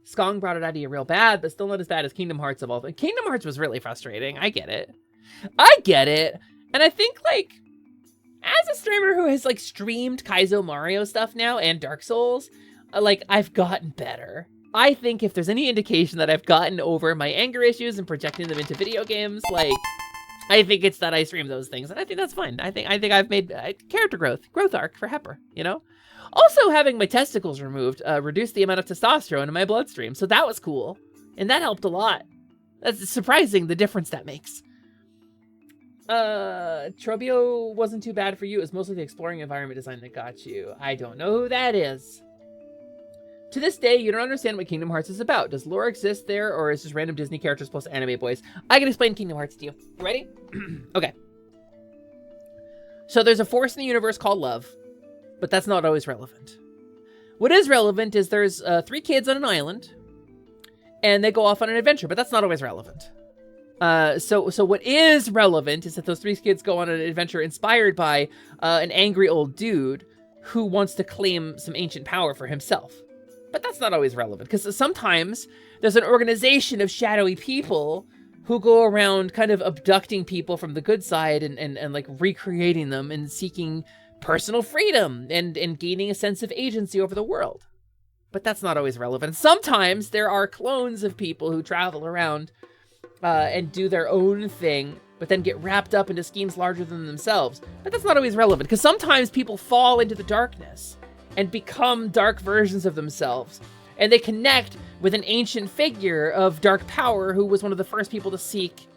Skong brought it out of you real bad, but still not as bad as Kingdom Hearts of all things. Kingdom Hearts was really frustrating. I get it. And I think, like, as a streamer who has, like, streamed Kaizo Mario stuff now and Dark Souls, like, I've gotten better. I think if there's any indication that I've gotten over my anger issues and projecting them into video games, like, I think it's that I stream those things, and I think that's fine. I think I've made character growth arc for Hepper, you know? Also, having my testicles removed reduced the amount of testosterone in my bloodstream, so that was cool. And that helped a lot. That's surprising, the difference that makes. Trobio wasn't too bad for you. It was mostly the exploring environment design that got you. I don't know who that is. To this day, you don't understand what Kingdom Hearts is about. Does lore exist there, or is just random Disney characters plus anime boys? I can explain Kingdom Hearts to you. You ready? Okay. So there's a force in the universe called love, but that's not always relevant. What is relevant is there's 3 kids on an island, and they go off on an adventure, but that's not always relevant. So what is relevant is that those 3 kids go on an adventure inspired by an angry old dude who wants to claim some ancient power for himself. But that's not always relevant, because sometimes there's an organization of shadowy people who go around kind of abducting people from the good side and like recreating them and seeking personal freedom and gaining a sense of agency over the world. But that's not always relevant. Sometimes there are clones of people who travel around and do their own thing, but then get wrapped up into schemes larger than themselves. But that's not always relevant, because sometimes people fall into the darkness and become dark versions of themselves. And they connect with an ancient figure of dark power who was one of the first people to seek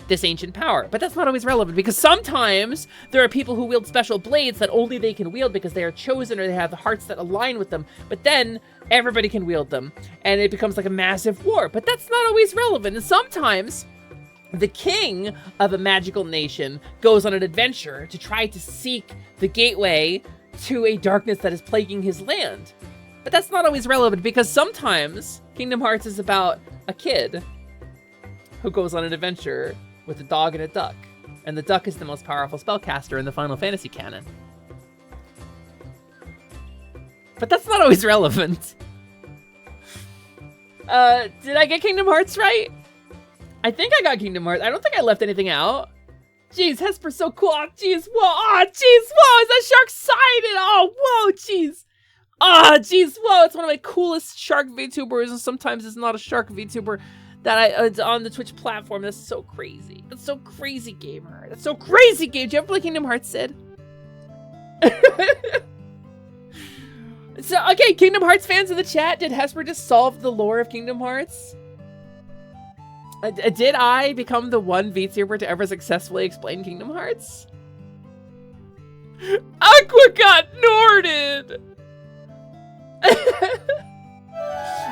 this ancient power. But that's not always relevant, because sometimes there are people who wield special blades that only they can wield because they are chosen or they have the hearts that align with them. But then everybody can wield them, and it becomes like a massive war. But that's not always relevant. And sometimes the king of a magical nation goes on an adventure to try to seek the gateway to a darkness that is plaguing his land. But that's not always relevant, because sometimes Kingdom Hearts is about a kid who goes on an adventure with a dog and a duck. And the duck is the most powerful spellcaster in the Final Fantasy canon. But that's not always relevant. Did I get Kingdom Hearts right? I think I got Kingdom Hearts. I don't think I left anything out. Jeez, Hesper's so cool. Oh, jeez, whoa. Oh, jeez, whoa. Is that shark sided? Oh, whoa, jeez. Ah, jeez, whoa. It's one of my coolest shark VTubers, and sometimes it's not a shark VTuber that it's on the Twitch platform. That's so crazy. That's so crazy, gamer. That's so crazy, game. Do you ever play Kingdom Hearts, Sid? So, okay, Kingdom Hearts fans in the chat, did Hesper just solve the lore of Kingdom Hearts? Did I become the one VTuber to ever successfully explain Kingdom Hearts? Aqua got Norded!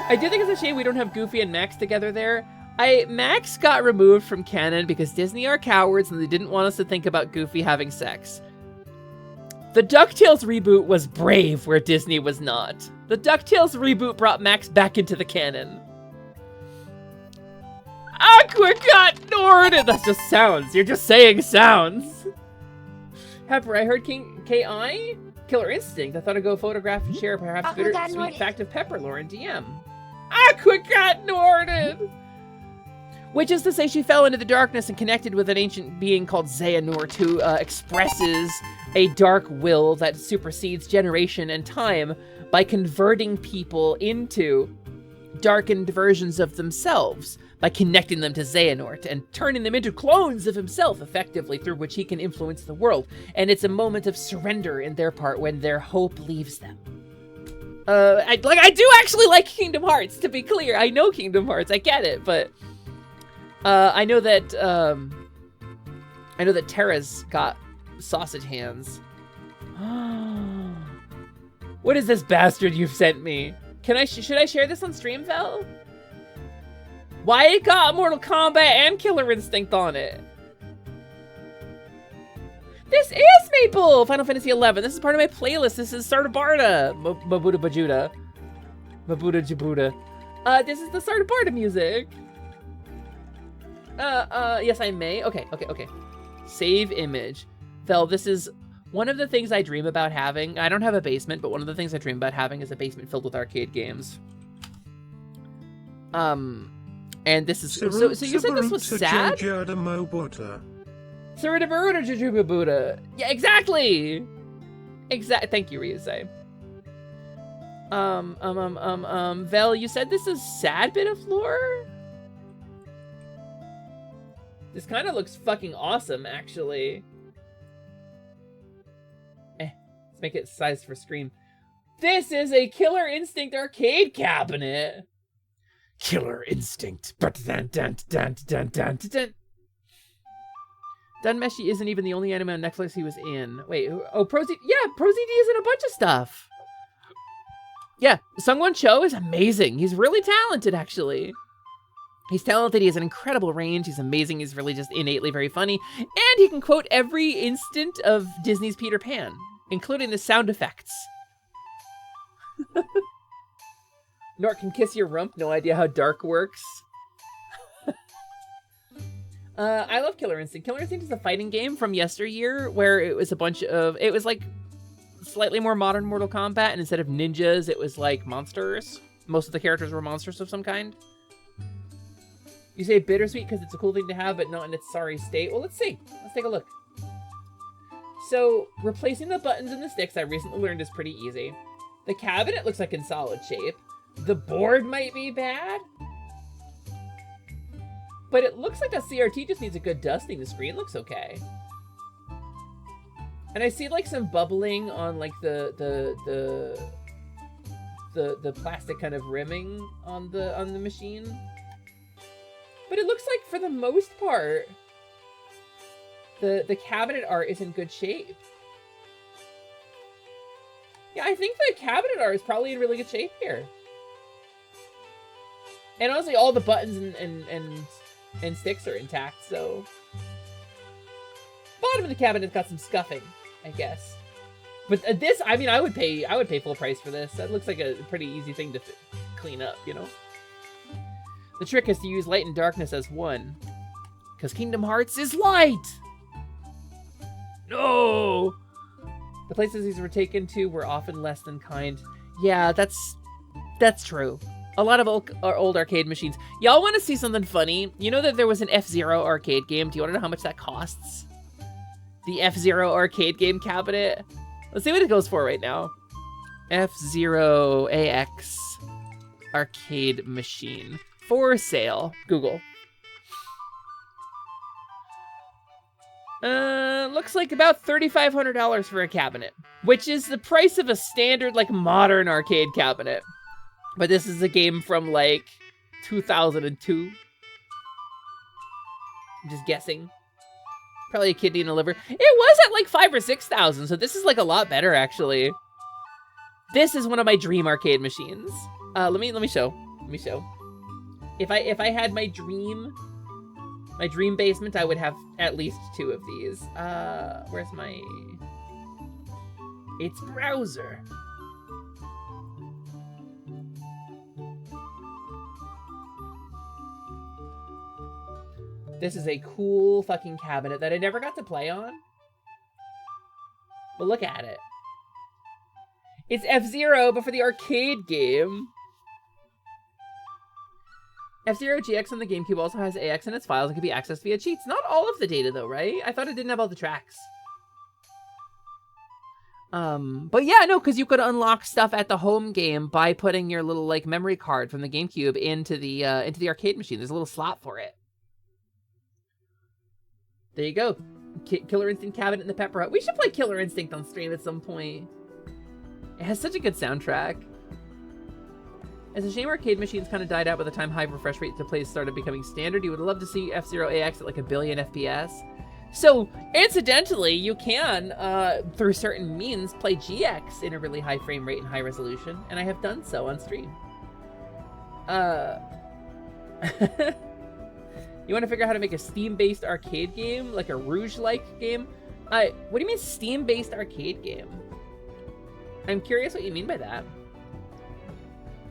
I do think it's a shame we don't have Goofy and Max together there. Max got removed from canon because Disney are cowards and they didn't want us to think about Goofy having sex. The DuckTales reboot was brave where Disney was not. The DuckTales reboot brought Max back into the canon. Aqua got Norded! That's just sounds. You're just saying sounds. Pepper, I heard K.I. Killer Instinct. I thought I'd go photograph and share perhaps bitter sweet fact of Pepper lore in DM. Aqua got Norded! Which is to say she fell into the darkness and connected with an ancient being called Xehanort, who expresses a dark will that supersedes generation and time by converting people into darkened versions of themselves, by connecting them to Xehanort and turning them into clones of himself, effectively, through which he can influence the world. And it's a moment of surrender in their part when their hope leaves them. I do actually like Kingdom Hearts, to be clear. I know Kingdom Hearts, I get it, but I know that Terra's got sausage hands. What is this bastard you've sent me? Should I share this on stream, Vel? Why it got Mortal Kombat and Killer Instinct on it? This is Maple! Final Fantasy XI. This is part of my playlist. This is Sardabarda. Mabuda Bajuda. Mabuda Jabuda. This is the Sardabarda music. Yes, I may. Okay. Save image. Vel, this is one of the things I dream about having. I don't have a basement, but one of the things I dream about having is a basement filled with arcade games. And this is so you said this was sad? Yeah, exactly. Thank you, Ryusei. Vel, you said this is sad bit of lore? This kind of looks fucking awesome, actually. Let's make it sized for screen. This is a Killer Instinct arcade cabinet. Killer Instinct. Dunmeshi isn't even the only anime on Netflix he was in. Wait, oh, ProZD. Yeah, ProZD is in a bunch of stuff. Yeah, Sungwon Cho is amazing. He's really talented, actually. He's talented, he has an incredible range, he's amazing, he's really just innately very funny, and he can quote every instant of Disney's Peter Pan, including the sound effects. Nort can kiss your rump. No idea how dark works. I love Killer Instinct. Killer Instinct is a fighting game from yesteryear where it was it was like slightly more modern Mortal Kombat, and instead of ninjas, it was like monsters. Most of the characters were monsters of some kind. You say bittersweet because it's a cool thing to have, but not in its sorry state. Well, let's see. Let's take a look. So, replacing the buttons and the sticks, I recently learned, is pretty easy. The cabinet looks like in solid shape. The board might be bad. But it looks like a CRT just needs a good dusting. The screen looks okay. And I see like some bubbling on like the plastic kind of rimming on the machine. But it looks like for the most part, the cabinet art is in good shape. Yeah, I think the cabinet art is probably in really good shape here. And honestly, all the buttons and sticks are intact, so... Bottom of the cabinet's got some scuffing, I guess. But this, I mean, I would pay full price for this. That looks like a pretty easy thing to clean up, you know? The trick is to use light and darkness as one. Because Kingdom Hearts is light! No! The places these were taken to were often less than kind. Yeah, that's true. A lot of old arcade machines. Y'all want to see something funny? You know that there was an F-Zero arcade game? Do you want to know how much that costs? The F-Zero arcade game cabinet? Let's see what it goes for right now. F-Zero AX arcade machine. For sale. Google. Looks like about $3,500 for a cabinet, which is the price of a standard, like, modern arcade cabinet. But this is a game from, like, 2002. I'm just guessing. Probably a kidney and a liver. It was at, like, 5,000 or 6,000, so this is, like, a lot better, actually. This is one of my dream arcade machines. Let me show. If I had my dream basement, I would have at least 2 of these. Where's my... It's browser. This is a cool fucking cabinet that I never got to play on. But look at it. It's F-Zero, but for the arcade game. F-Zero GX on the GameCube also has AX in its files and can be accessed via cheats. Not all of the data though, right? I thought it didn't have all the tracks. But yeah, no, because you could unlock stuff at the home game by putting your little like memory card from the GameCube into the arcade machine. There's a little slot for it. There you go. Killer Instinct cabinet in the Pepper Hut. We should play Killer Instinct on stream at some point. It has such a good soundtrack. It's a shame arcade machines kind of died out by the time high refresh rate to play started becoming standard. You would love to see F-Zero AX at like 1 billion FPS. So, incidentally, you can, through certain means, play GX in a really high frame rate and high resolution, and I have done so on stream. You want to figure out how to make a Steam-based arcade game? Like a Rouge-like game? What do you mean Steam-based arcade game? I'm curious what you mean by that.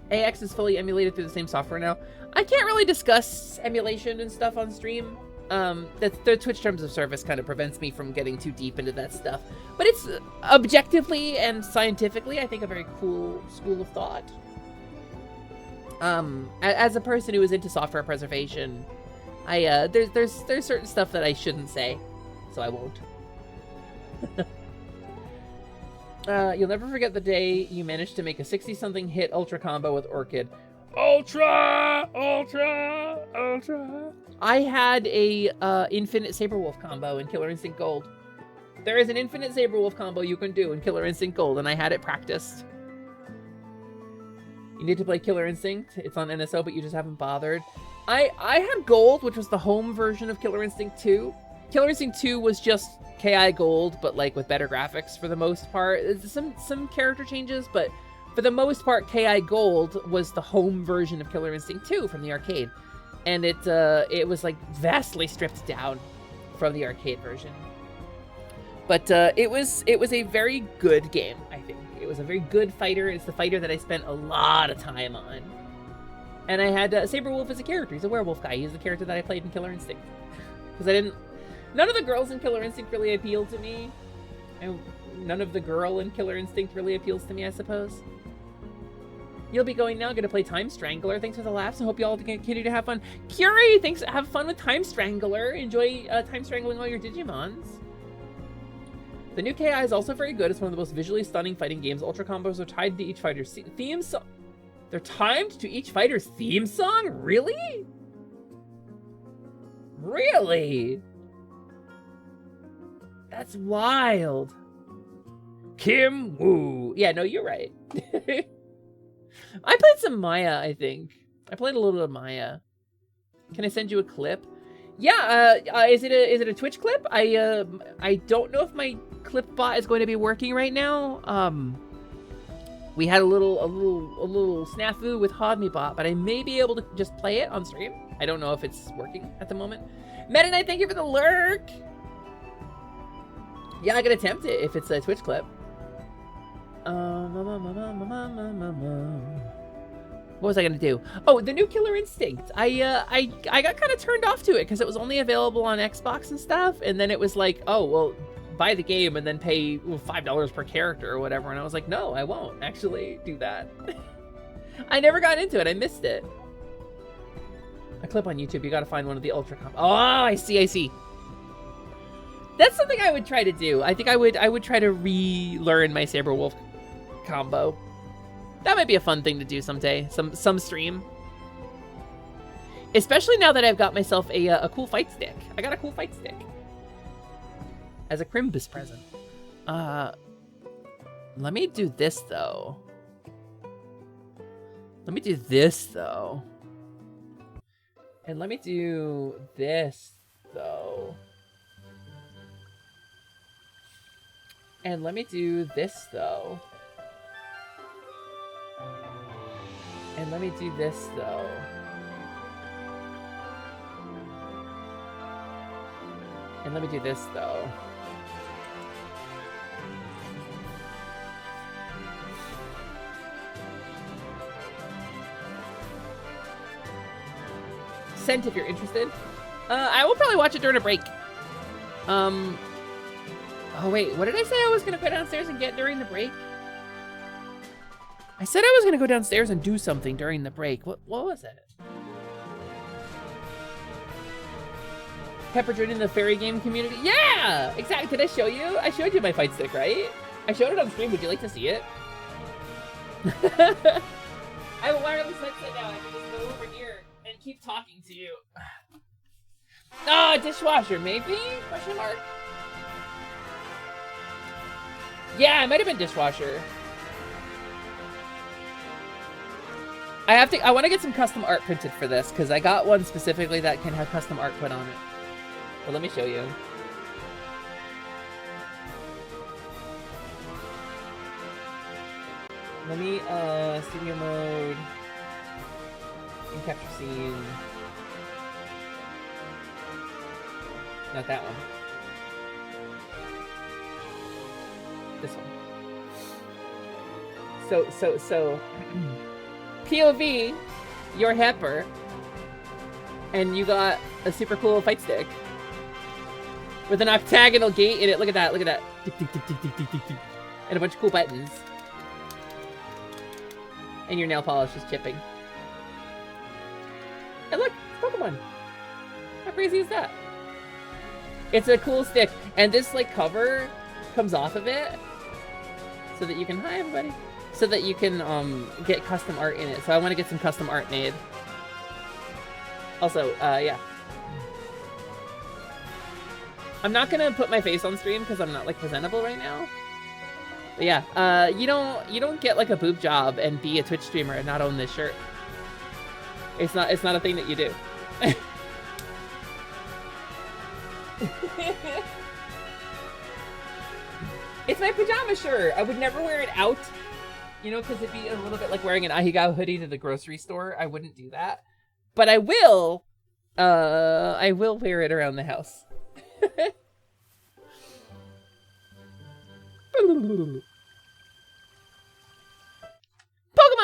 AX is fully emulated through the same software now. I can't really discuss emulation and stuff on stream. The Twitch terms of service kind of prevents me from getting too deep into that stuff. But it's objectively and scientifically, I think, a very cool school of thought. As a person who is into software preservation, there's certain stuff that I shouldn't say, so I won't. You'll never forget the day you managed to make a 60-something hit Ultra combo with Orchid. Ultra! I had a Infinite Saberwolf combo in Killer Instinct Gold. There is an Infinite Saberwolf combo you can do in Killer Instinct Gold, and I had it practiced. You need to play Killer Instinct. It's on NSO, but you just haven't bothered. I had Gold, which was the home version of Killer Instinct 2. Killer Instinct 2 was just KI Gold, but like with better graphics for the most part. There's some character changes, but for the most part, KI Gold was the home version of Killer Instinct 2 from the arcade. And it was like vastly stripped down from the arcade version. But it was a very good game, I think. It was a very good fighter. It's the fighter that I spent a lot of time on. And I had Saberwolf as a character. He's a werewolf guy. He's the character that I played in Killer Instinct. Because none of the girls in Killer Instinct really appealed to me. And none of the girl in Killer Instinct really appeals to me, I suppose. You'll be going now. Going to play Time Strangler. Thanks for the laughs, and hope you all continue to have fun. Curie, thanks. Have fun with Time Strangler. Enjoy time strangling all your Digimons. The new KI is also very good. It's one of the most visually stunning fighting games. Ultra combos are tied to each fighter's theme song. They're timed to each fighter's theme song? Really? Really? That's wild. Kim Woo. Yeah, no, you're right. I played some Maya, I think. I played a little bit of Maya. Can I send you a clip? Yeah, is it a Twitch clip? I don't know if my clip bot is going to be working right now. We had a little snafu with HodmeBot, but I may be able to just play it on stream. I don't know if it's working at the moment. Meta Knight, thank you for the lurk. Yeah, I could attempt it if it's a Twitch clip. What was I gonna do? Oh, the new Killer Instinct. I got kind of turned off to it because it was only available on Xbox and stuff, and then it was like, oh well, buy the game and then pay $5 per character or whatever, and I was like, no, I won't actually do that. I never got into it. I missed it. A clip on YouTube. You got to find one of the Ultra Comp. Oh, I see. That's something I would try to do. I think I would try to relearn my Saberwolf combo. That might be a fun thing to do someday. Some stream. Especially now that I've got myself a cool fight stick. I got a cool fight stick. As a Crimbus present. Let me do this though. And let me do this though. And let me do this though. And let me do this though. And let me do this though. And let me do this though. Sent if you're interested. I will probably watch it during a break. Oh wait, what did I say I was gonna go downstairs and get during the break? I said I was gonna go downstairs and do something during the break. What was it? Pepper joining the fairy game community? Yeah! Exactly. Did I show you? I showed you my fight stick, right? I showed it on stream. Would you like to see it? I have a wireless headset now. I can just go over here and keep talking to you. Oh, dishwasher, maybe? Question mark? Yeah, it might have been dishwasher. I want to get some custom art printed for this, because I got one specifically that can have custom art put on it. Well, let me show you. Let me, studio mode, and capture scene. Not that one. This one. So, POV, you're Hepper, and you got a super cool fight stick with an octagonal gate in it. Look at that, look at that. Tick, tick, tick, tick, tick, tick, tick, tick. And a bunch of cool buttons. And your nail polish is chipping. And look, it's Pokemon. How crazy is that? It's a cool stick. And this, like, cover comes off of it so that you can, hi everybody, so that you can get custom art in it. So I want to get some custom art made. Also, yeah. I'm not gonna put my face on stream because I'm not, like, presentable right now. But yeah, you don't get, like, a boob job and be a Twitch streamer and not own this shirt. It's not a thing that you do. It's my pajama shirt. I would never wear it out, you know, because it'd be a little bit like wearing an Ahegao hoodie to the grocery store. I wouldn't do that, but I will wear it around the house.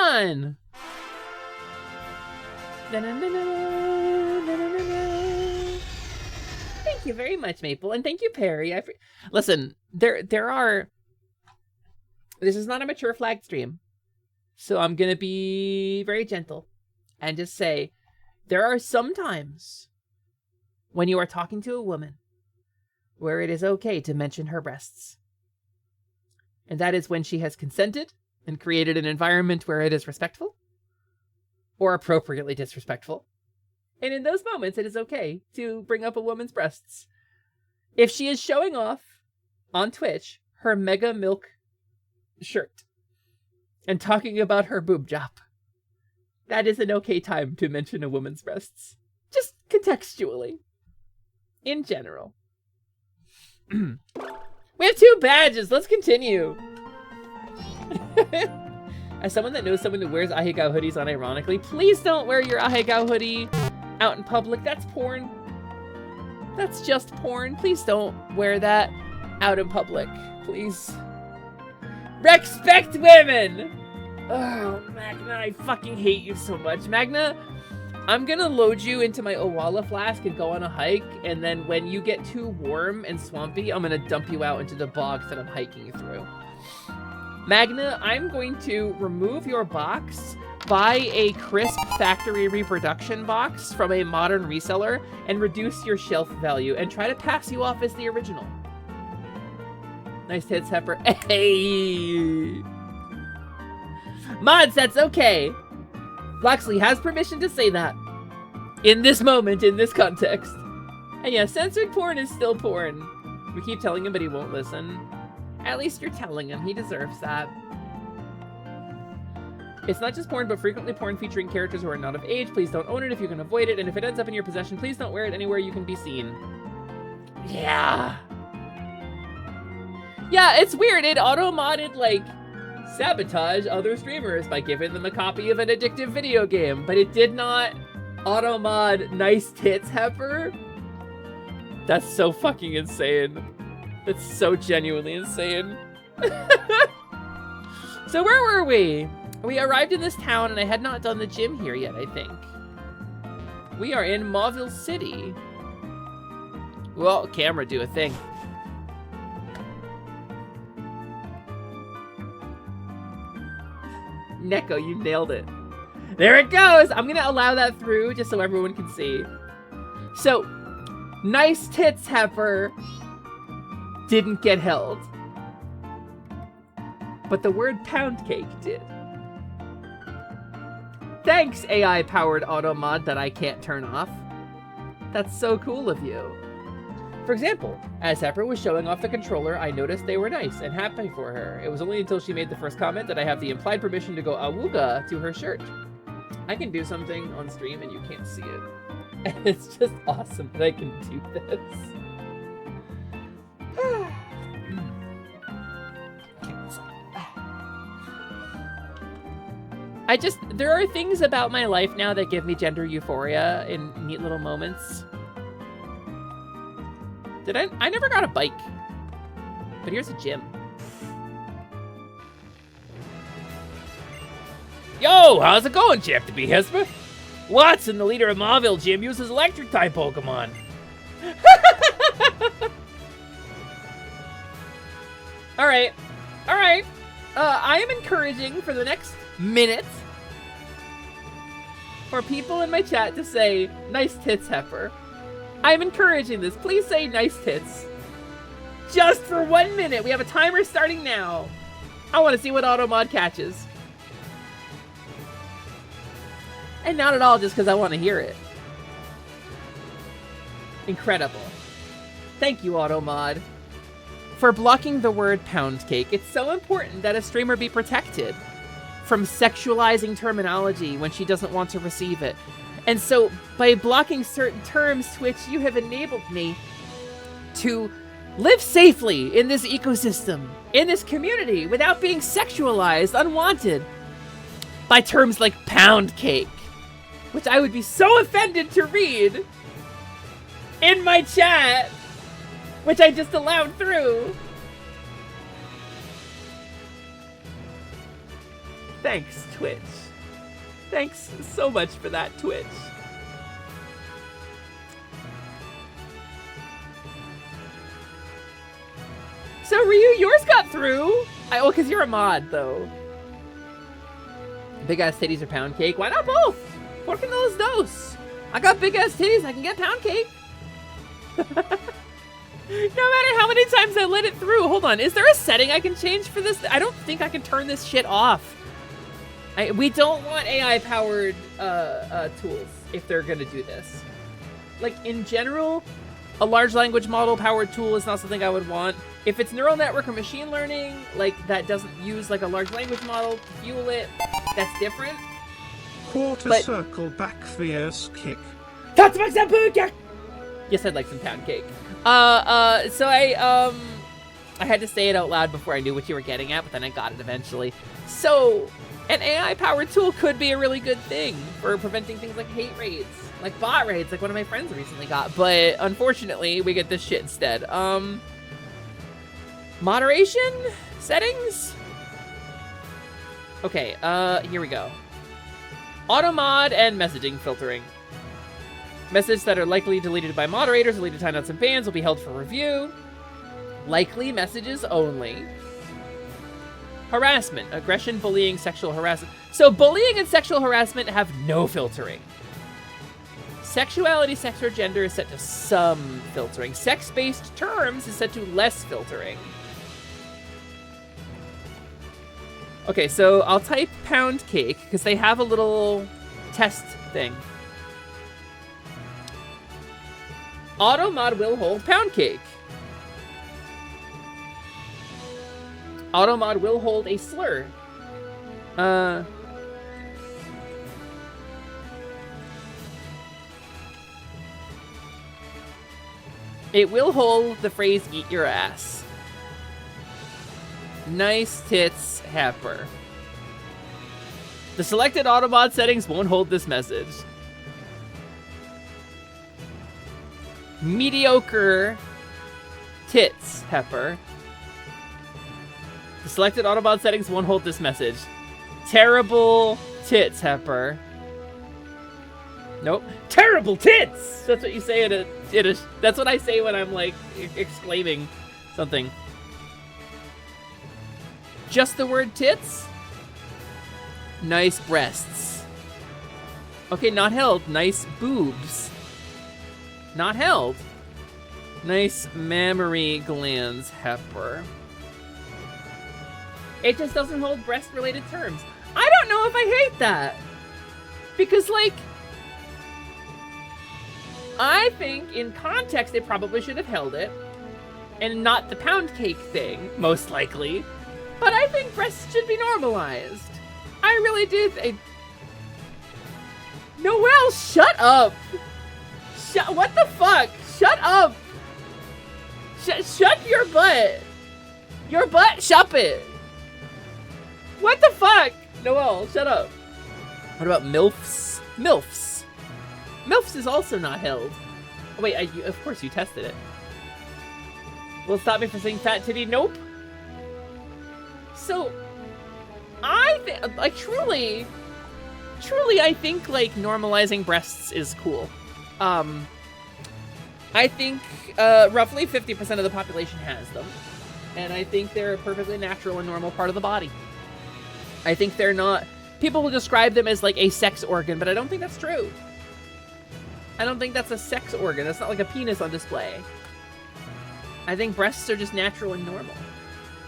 on. Thank you very much, Maple, and thank you, Perry. Listen, there are. This is not a mature flag stream, so I'm gonna be very gentle, and just say, there are some times when you are talking to a woman where it is okay to mention her breasts, and that is when she has consented and created an environment where it is respectful or appropriately disrespectful. And in those moments, it is okay to bring up a woman's breasts. If she is showing off on Twitch her Mega Milk shirt and talking about her boob job, that is an okay time to mention a woman's breasts. Just contextually. In general. We have 2 badges. Let's continue. As someone that knows someone who wears Ahegao hoodies unironically, please don't wear your Ahegao hoodie out in public. That's porn. That's just porn. Please don't wear that out in public. Please. Respect women! Oh, Magna, I fucking hate you so much. Magna, I'm gonna load you into my Owala flask and go on a hike, and then when you get too warm and swampy, I'm gonna dump you out into the bogs that I'm hiking through. Magna, I'm going to remove your box, buy a crisp factory reproduction box from a modern reseller, and reduce your shelf value, and try to pass you off as the original. Nice hits, Heifer. Hey! Mods, that's okay. Loxley has permission to say that. In this moment, in this context. And yeah, censored porn is still porn. We keep telling him, but he won't listen. At least you're telling him. He deserves that. It's not just porn, but frequently porn featuring characters who are not of age. Please don't own it if you can avoid it. And if it ends up in your possession, please don't wear it anywhere you can be seen. Yeah. Yeah, it's weird. It auto-modded, like, sabotage other streamers by giving them a copy of an addictive video game. But it did not auto-mod Nice Tits Heifer. That's so fucking insane. That's so genuinely insane. So where were we? We arrived in this town and I had not done the gym here yet, I think. We are in Mauville City. Well, camera, do a thing. Neko, you nailed it. There it goes! I'm gonna allow that through just so everyone can see. So, Nice Tits Heifer didn't get held. But the word pound cake did. Thanks, AI-powered auto-mod that I can't turn off. That's so cool of you. For example, as Heifer was showing off the controller, I noticed they were nice and happy for her. It was only until she made the first comment that I have the implied permission to go awooga to her shirt. I can do something on stream and you can't see it. And it's just awesome that I can do this. There are things about my life now that give me gender euphoria in neat little moments. I never got a bike, but here's a gym. Yo, how's it going, Chap to be Hesper? Watson, the leader of Mauville Gym, uses electric type Pokemon. Alright. Alright. I am encouraging for the next minute for people in my chat to say, nice tits, Heifer. I'm encouraging this. Please say nice tits. Just for 1 minute. We have a timer starting now. I want to see what auto-mod catches. And not at all just because I want to hear it. Incredible. Thank you, auto-mod, for blocking the word pound cake. It's so important that a streamer be protected from sexualizing terminology when she doesn't want to receive it. And so, by blocking certain terms, Twitch, you have enabled me to live safely in this ecosystem, in this community, without being sexualized, unwanted, by terms like pound cake, which I would be so offended to read in my chat, which I just allowed through. Thanks, Twitch. Thanks so much for that, Twitch. So, Ryu, yours got through. Oh, because you're a mod, though. Big ass titties or pound cake? Why not both? ¿Por qué no los dos? I got big ass titties. I can get pound cake. No matter how many times I let it through. Hold on. Is there a setting I can change for this? I don't think I can turn this shit off. We don't want AI-powered tools if they're going to do this. Like, in general, a large language model powered tool is not something I would want. If it's neural network or machine learning, like, that doesn't use, like, a large language model to fuel it, that's different. Quarter But- circle back fierce kick. Yes, I'd like some pound cake. So I had to say it out loud before I knew what you were getting at, but then I got it eventually. So, an AI-powered tool could be a really good thing for preventing things like hate raids, like bot raids, like one of my friends recently got. But unfortunately, we get this shit instead. Moderation settings. Okay, here we go. Auto mod and messaging filtering. Messages that are likely deleted by moderators, deleted timeouts and bans will be held for review. Likely messages only. Harassment, aggression, bullying, sexual harassment. So bullying and sexual harassment have no filtering. Sexuality, sex, or gender is set to some filtering. Sex-based terms is set to less filtering. Okay, so I'll type pound cake because they have a little test thing. Auto mod will hold pound cake. Auto mod will hold a slur. It will hold the phrase eat your ass. Nice tits, Happer. The selected auto mod settings won't hold this message. Mediocre tits, Pepper. The selected Autobot settings won't hold this message. Terrible tits, Pepper. Nope. Terrible tits! That's what you say in a that's what I say when I'm like exclaiming something. Just the word tits? Nice breasts. Okay, not held. Nice boobs. Not held. Nice mammary glands, Hepper. It just doesn't hold breast-related terms. I don't know if I hate that. Because, like, I think in context they probably should have held it. And not the pound cake thing, most likely. But I think breasts should be normalized. I really do think... Noelle, shut up! What the fuck? Shut up! Shut your butt! Your butt, shut it! What the fuck? Noelle, shut up. What about MILFs? MILFs. MILFs is also not held. Oh, wait, of course you tested it. Will it stop me from saying fat titty? Nope. So, I think, like, truly, I think, like, normalizing breasts is cool. I think roughly 50% of the population has them. And I think they're a perfectly natural and normal part of the body. I think they're not... People will describe them as, like, a sex organ, but I don't think that's true. I don't think that's a sex organ. That's not like a penis on display. I think breasts are just natural and normal.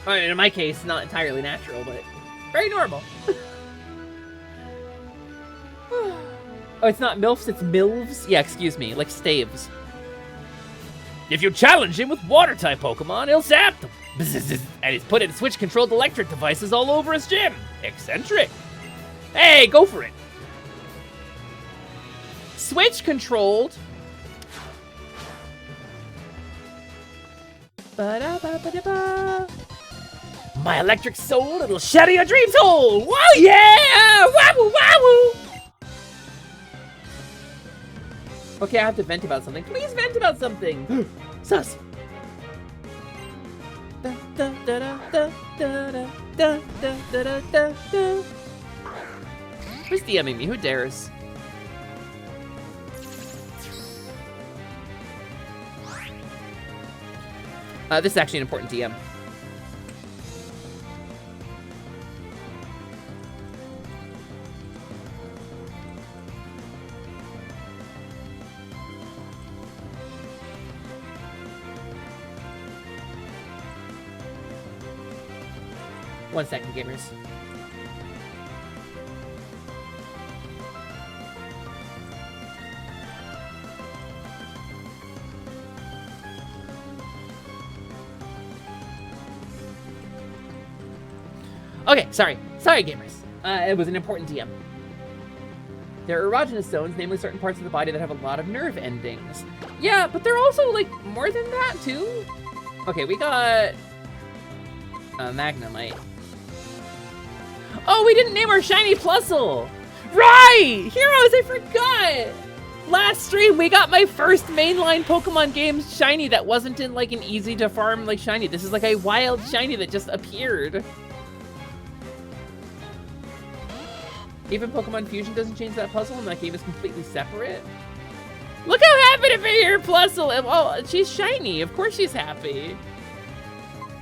I mean, in my case, not entirely natural, but very normal. Oh, it's not MILFs, it's MILVs? Yeah, excuse me, like staves. If you challenge him with water-type Pokemon, he'll zap them. And he's put in Switch-controlled electric devices all over his gym. Eccentric. Hey, go for it. Switch-controlled. Ba-da-ba-ba-da-ba. My electric soul, it'll shatter your dreams whole. Whoa, yeah! Wahoo, wahoo! Okay, I have to vent about something. Please vent about something. Sus. Da, da, da, da, da, da, da, da, da, da, da, da. Who's DMing me? Who dares? This is actually an important DM. One second, gamers. Okay, sorry, gamers. It was an important DM. There are erogenous zones, namely certain parts of the body that have a lot of nerve endings. Yeah, but they're also, like, more than that, too. Okay, we got... Magnemite. Oh, we didn't name our shiny Plusle! Right! Heroes, I forgot! Last stream, we got my first mainline Pokemon game shiny that wasn't in, like, an easy-to-farm, like, shiny. This is, like, a wild shiny that just appeared. Even Pokemon Fusion doesn't change that puzzle, and that game is completely separate. Look how happy to be here, Plusle! Oh, she's shiny. Of course she's happy.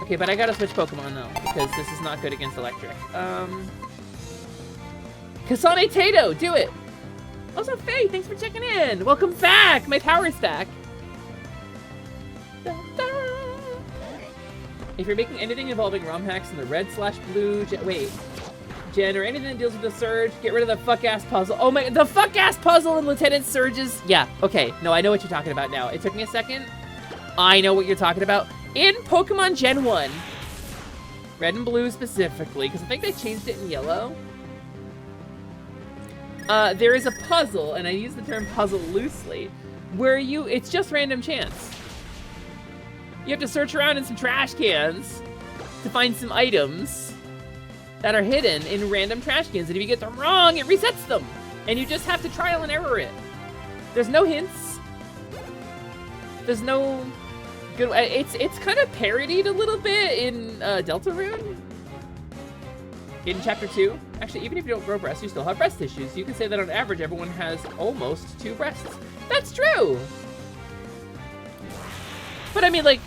Okay, but I gotta switch Pokemon, though, because this is not good against Electric. Kasane Tato, do it! Also, Faye, thanks for checking in! Welcome back! My power stack! Da, da. If you're making anything involving ROM hacks in the red/blue... Gen, or anything that deals with the Surge, get rid of the fuck-ass puzzle. Oh my, the fuck-ass puzzle in Lieutenant Surge's... Yeah, okay. No, I know what you're talking about now. It took me a second. I know what you're talking about. In Pokemon Gen 1, red and blue specifically, because I think they changed it in yellow, there is a puzzle, and I use the term puzzle loosely, where it's just random chance. You have to search around in some trash cans to find some items that are hidden in random trash cans, and if you get them wrong, it resets them, and you just have to trial and error it. There's no hints. There's no good. It's kind of parodied a little bit in Deltarune. In Chapter 2, actually, even if you don't grow breasts, you still have breast issues. You can say that on average, everyone has almost 2 breasts. That's true. But I mean, like,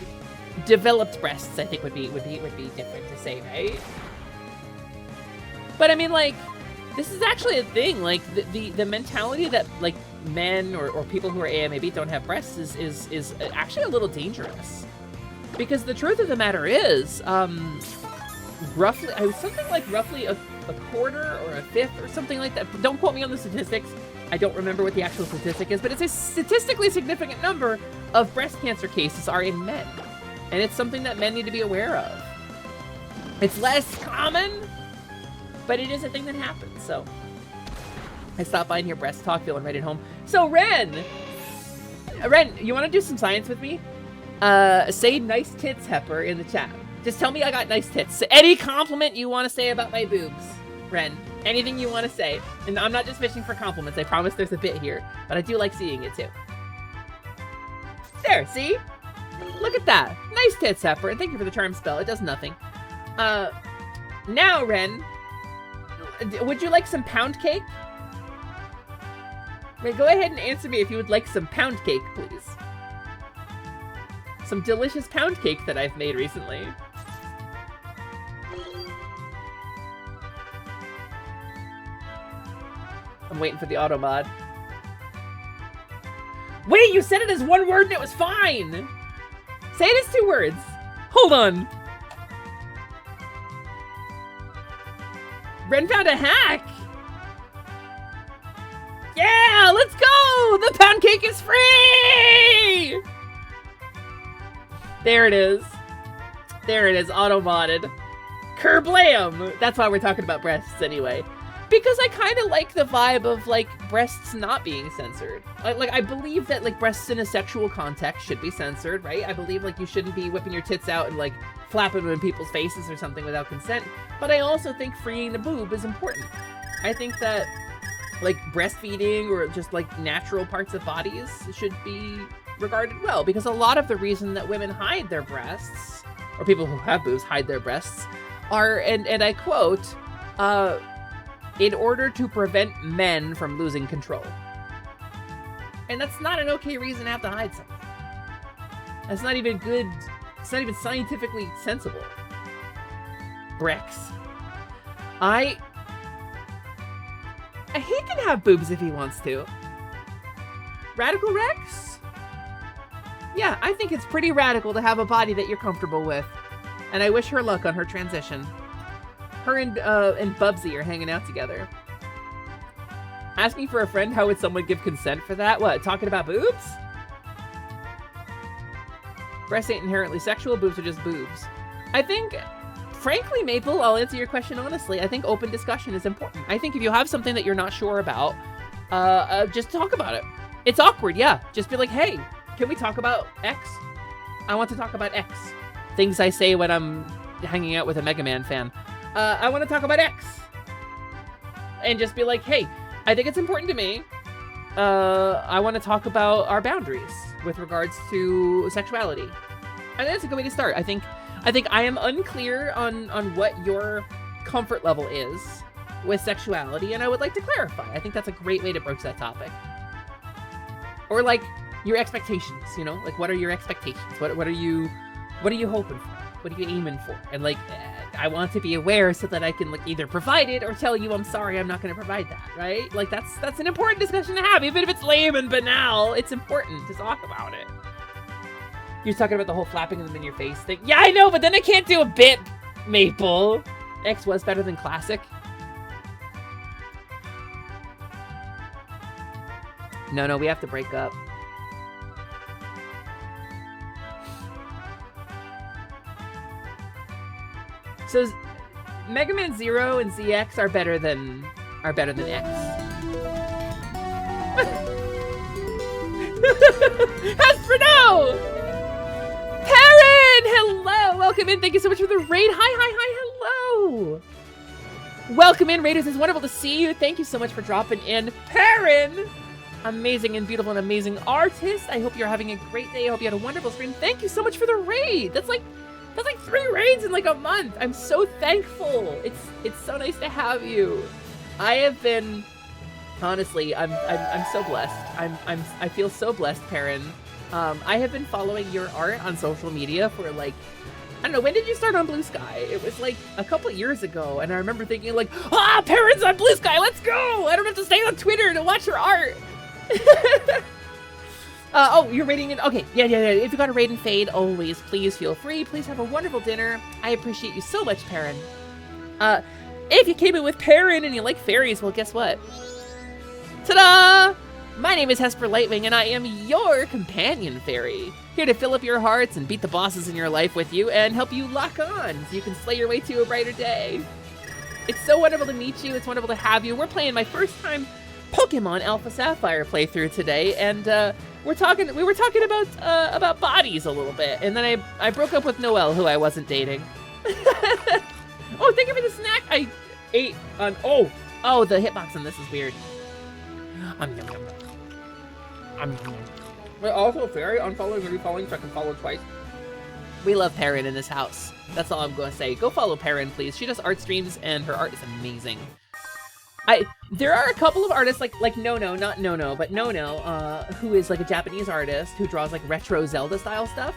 developed breasts, I think would be different to say, right? But I mean, like, this is actually a thing. Like, the mentality that, like, men or people who are AMAB don't have breasts is actually a little dangerous. Because the truth of the matter is, roughly a quarter or a fifth or something like that. Don't quote me on the statistics. I don't remember what the actual statistic is, but it's a statistically significant number of breast cancer cases are in men. And it's something that men need to be aware of. It's less common, but it is a thing that happens, so. I stopped by and hear breast talk, feeling right at home. So, Ren, you want to do some science with me? Say nice tits, Hepper, in the chat. Just tell me I got nice tits. Any compliment you want to say about my boobs, Ren. Anything you want to say. And I'm not just fishing for compliments. I promise there's a bit here, but I do like seeing it, too. There, see? Look at that. Nice tits, Hepper, and thank you for the charm spell. It does nothing. Now, Ren, would you like some pound cake? Ren, go ahead and answer me if you would like some pound cake, please. Some delicious pound cake that I've made recently. I'm waiting for the auto mod. Wait, you said it as one word and it was fine! Say it as 2 words. Hold on. Ren found a hack! Yeah, let's go! The pound cake is free! There it is. There it is, auto-modded. Kerblam! That's why we're talking about breasts anyway. Because I kind of like the vibe of, like, breasts not being censored. Like, I believe that, like, breasts in a sexual context should be censored, right? I believe, like, you shouldn't be whipping your tits out and, like, flapping them in people's faces or something without consent. But I also think freeing the boob is important. I think that, like, breastfeeding or just, like, natural parts of bodies should be regarded well. Because a lot of the reason that women hide their breasts, or people who have boobs hide their breasts, are, and I quote, in order to prevent men from losing control. And that's not an okay reason to have to hide something. That's not even good. It's not even scientifically sensible. Rex. He can have boobs if he wants to. Radical Rex? Yeah, I think it's pretty radical to have a body that you're comfortable with. And I wish her luck on her transition. Her and Bubsy are hanging out together. Asking for a friend, how would someone give consent for that? What, talking about boobs? Breasts ain't inherently sexual, boobs are just boobs. I think, frankly, Maple, I'll answer your question honestly. I think open discussion is important. I think if you have something that you're not sure about, just talk about it. It's awkward, yeah. Just be like, hey, can we talk about X? I want to talk about X. Things I say when I'm hanging out with a Mega Man fan. I want to talk about X. And just be like, hey, I think it's important to me. I want to talk about our boundaries with regards to sexuality. I think that's a good way to start. I think I am unclear on what your comfort level is with sexuality, and I would like to clarify. I think that's a great way to broach that topic. Or like your expectations, you know, like what are your expectations? What are you hoping for? What are you aiming for? And like, I want to be aware so that I can like either provide it or tell you I'm sorry I'm not going to provide that, right? Like that's an important discussion to have, even if it's lame and banal. It's important to talk about it. You're talking about the whole flapping them in your face thing. Yeah, I know, but then I can't do a bit, Maple. X was better than Classic. No, we have to break up. So Mega Man 0 and ZX are better than X. As for now, Perrin, hello, welcome in. Thank you so much for the raid. Hi, hello. Welcome in, Raiders. It's wonderful to see you. Thank you so much for dropping in, Perrin. Amazing and beautiful and amazing artist. I hope you're having a great day. I hope you had a wonderful stream. Thank you so much for the raid. That's like 3 raids in like a month. I'm so thankful. It's so nice to have you. I have been, honestly, I'm so blessed. I feel so blessed, Perrin. I have been following your art on social media for like, I don't know, when did you start on Blue Sky? It was like a couple years ago, and I remember thinking like, Perrin's on Blue Sky, let's go! I don't have to stay on Twitter to watch her art. Oh, you're raiding in? Okay, yeah. If you got a raid and fade, always, please feel free. Please have a wonderful dinner. I appreciate you so much, Perrin. If you came in with Perrin and you like fairies, well, guess what? Ta-da! My name is Hesper Lightwing, and I am your companion fairy. Here to fill up your hearts and beat the bosses in your life with you and help you lock on so you can slay your way to a brighter day. It's so wonderful to meet you. It's wonderful to have you. We're playing my first time Pokemon Alpha Sapphire playthrough today, and we were talking about bodies a little bit, and then I broke up with Noelle, who I wasn't dating. Oh, thank you for the snack I ate on. Oh, the hitbox on this is weird. Wait, also fairy unfollowing and refollowing so I can follow twice. We love Perrin in this house. That's all I'm going to say. Go follow Perrin, please. She does art streams, and her art is amazing. There are a couple of artists like Nono, not Nono, but Nono, who is like a Japanese artist who draws like retro Zelda style stuff.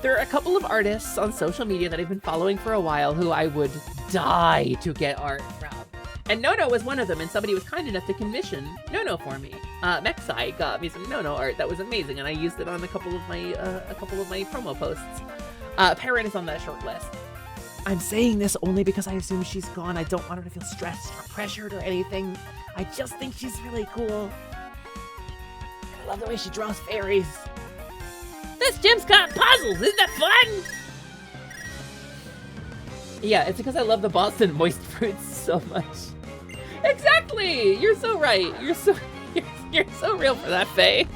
There are a couple of artists on social media that I've been following for a while who I would die to get art from. And Nono was one of them, and somebody was kind enough to commission Nono for me. Mexai got me some Nono art that was amazing, and I used it on a couple of my promo posts. Perrin is on that short list. I'm saying this only because I assume she's gone. I don't want her to feel stressed or pressured or anything. I just think she's really cool. I love the way she draws fairies. This gym's got puzzles. Isn't that fun? Yeah, it's because I love the Boston moist fruits so much. Exactly. You're so right. You're so real for that, Faye.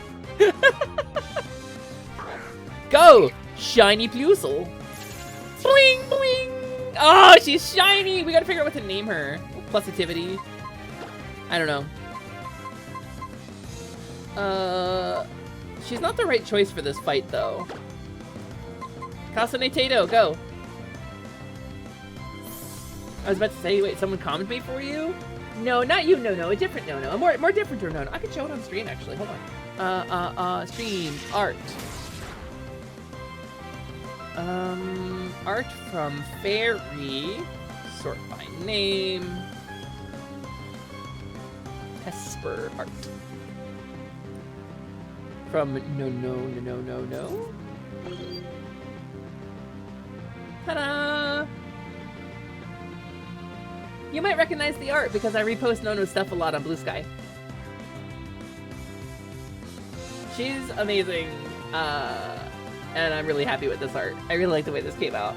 Go, shiny Pusel. Bling bling. Oh, she's shiny! We gotta figure out what to name her. Positivity. I don't know. She's not the right choice for this fight, though. Kasane Tato, go! I was about to say, wait, someone commented me for you? No, not you, no. A different no. A more different no. I could show it on stream, actually. Hold on. Stream. Art. Art from Fairy. Sort by name. Esper art. From no. Ta-da! You might recognize the art because I repost Nono's stuff a lot on Blue Sky. She's amazing, and I'm really happy with this art. I really like the way this came out.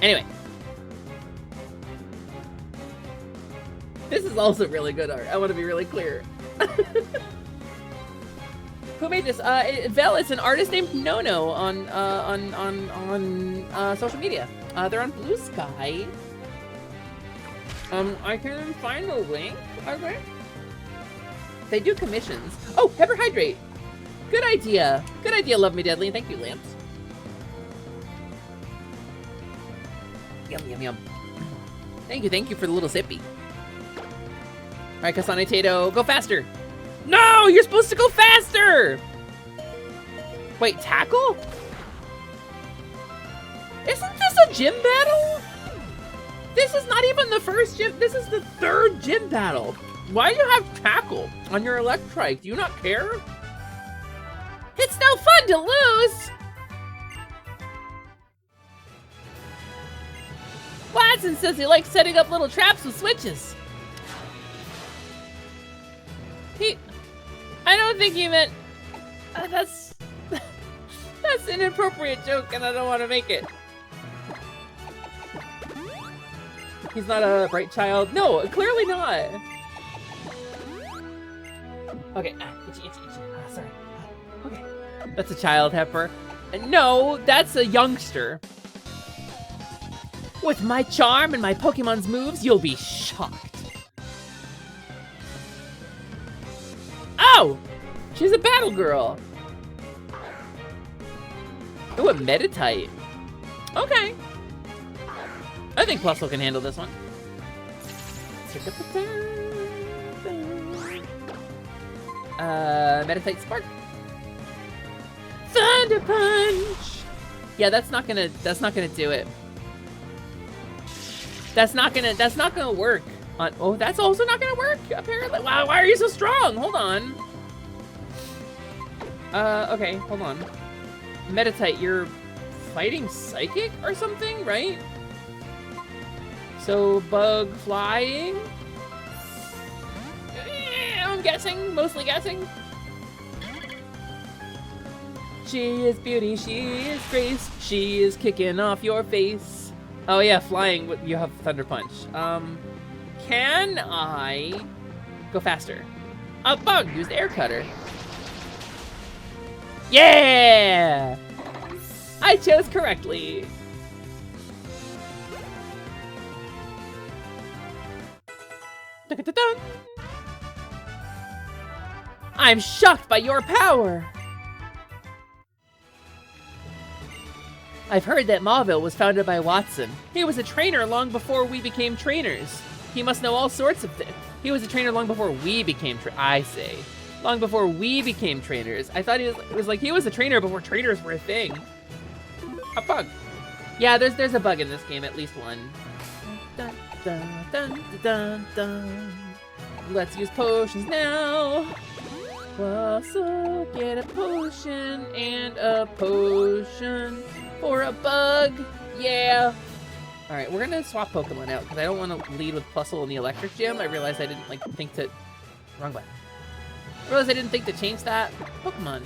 Anyway. This is also really good art. I want to be really clear. Who made this? Vel, it's an artist named Nono on social media. They're on Blue Sky. I can find the link, I think. They do commissions. Oh, Hyperhydrate. Good idea. Good idea, Love Me Deadly. Thank you, Lamps. Yum. Thank you for the little sippy. All right, Kasane Tato, go faster. No, you're supposed to go faster. Wait, tackle? Isn't this a gym battle? This is not even the first gym. This is the third gym battle. Why do you have tackle on your Electrike? Do you not care? It's no fun to lose. Watson says he likes setting up little traps with switches. I don't think he meant... that's an inappropriate joke and I don't want to make it. He's not a bright child. No, clearly not. Okay, itchy. Sorry. Okay. That's a child, Heifer. No, that's a youngster. With my charm and my Pokemon's moves, you'll be shocked. Oh! She's a battle girl. Ooh, a Meditite. Okay. I think Plusle can handle this one. Meditite Spark. Thunder Punch! Yeah, that's not gonna do it. That's not gonna work. Oh, that's also not gonna work, apparently. Wow, why are you so strong? Hold on. Okay, hold on. Meditite, you're fighting Psychic or something, right? So, Bug flying? I'm guessing, mostly guessing. She is beauty, she is grace, she is kicking off your face. Oh yeah, flying, you have Thunder Punch. Can I go faster? A Bug used Air Cutter. Yeah! I chose correctly. Dun-dun-dun. I'm shocked by your power. I've heard that Mauville was founded by Watson. He was a trainer long before we became trainers. He must know all sorts of things. He was a trainer long before we became long before we became trainers. I thought it was like he was a trainer before trainers were a thing. A bug. Yeah, there's a bug in this game, at least one. Dun, dun, dun, dun, dun. Let's use potions now. Also get a potion and a potion for a bug. Yeah. All right, we're gonna swap Pokemon out because I don't want to lead with Plusle in the Electric Gym. I realized I didn't think to. Wrong button. I realized I didn't think to change that Pokemon.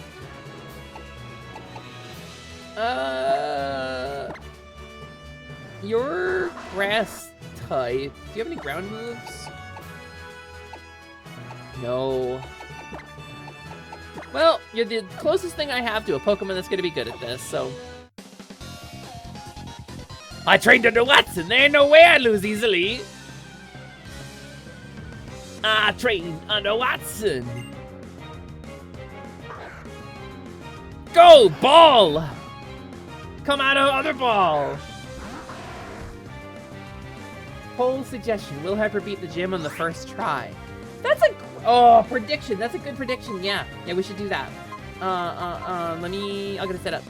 You're grass type. Do you have any ground moves? No. Well, you're the closest thing I have to a Pokemon that's gonna be good at this, so. I trained under Watson. There ain't no way I'd lose easily. I trained under Watson. Go, ball! Come out of other ball. Poll suggestion. Will Hyper beat the gym on the first try? That's a... Oh, prediction. That's a good prediction. Yeah. Yeah, we should do that. Let me... I'll get it set up.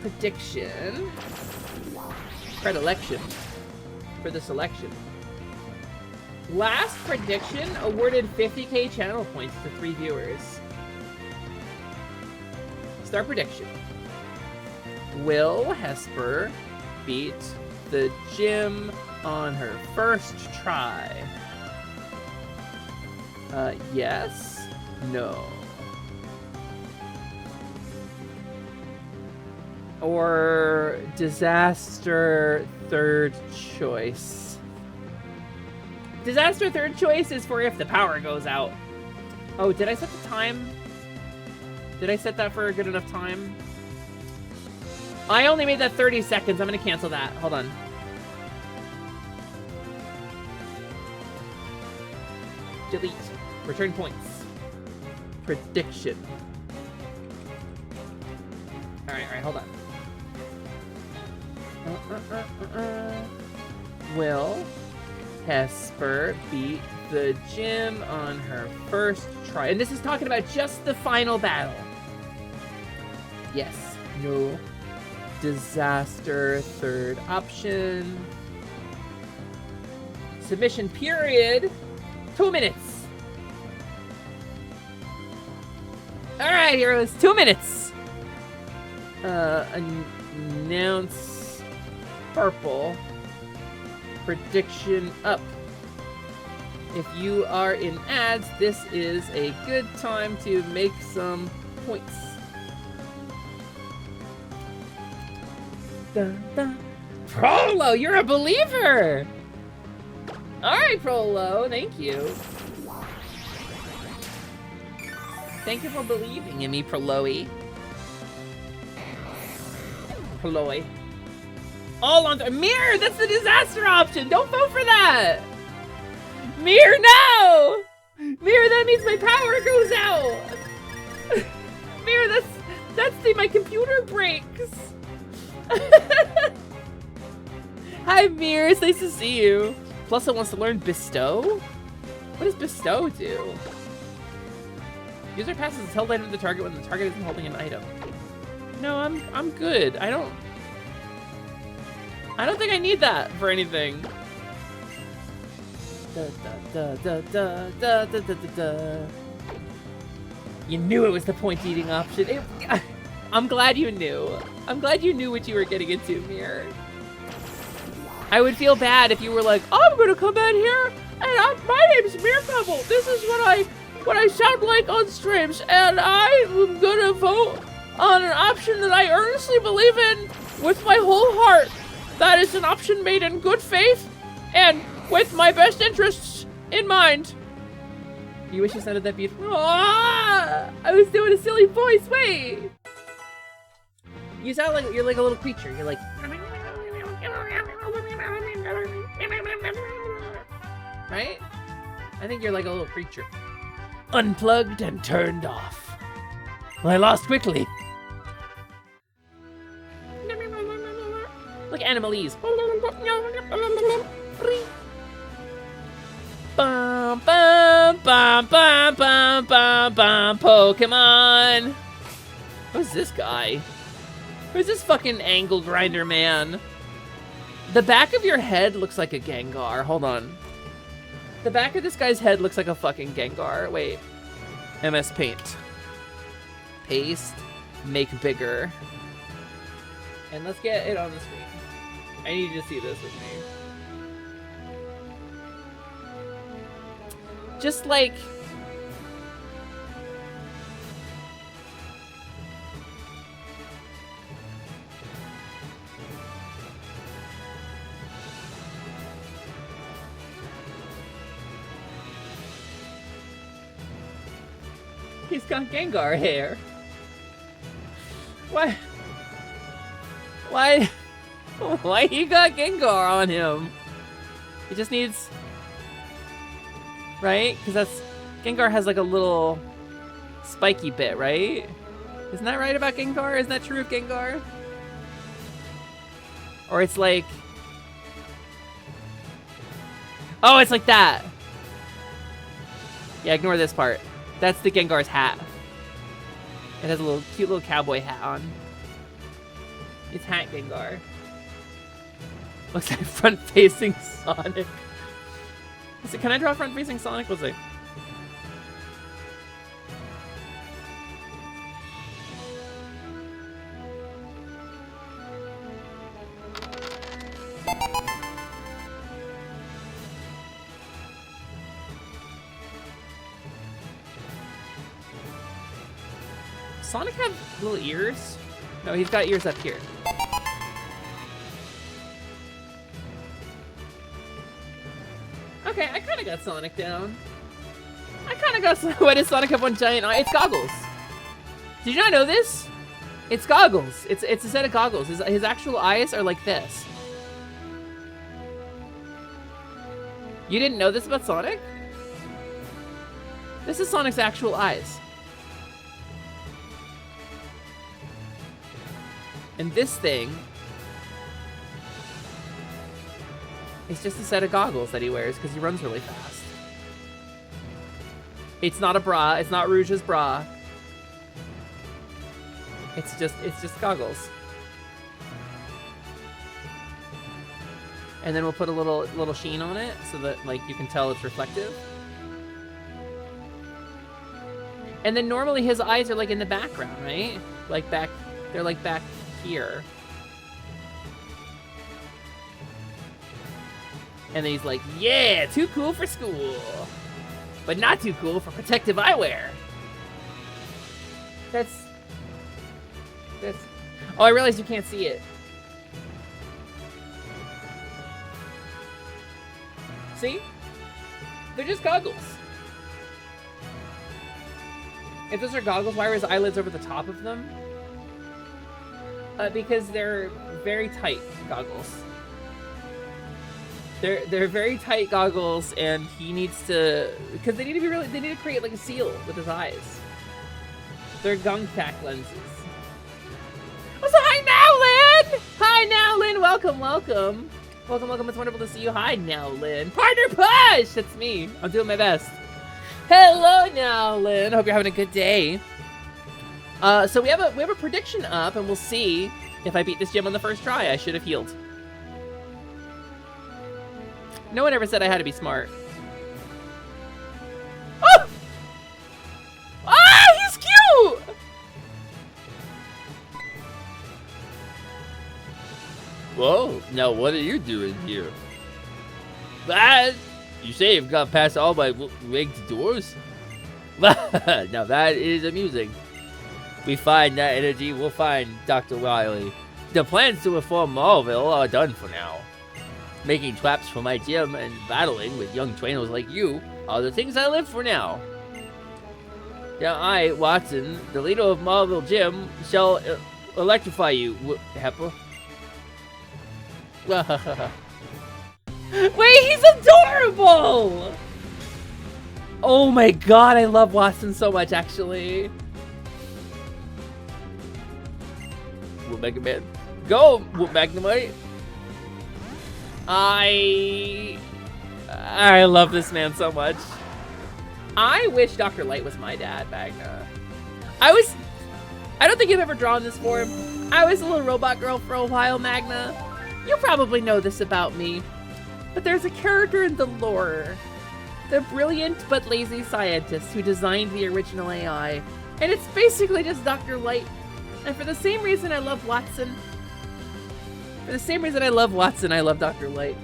Prediction. Predilection. For the selection. Last prediction awarded 50k channel points to 3 viewers. Start prediction. Will Hesper beat the gym on her first try? Yes. No. Or disaster third choice. Disaster third choice is for if the power goes out. Oh, did I set the time? Did I set that for a good enough time? I only made that 30 seconds. I'm gonna cancel that. Hold on. Delete. Return points. Prediction. Alright, hold on. Will Hesper beat the gym on her first try? And this is talking about just the final battle. Yes. No. Disaster third option. Submission period. 2 minutes. Alright, heroes. 2 minutes. Announce purple. Prediction up. If you are in ads, this is a good time to make some points. Dun, dun. Prolo, you're a believer! Alright, Prolo, thank you. Thank you for believing in me, Proloy. Proloy. All on Mirror, that's the disaster option! Don't vote for that! Mirror, no! Mirror, that means my power goes out! Mirror, my computer breaks! Hi, Mir. It's nice to see you. Plus, it wants to learn Bestow? What does Bestow do? User passes is held item to the target when the target isn't holding an item. No, I'm good. I don't think I need that for anything. You knew it was the point eating option. I'm glad you knew. I'm glad you knew what you were getting into, Mir. I would feel bad if you were like, I'm gonna come in here and my name's Mir Pebble. This is what I sound like on streams, and I'm gonna vote on an option that I earnestly believe in with my whole heart. That is an option made in good faith and with my best interests in mind. You wish you sounded that beautiful. Ah, I was doing a silly voice. Wait. You sound like you're like a little creature. You're like. Right? I think you're like a little creature. Unplugged and turned off. Well, I lost quickly. Look, Animalese. Bum, bum, bum, bum, bum, bum, bum, Pokemon. Who's this guy? Who's this fucking angle grinder man? The back of your head looks like a Gengar. Hold on. The back of this guy's head looks like a fucking Gengar. Wait. MS Paint. Paste. Make bigger. And let's get it on the screen. I need you to see this with me. Just like... He's got Gengar hair. Why? Why he got Gengar on him? He just needs... Right? Because that's... Gengar has like a little spiky bit, right? Isn't that right about Gengar? Isn't that true of Gengar? Or it's like... Oh, it's like that. Yeah, ignore this part. That's the Gengar's hat. It has a little cute little cowboy hat on. It's Hat Gengar. Looks like front-facing Sonic. Can I draw front-facing Sonic? Let's see. Sonic have little ears? No, he's got ears up here. Okay, I kind of got Sonic down. Why does Sonic have one giant eye? It's goggles. Did you not know this? It's goggles. It's a set of goggles. His actual eyes are like this. You didn't know this about Sonic? This is Sonic's actual eyes. And this thing is just a set of goggles that he wears because he runs really fast. It's not a bra. It's not Rouge's bra. It's just goggles. And then we'll put a little sheen on it so that like you can tell it's reflective. And then normally his eyes are like in the background, right? Like back, they're like back here. And then he's like, yeah, too cool for school, but not too cool for protective eyewear. That's... Oh, I realized you can't see it. See? They're just goggles. If those are goggles, why are his eyelids over the top of them? Because they're very tight goggles. They're very tight goggles, and he needs to, because they need to create like a seal with his eyes. They're Gungtac lenses. Oh, so hi Nowlin! Hi Nowlin! Welcome. It's wonderful to see you. Hi Nowlin. Partner push! That's me. I'm doing my best. Hello Nowlin. Hope you're having a good day. So we have a prediction up, and we'll see if I beat this gym on the first try. I should have healed. No one ever said I had to be smart. Oh! Ah, he's cute! Whoa, now what are you doing here? You say you've got past all my rigged doors? Now that is amusing. We find that energy, we'll find Dr. Wily. The plans to reform Marville are done for now. Making traps for my gym and battling with young trainers like you are the things I live for now. Now I, Watson, the leader of Marville Gym, shall electrify you, Hepper. Wait, he's adorable! Oh my god, I love Watson so much, actually. Whoop Mega Man. Go, Whoop Magnemite. I love this man so much. I wish Dr. Light was my dad, Magna. I don't think you've ever drawn this form. I was a little robot girl for a while, Magna. You probably know this about me. But there's a character in the lore. The brilliant but lazy scientist who designed the original AI. And it's basically just Dr. Light. And for the same reason I love Watson, I love Dr. Light.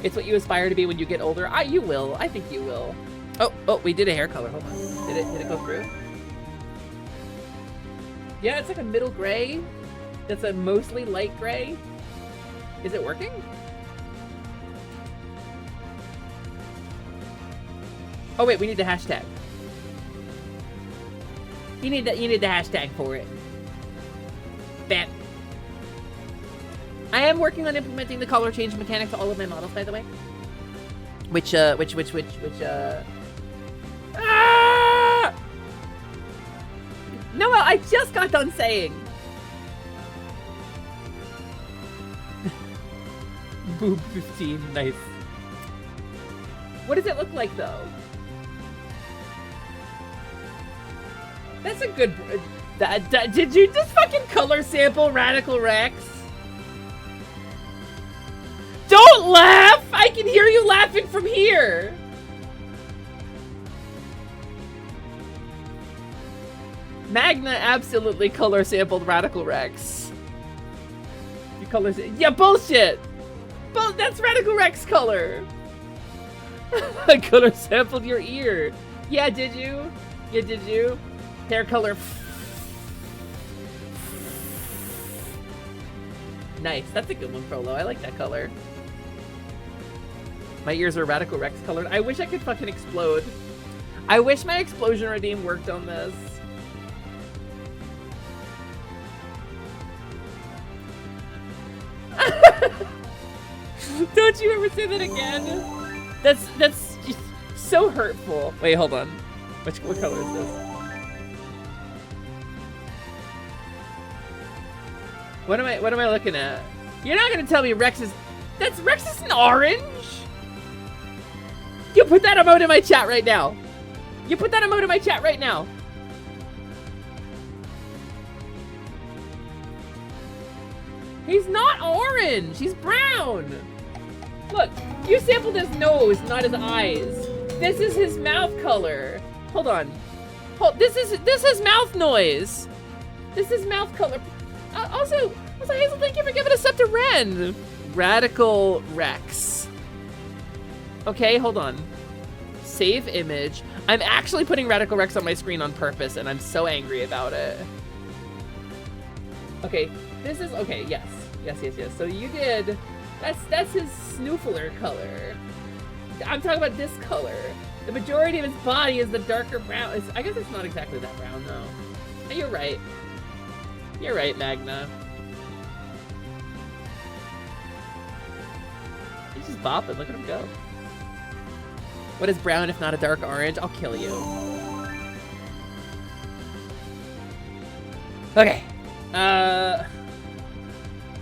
It's what you aspire to be when you get older. You will. I think you will. Oh, we did a hair color. Hold on. Did it go through? Yeah, it's like a middle gray. That's a mostly light gray. Is it working? Oh wait, we need the hashtag. You need the hashtag for it. Bam. I am working on implementing the color change mechanic to all of my models, by the way. Noah, I just got done saying. Boob 15. Nice. What does it look like, though? That's a good... did you just fucking color sample Radical Rex? Don't laugh! I can hear you laughing from here! Magna absolutely color sampled Radical Rex. You color... Yeah, bullshit! That's Radical Rex color! I color sampled your ear. Yeah, did you? Yeah, did you? Hair color. Nice. That's a good one, Frollo. I like that color. My ears are Radical Rex colored. I wish I could fucking explode. I wish my explosion redeem worked on this. Don't you ever say that again? That's just so hurtful. Wait, hold on. What color is this? What am I looking at? You're not gonna tell me Rex is an orange? You put that emote in my chat right now. You put that emote in my chat right now. He's not orange. He's brown. Look, you sampled his nose, not his eyes. This is his mouth color. Hold on. This is mouth noise. This is mouth color. Also, Hazel, thank you for giving us up to Ren. Radical Rex. Okay, hold on. Save image. I'm actually putting Radical Rex on my screen on purpose, and I'm so angry about it. Okay, this is, okay, yes. Yes. So you did, that's his snoofler color. I'm talking about this color. The majority of his body is the darker brown. I guess it's not exactly that brown, though. You're right. You're right, Magna. He's just bopping. Look at him go. What is brown if not a dark orange? I'll kill you. Okay.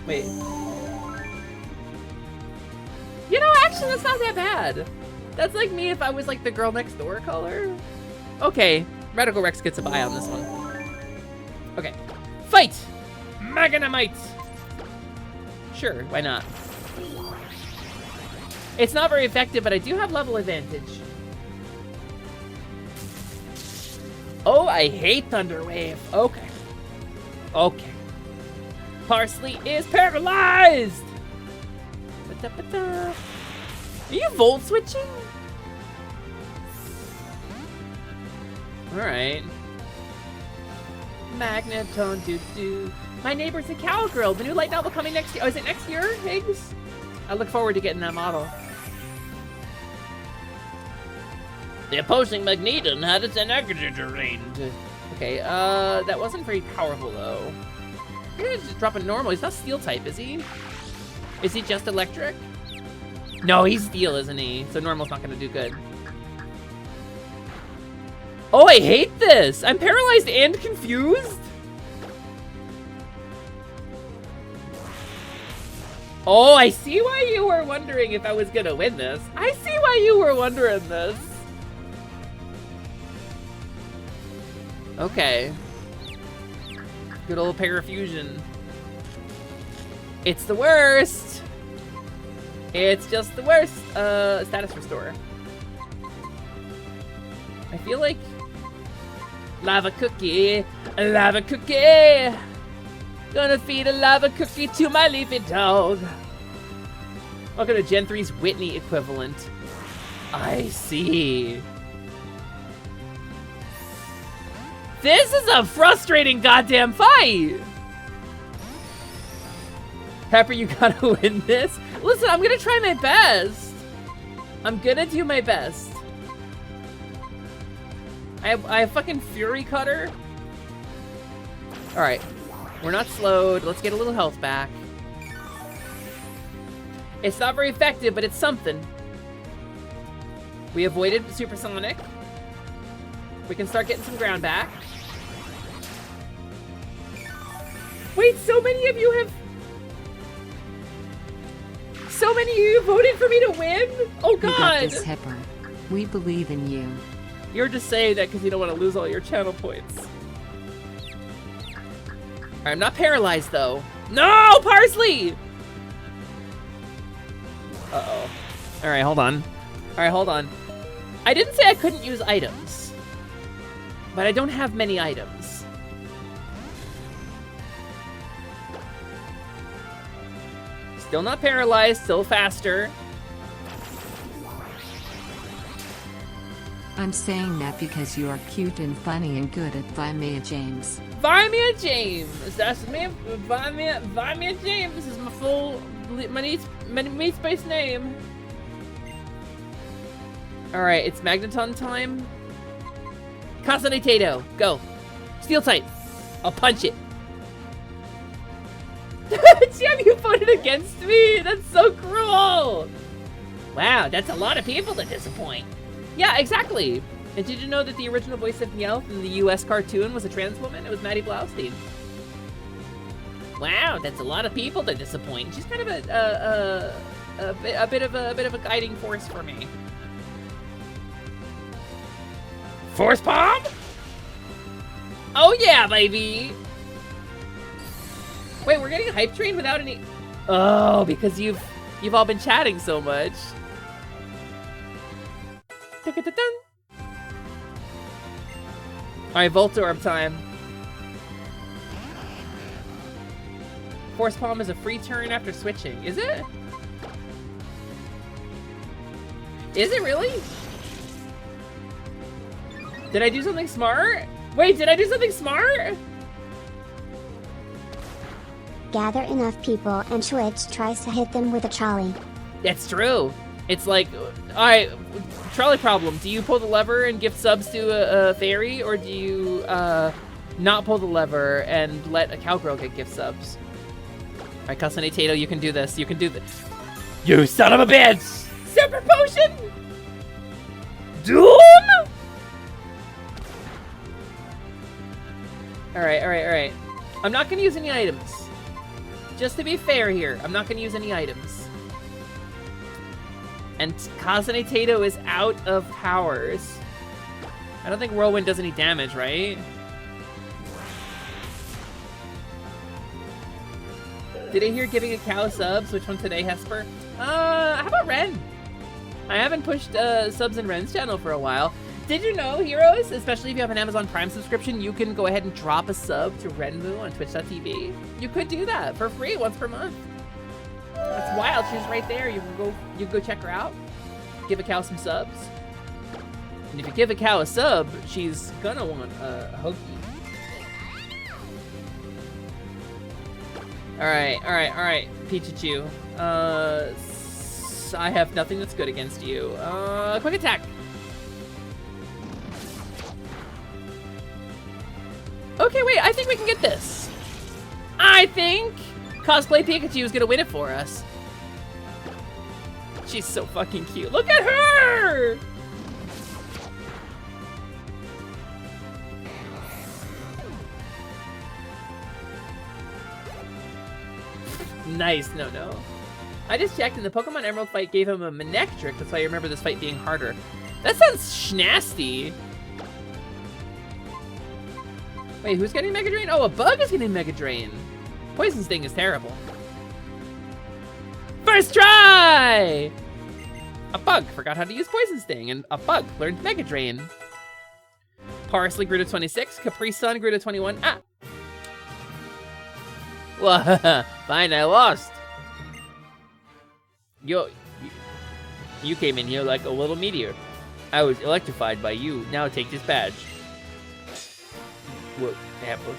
Wait. You know, actually, that's not that bad. That's like me if I was like the girl next door color. Okay. Radical Rex gets a bye on this one. Okay. Fight! Magnamite! Sure, why not? It's not very effective, but I do have level advantage. Oh, I hate Thunder Wave. Okay. Okay. Parsley is paralyzed! Ba-da-ba-da. Are you volt switching? Alright. Magnetone doo-doo. My neighbor's a cowgirl. The new light novel coming next year. Oh, is it next year, Higgs? I look forward to getting that model. The opposing Magneton had its energy drained. Okay, that wasn't very powerful, though. I'm gonna just drop a normal. He's not steel type, is he? Is he just electric? No, he's steel, isn't he? So normal's not gonna do good. Oh, I hate this! I'm paralyzed and confused? Oh, I see why you were wondering if I was gonna win this. I see why you were wondering this. Okay. Good old parafusion. It's the worst! It's just the worst! Status restore. I feel like... Lava cookie! Lava cookie! Gonna feed a lava cookie to my leafy dog. Welcome to Gen 3's Whitney equivalent. I see. This is a frustrating goddamn fight! Pepper, you gotta win this. Listen, I'm gonna try my best. I'm gonna do my best. I have fucking Fury Cutter. Alright. We're not slowed. Let's get a little health back. It's not very effective, but it's something. We avoided Supersonic. We can start getting some ground back. Wait, so many of you have... so many of you voting for me to win? Oh You got god! this, Hipper. We believe in you. You're just saying that because you don't want to lose all your channel points. Alright, I'm not paralyzed though. No! Parsley! Uh-oh. Alright, hold on. Alright, hold on. I didn't say I couldn't use items. But I don't have many items. Still not paralyzed, still faster. I'm saying that because you are cute and funny and good at Vimea James. Vimea James! That's me, Vimea James is my full, my space name. Alright, it's Magneton time. Casanitato, go. Steel type. I'll punch it. Jim, you voted against me? That's so cruel! Wow, that's a lot of people to disappoint. Yeah, exactly. And did you know that the original voice of Meowth in the US cartoon was a trans woman? It was Maddie Blaustein. Wow, that's a lot of people to disappoint. She's kind of a bit of a guiding force for me. Force palm? Oh yeah, baby! Wait, we're getting a hype train without any... Oh, because you've all been chatting so much. Alright, Voltorb time. Force Palm is a free turn after switching. Is it? Is it really? Did I do something smart? Wait, did I do something smart? Gather enough people and Twitch tries to hit them with a trolley. That's true. It's like, alright, trolley problem. Do you pull the lever and give subs to a fairy, or do you not pull the lever and let a cowgirl get gift subs? Alright, Casanitato, you can do this. You can do this. You son of a bitch! Super potion! Doom! Alright. I'm not gonna use any items. Just to be fair here, I'm not gonna use any items. And Casanitato is out of powers. I don't think Whirlwind does any damage, right? Did I hear giving a cow subs? Which one today, Hesper? How about Ren? I haven't pushed subs in Ren's channel for a while. Did you know, heroes, especially if you have an Amazon Prime subscription, you can go ahead and drop a sub to Renmu on twitch.tv? You could do that for free once per month. That's wild. She's right there. You can go check her out. Give a cow some subs. And if you give a cow a sub, she's gonna want a hoagie. Alright, Pichu. I have nothing that's good against you. Quick attack. Okay, wait, I think we can get this. I think Cosplay Pikachu is gonna win it for us. She's so fucking cute. Look at her! Nice, no. I just checked and the Pokemon Emerald fight gave him a Manectric. That's why I remember this fight being harder. That sounds schnasty. Wait, who's getting Mega Drain? Oh, a bug is getting Mega Drain. Poison Sting is terrible. First try! A bug forgot how to use Poison Sting, and a bug learned Mega Drain. Parsley grew to 26, Capri Sun grew to 21. Ah! Well, fine, I lost. You came in here like a little meteor. I was electrified by you. Now take this badge. What happened?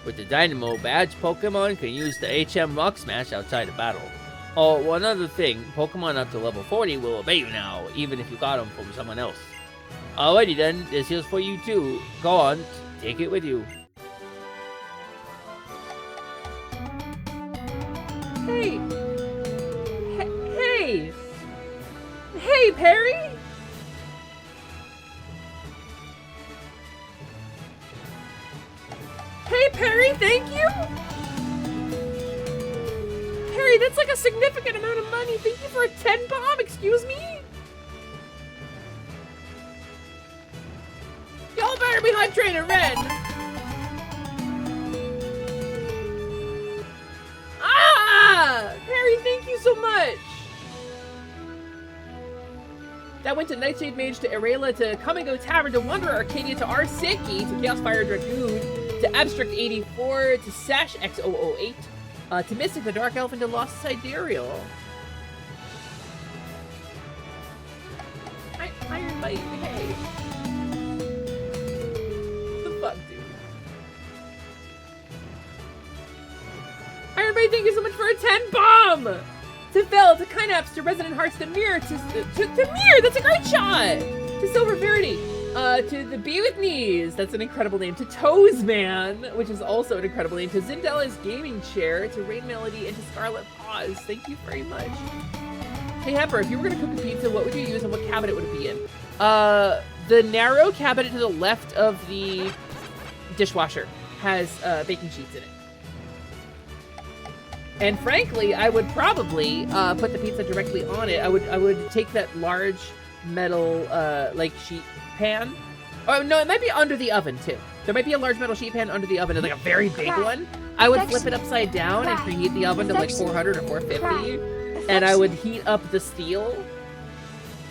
With the Dynamo badge, Pokemon can use the HM Rock Smash outside of battle. Oh, one other thing, Pokemon up to level 40 will obey you now, even if you got them from someone else. Alrighty then, this here's for you too. Go on, take it with you. Hey! Hey, Perry! Hey, Perry, thank you! Harry, that's like a significant amount of money. Thank you for a 10 bomb, excuse me? Y'all better be Hunt Trainer Red! Ah! Harry, thank you so much! That went to Nightshade Mage, to Arela, to Come and Go Tavern, to Wanderer Arcadia, to Arsiki, to Chaos Fire Dragoon, to Abstract 84, to Sash X008, to Mystic the Dark Elf, and to Lost Sidereal. Iron Bite, hey. The fuck, dude? Iron Bite, thank you so much for a 10 bomb! To Phil, to Kynaps, to Resonant Hearts, to Mir, to Mir, that's a great shot! To Silver Verity, to the Be With Knees, that's an incredible name. To Toesman, which is also an incredible name. To Zindella's Gaming Chair, to Rain Melody, and to Scarlet Paws. Thank you very much. Hey Hepper, if you were gonna cook a pizza, what would you use and what cabinet would it be in? The narrow cabinet to the left of the dishwasher has baking sheets in it. And frankly, I would probably put the pizza directly on it. I would take that large metal like sheet pan. Oh no, it might be under the oven too. There might be a large metal sheet pan under the oven, and like a very big one. I would flip it upside down and preheat the oven to like 400 or 450, and I would heat up the steel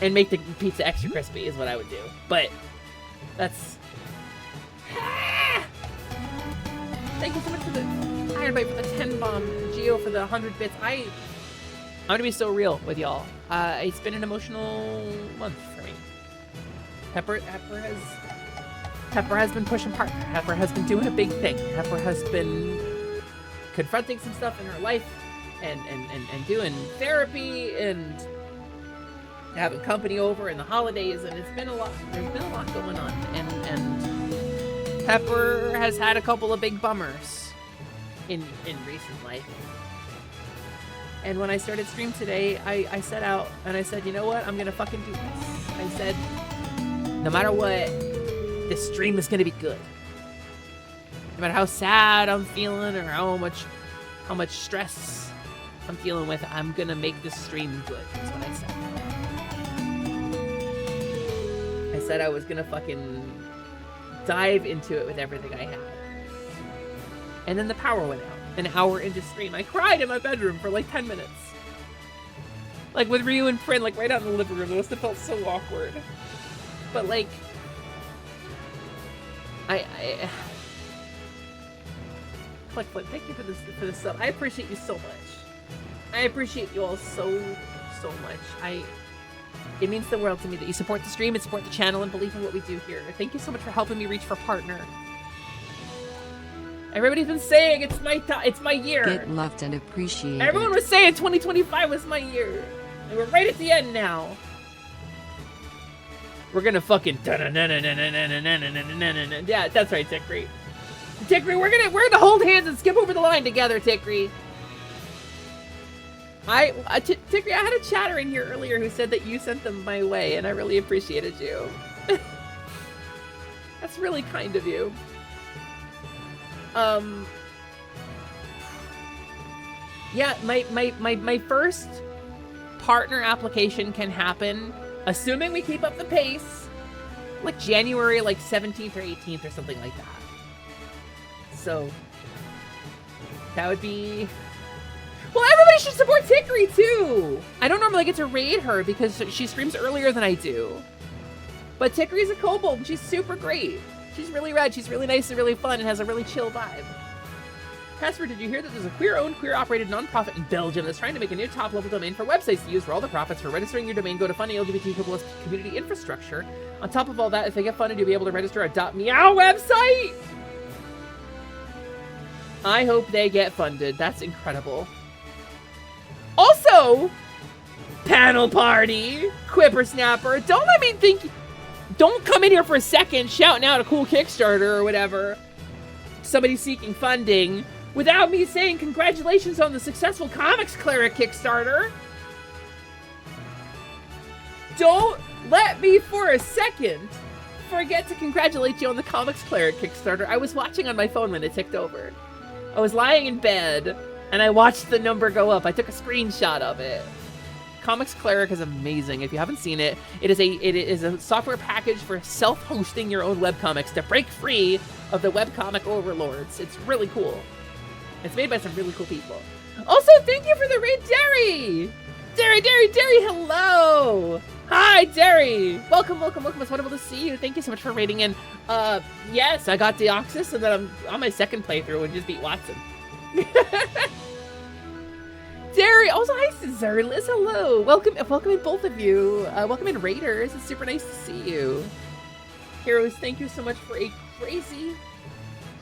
and make the pizza extra crispy. Is what I would do. But that's. Thank you so much for the Iron Bite, for the 10 bomb, Geo for the 100 bits. I'm gonna be so real with y'all. It's been an emotional month for me. Pepper has been pushing partner. Pepper has been doing a big thing. Pepper has been confronting some stuff in her life and doing therapy and having company over in the holidays, and it's been a lot. There's been a lot going on, and Pepper has had a couple of big bummers in recent life. And when I started stream today, I set out and I said, you know what? I'm gonna fucking do this. I said, no matter what, this stream is gonna be good. No matter how sad I'm feeling or how much stress I'm dealing with, I'm gonna make this stream good. That's what I said. I said I was gonna fucking dive into it with everything I had. And then the power went out. An hour into stream, I cried in my bedroom for like 10 minutes. Like with Ryu and Prin, like right out in the living room. It must have felt so awkward. But like, Click, thank you for this sub. I appreciate you so much. I appreciate you all so much. It means the world to me that you support the stream and support the channel and believe in what we do here. Thank you so much for helping me reach for partner. Everybody's been saying it's my year. Get loved and appreciated. Everyone was saying 2025 was my year. And we're right at the end now. We're gonna fucking yeah, that's right, Tickery. Tickery, we're gonna hold hands and skip over the line together, Tickery. Tickery, I had a chatter in here earlier who said that you sent them my way, and I really appreciated you. That's really kind of you. Yeah, my first partner application can happen, assuming we keep up the pace, like January like 17th or 18th or something like that. So that would be. Well, everybody should support Tickery too. I don't normally get to raid her because she streams earlier than I do. But Tickery's a kobold and she's super great. She's really rad, she's really nice and really fun and has a really chill vibe. Casper, did you hear that there's a queer-owned, queer-operated nonprofit in Belgium that's trying to make a new top-level domain for websites to use for all the profits for registering your domain? Go to funding LGBTQ+ community infrastructure. On top of all that, if they get funded, you'll be able to register a .meow website! I hope they get funded. That's incredible. Also, panel party, Whippersnapper. Don't let me think. Don't come in here for a second shouting out a cool Kickstarter or whatever. Somebody seeking funding without me saying congratulations on the successful Comics Cleric Kickstarter. Don't let me for a second forget to congratulate you on the Comics Cleric Kickstarter. I was watching on my phone when it ticked over. I was lying in bed, and I watched the number go up. I took a screenshot of it. Comics Cleric is amazing. If you haven't seen it, it is a software package for self-hosting your own webcomics to break free of the webcomic overlords. It's really cool. It's made by some really cool people. Also, thank you for the raid, Derry! Derry, hello! Hi, Derry! Welcome. It's wonderful to see you. Thank you so much for raiding in. Yes, I got Deoxys, and then I'm on my second playthrough and just beat Watson. Derry, also hi, Cesar, Liz, hello. Welcome in both of you. Welcome in Raiders. It's super nice to see you. Heroes, thank you so much for a crazy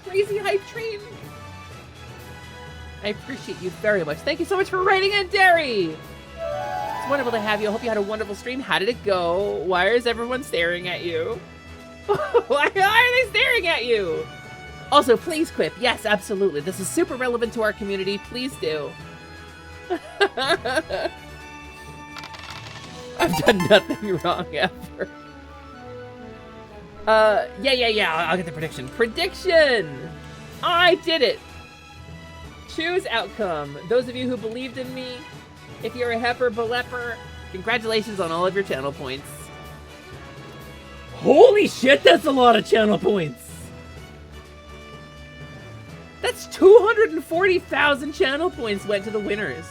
hype train. I appreciate you very much. Thank you so much for writing in, Derry. It's wonderful to have you. I hope you had a wonderful stream. How did it go? Why is everyone staring at you? Why are they staring at you? Also, please quip. Yes, absolutely. This is super relevant to our community. Please do. I've done nothing wrong ever. Yeah. I'll get the prediction. Prediction! I did it! Choose outcome. Those of you who believed in me, if you're a hepper balepper, congratulations on all of your channel points. Holy shit, that's a lot of channel points! That's 240,000 channel points went to the winners.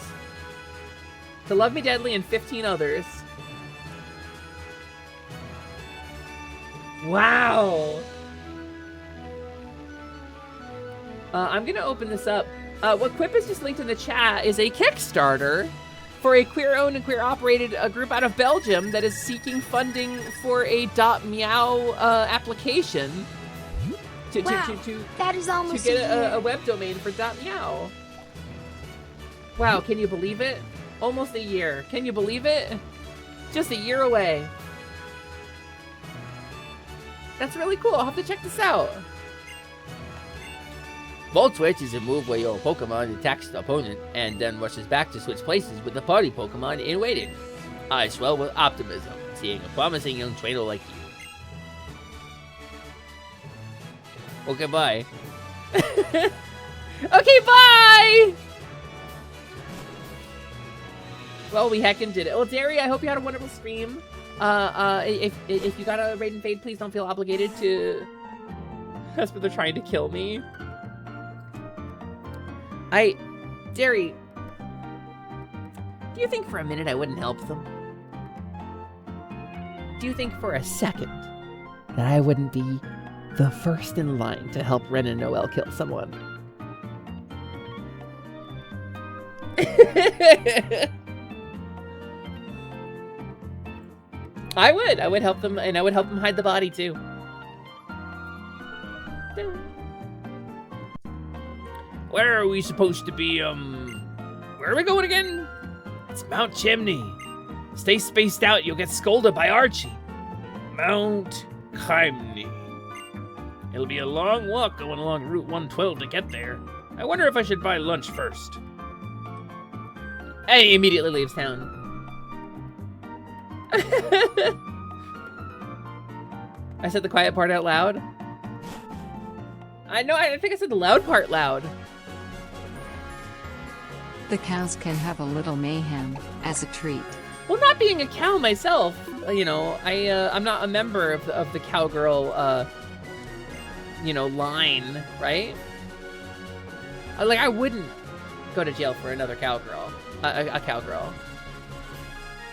To Love Me Deadly and 15 others. Wow. I'm gonna open this up. What Quip has just linked in the chat is a Kickstarter for a queer-owned and queer-operated group out of Belgium that is seeking funding for a .meow application that is almost to get a web domain for .meow. Wow, can you believe it? Almost a year. Can you believe it? Just a year away. That's really cool. I'll have to check this out. Volt Switch is a move where your Pokemon attacks the opponent and then rushes back to switch places with the party Pokemon in waiting. I swell with optimism, seeing a promising young trainer like you. Okay, bye. Okay, bye! Well, we heckin' did it. Well, Derry, I hope you had a wonderful stream. If you got a raid and fade, please don't feel obligated to... That's what they're trying to kill me. Derry, do you think for a minute I wouldn't help them? Do you think for a second that I wouldn't be the first in line to help Ren and Noel kill someone? I would help them, and I would help them hide the body too. Where are we supposed to be, where are we going again? It's Mount Chimney. Stay spaced out, you'll get scolded by Archie. Mount Chimney. It'll be a long walk going along Route 112 to get there. I wonder if I should buy lunch first. And he immediately leaves town. I said the quiet part out loud. I think I said the loud part loud. The cows can have a little mayhem as a treat. Well, not being a cow myself, you know, I'm not a member of the cowgirl, you know, line, right? Like, I wouldn't go to jail for another cowgirl, a cowgirl.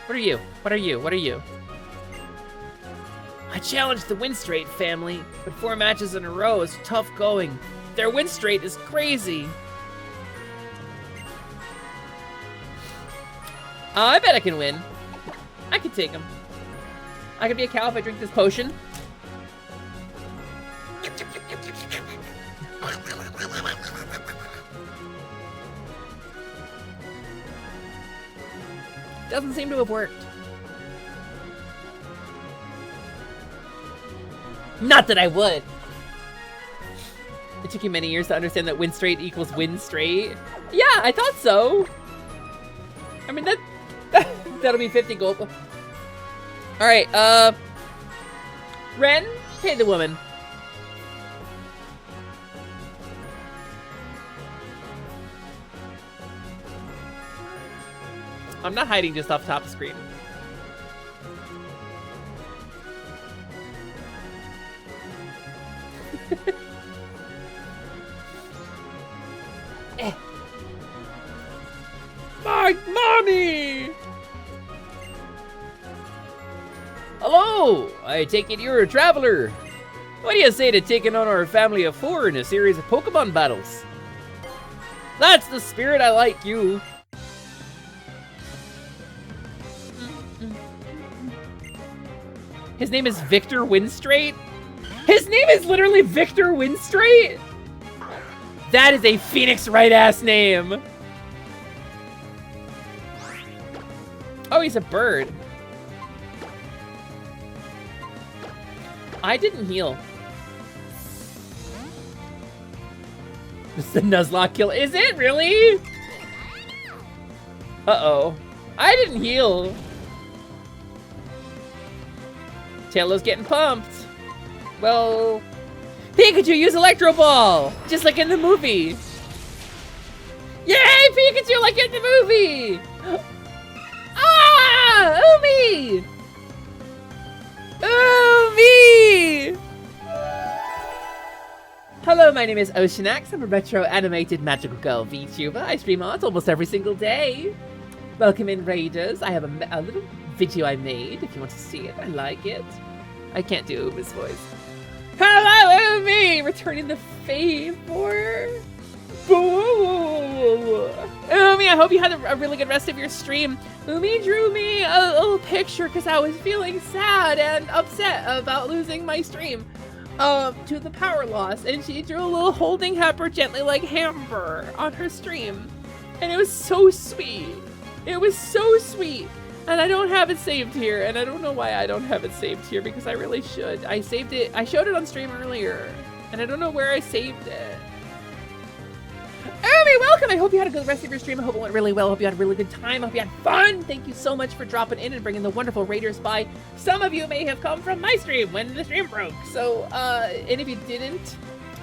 What are you? What are you? What are you? I challenged the win straight family, but 4 matches in a row is tough going. Their win straight is crazy. I bet I can win. I can take him. I can be a cow if I drink this potion. Doesn't seem to have worked. Not that I would. It took you many years to understand that win straight equals win straight. Yeah, I thought so. I mean, that'll be 50 gold. All right, Ren, pay the woman. I'm not hiding just off the top of the screen. My mommy! Hello! I take it you're a traveler. What do you say to taking on our family of 4 in a series of Pokemon battles? That's the spirit, I like you. His name is Victor Winstraight? His name is literally Victor Winstraight? That is a Phoenix Wright-ass name. Oh, he's a bird. I didn't heal. This is the Nuzlocke kill. Is it really? Uh-oh. I didn't heal. Taylor's getting pumped. Well, Pikachu, use Electro Ball! Just like in the movie. Yay, Pikachu, like in the movie! Ah! Umi! Umi! Hello, my name is Oceanax. I'm a retro animated magical girl VTuber. I stream art almost every single day. Welcome in, Raiders. I have a little video I made if you want to see it. I like it. I can't do Umi's voice. Hello, Umi! Returning the favor. Boo! Umi, I hope you had a really good rest of your stream. Umi drew me a little picture because I was feeling sad and upset about losing my stream to the power loss, and she drew a little holding Hepper gently like Hamber on her stream, and it was so sweet. It was so sweet, and I don't have it saved here, and I don't know why I don't have it saved here because I really should. I saved it. I showed it on stream earlier, and I don't know where I saved it. Umi, welcome! I hope you had a good rest of your stream. I hope it went really well. I hope you had a really good time. I hope you had fun. Thank you so much for dropping in and bringing the wonderful Raiders by. Some of you may have come from my stream when the stream broke. So, and if you didn't,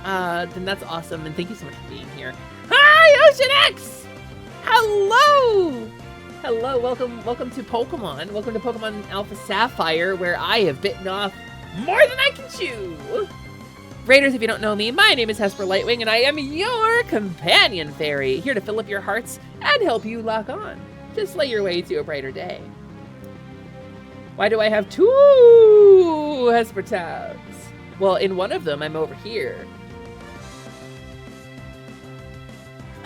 then that's awesome. And thank you so much for being here. Hi, Ocean X! Hello! Hello, welcome to Pokemon. Welcome to Pokemon Alpha Sapphire, where I have bitten off more than I can chew. Raiders, if you don't know me, my name is Hesper Lightwing, and I am your companion fairy, here to fill up your hearts and help you lock on. Just slay your way to a brighter day. Why do I have 2 Hesper tabs? Well, in one of them, I'm over here.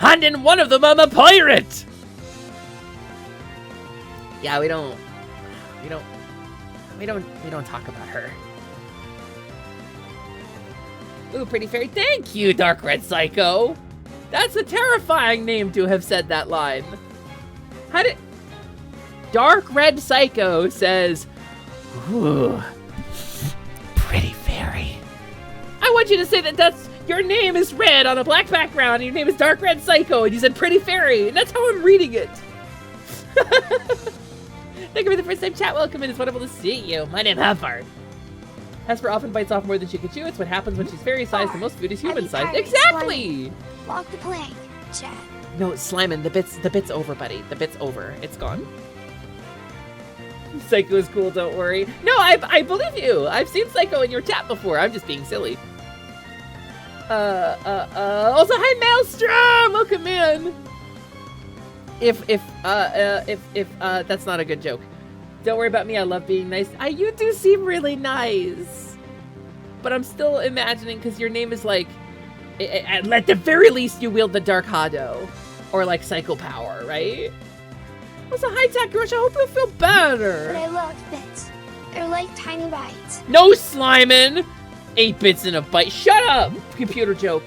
And in one of them, I'm a pirate! Yeah, we don't talk about her. Ooh, pretty fairy. Thank you, Dark Red Psycho. That's a terrifying name to have said that line. How did... Dark Red Psycho says, ooh, pretty fairy. I want you to say that's... Your name is red on a black background, and your name is Dark Red Psycho, and you said pretty fairy, and that's how I'm reading it. Thank you for the first time chat. Welcome in. It's wonderful to see you. My name is Hepper. Hesper often bites off more than she can chew. It's what happens when she's fairy-sized and most food is human-sized. Exactly! Walk the plank, chat. No, Slimin, the bit's over, buddy. The bit's over. It's gone. Psycho is cool, don't worry. No, I believe you. I've seen Psycho in your chat before. I'm just being silly. Also, hi, Maelstrom! Welcome in! If that's not a good joke. Don't worry about me, I love being nice. You do seem really nice. But I'm still imagining, because your name is like, at the very least, you wield the Dark Hado. Or like Psycho Power, right? Also, hi, Takurush, I hope you feel better. But I love bits. They're like tiny bites. No, Slimin! 8 bits in a bite. Shut up! Computer joke.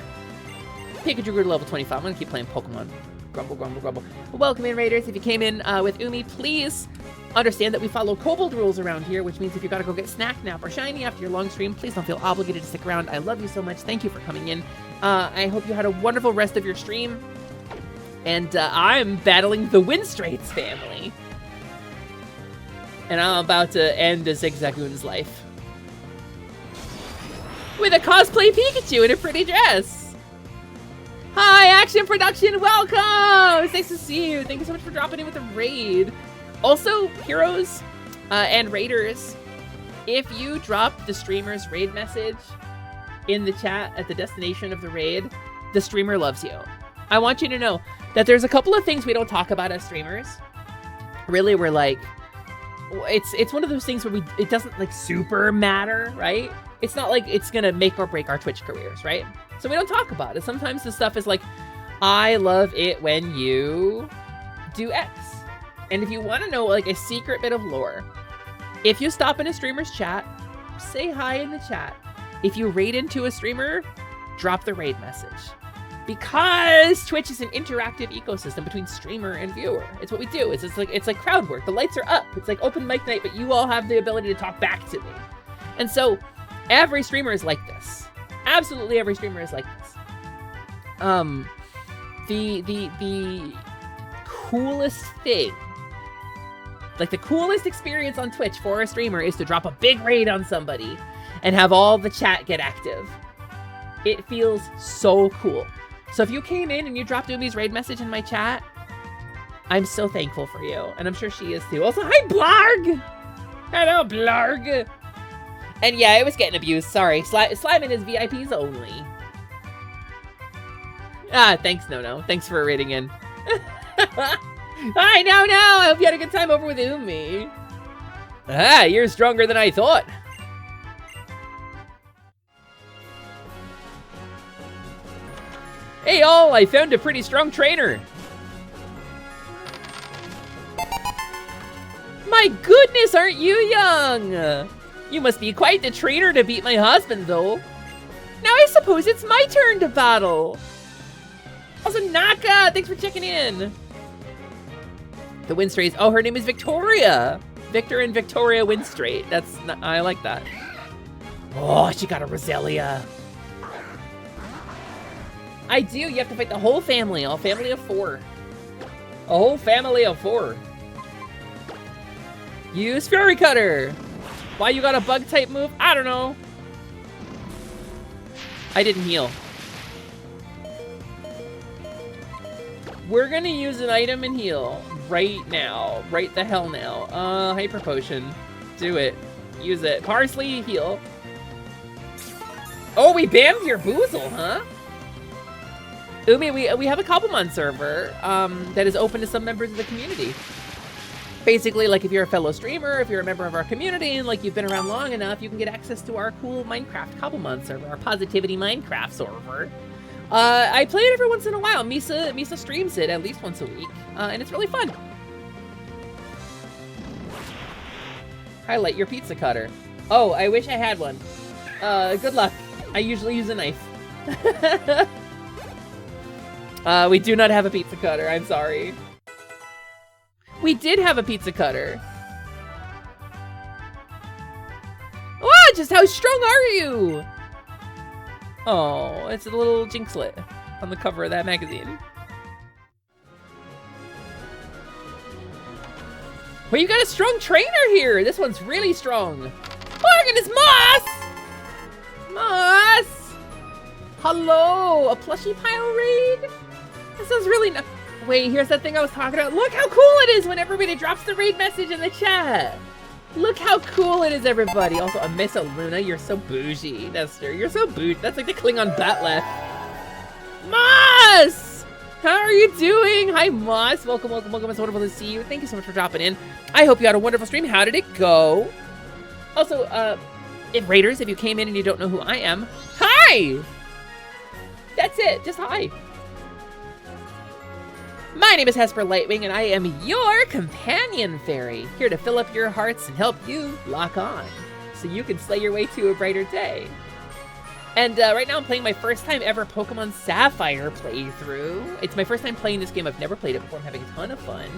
Pikachu grew to level 25. I'm gonna keep playing Pokemon. Grumble, grumble, grumble. Welcome in, Raiders. If you came in with Umi, please understand that we follow Kobold rules around here, which means if you gotta go get Snack, Nap, or Shiny after your long stream, please don't feel obligated to stick around. I love you so much. Thank you for coming in. I hope you had a wonderful rest of your stream. And I'm battling the Winstraits family. And I'm about to end a Zigzagoon's life. With a cosplay Pikachu in a pretty dress. Hi, Action Production, welcome! It's nice to see you. Thank you so much for dropping in with the raid. Also, heroes and raiders, if you drop the streamer's raid message in the chat at the destination of the raid, the streamer loves you. I want you to know that there's a couple of things we don't talk about as streamers. Really, we're like, it's one of those things where it doesn't like super matter, right? It's not like it's gonna make or break our Twitch careers, right? So we don't talk about it. Sometimes the stuff is like, I love it when you do X. And if you want to know like a secret bit of lore, if you stop in a streamer's chat, say hi in the chat. If you raid into a streamer, drop the raid message. Because Twitch is an interactive ecosystem between streamer and viewer. It's what we do. It's like crowd work. The lights are up. It's like open mic night, but you all have the ability to talk back to me. And so every streamer is like this. Absolutely every streamer is like this. The coolest thing, like the coolest experience on Twitch for a streamer is to drop a big raid on somebody and have all the chat get active. It feels so cool. So if you came in and you dropped Umi's raid message in my chat, I'm so thankful for you. And I'm sure she is too. Also, hi, Blarg! Hello, Blarg! And yeah, it was getting abused. Sorry. Sliming is VIPs only. Ah, thanks, No. Thanks for raiding in. Hi, No. I hope you had a good time over with Umi. Ah, you're stronger than I thought. Hey, all, I found a pretty strong trainer. My goodness, aren't you young? You must be quite the trainer to beat my husband, though. Now I suppose it's my turn to battle. Also, Naka, thanks for checking in. The Winstrays. Oh, her name is Victoria. Victor and Victoria Winstrait. I like that. Oh, she got a Roselia. I do. You have to fight the whole family. A family of 4. A whole family of 4. Use Fury Cutter. Why you got a bug type move? I don't know. I didn't heal. We're gonna use an item and heal right now. Right the hell now. Hyper Potion. Do it. Use it. Parsley, heal. Oh, we bammed your Boozle, huh? Umi, we have a Cobblemon server that is open to some members of the community. Basically, like if you're a fellow streamer, if you're a member of our community, and like you've been around long enough, you can get access to our cool Minecraft Cobblemon server, our Positivity Minecraft server. I play it every once in a while. Misa streams it at least once a week, and it's really fun. Highlight your pizza cutter. Oh, I wish I had one. Good luck. I usually use a knife. We do not have a pizza cutter. I'm sorry. We did have a pizza cutter. Oh, just how strong are you? Oh, it's a little Jinxlet on the cover of that magazine. Well, you got a strong trainer here. This one's really strong. Oh, look at this Moss! Moss! Hello, a plushie pile raid? This sounds really nice. Wait, here's that thing I was talking about. Look how cool it is when everybody drops the raid message in the chat. Look how cool it is, everybody. Also, a Miss Luna, you're so bougie, Nestor. You're so bougie. That's like the Klingon Batleth. Moss! How are you doing? Hi, Moss. Welcome. It's wonderful to see you. Thank you so much for dropping in. I hope you had a wonderful stream. How did it go? Also, if Raiders, if you came in and you don't know who I am, hi! That's it. Just hi. My name is Hesper Lightwing, and I am your companion fairy, here to fill up your hearts and help you lock on, so you can slay your way to a brighter day. And right now I'm playing my first time ever Pokemon Sapphire playthrough. It's my first time playing this game. I've never played it before. I'm having a ton of fun.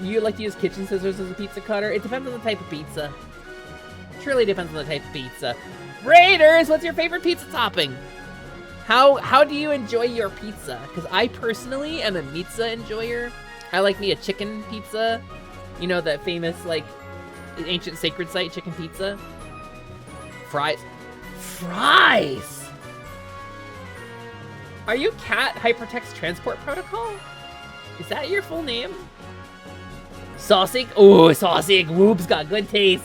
You like to use kitchen scissors as a pizza cutter? It depends on the type of pizza. Truly depends on the type of pizza. Raiders, what's your favorite pizza topping? How do you enjoy your pizza? Because I personally am a pizza enjoyer. I like me a chicken pizza. You know, that famous, like, ancient sacred site chicken pizza? Fries. Fries! Are you Cat Hypertext Transport Protocol? Is that your full name? Sausage? Oh, sausage. Whoop's got good taste.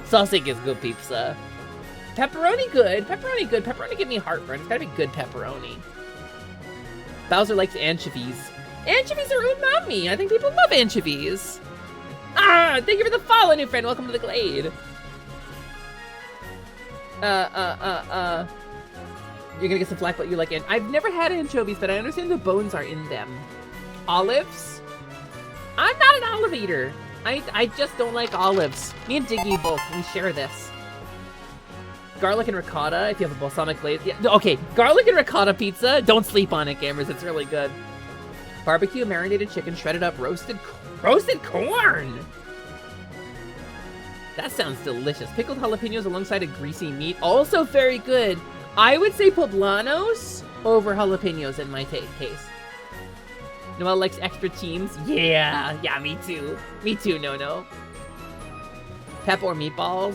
Sausage is good pizza. Pepperoni good. Pepperoni good. Pepperoni give me heartburn. It's gotta be good pepperoni. Bowser likes anchovies. Anchovies are umami. I think people love anchovies. Ah, thank you for the follow, new friend. Welcome to the Glade. You're gonna get some flack, but you like it. I've never had anchovies, but I understand the bones are in them. Olives? I'm not an olive eater. I just don't like olives. Me and Diggy both, we share this. Garlic and ricotta, if you have a balsamic glaze. Yeah, okay, garlic and ricotta pizza. Don't sleep on it, gamers. It's really good. Barbecue, marinated chicken, shredded up, roasted corn. That sounds delicious. Pickled jalapenos alongside a greasy meat. Also very good. I would say poblanos over jalapenos in my case. Noelle likes extra teams. Yeah, me too. Me too, no. Pep or meatballs?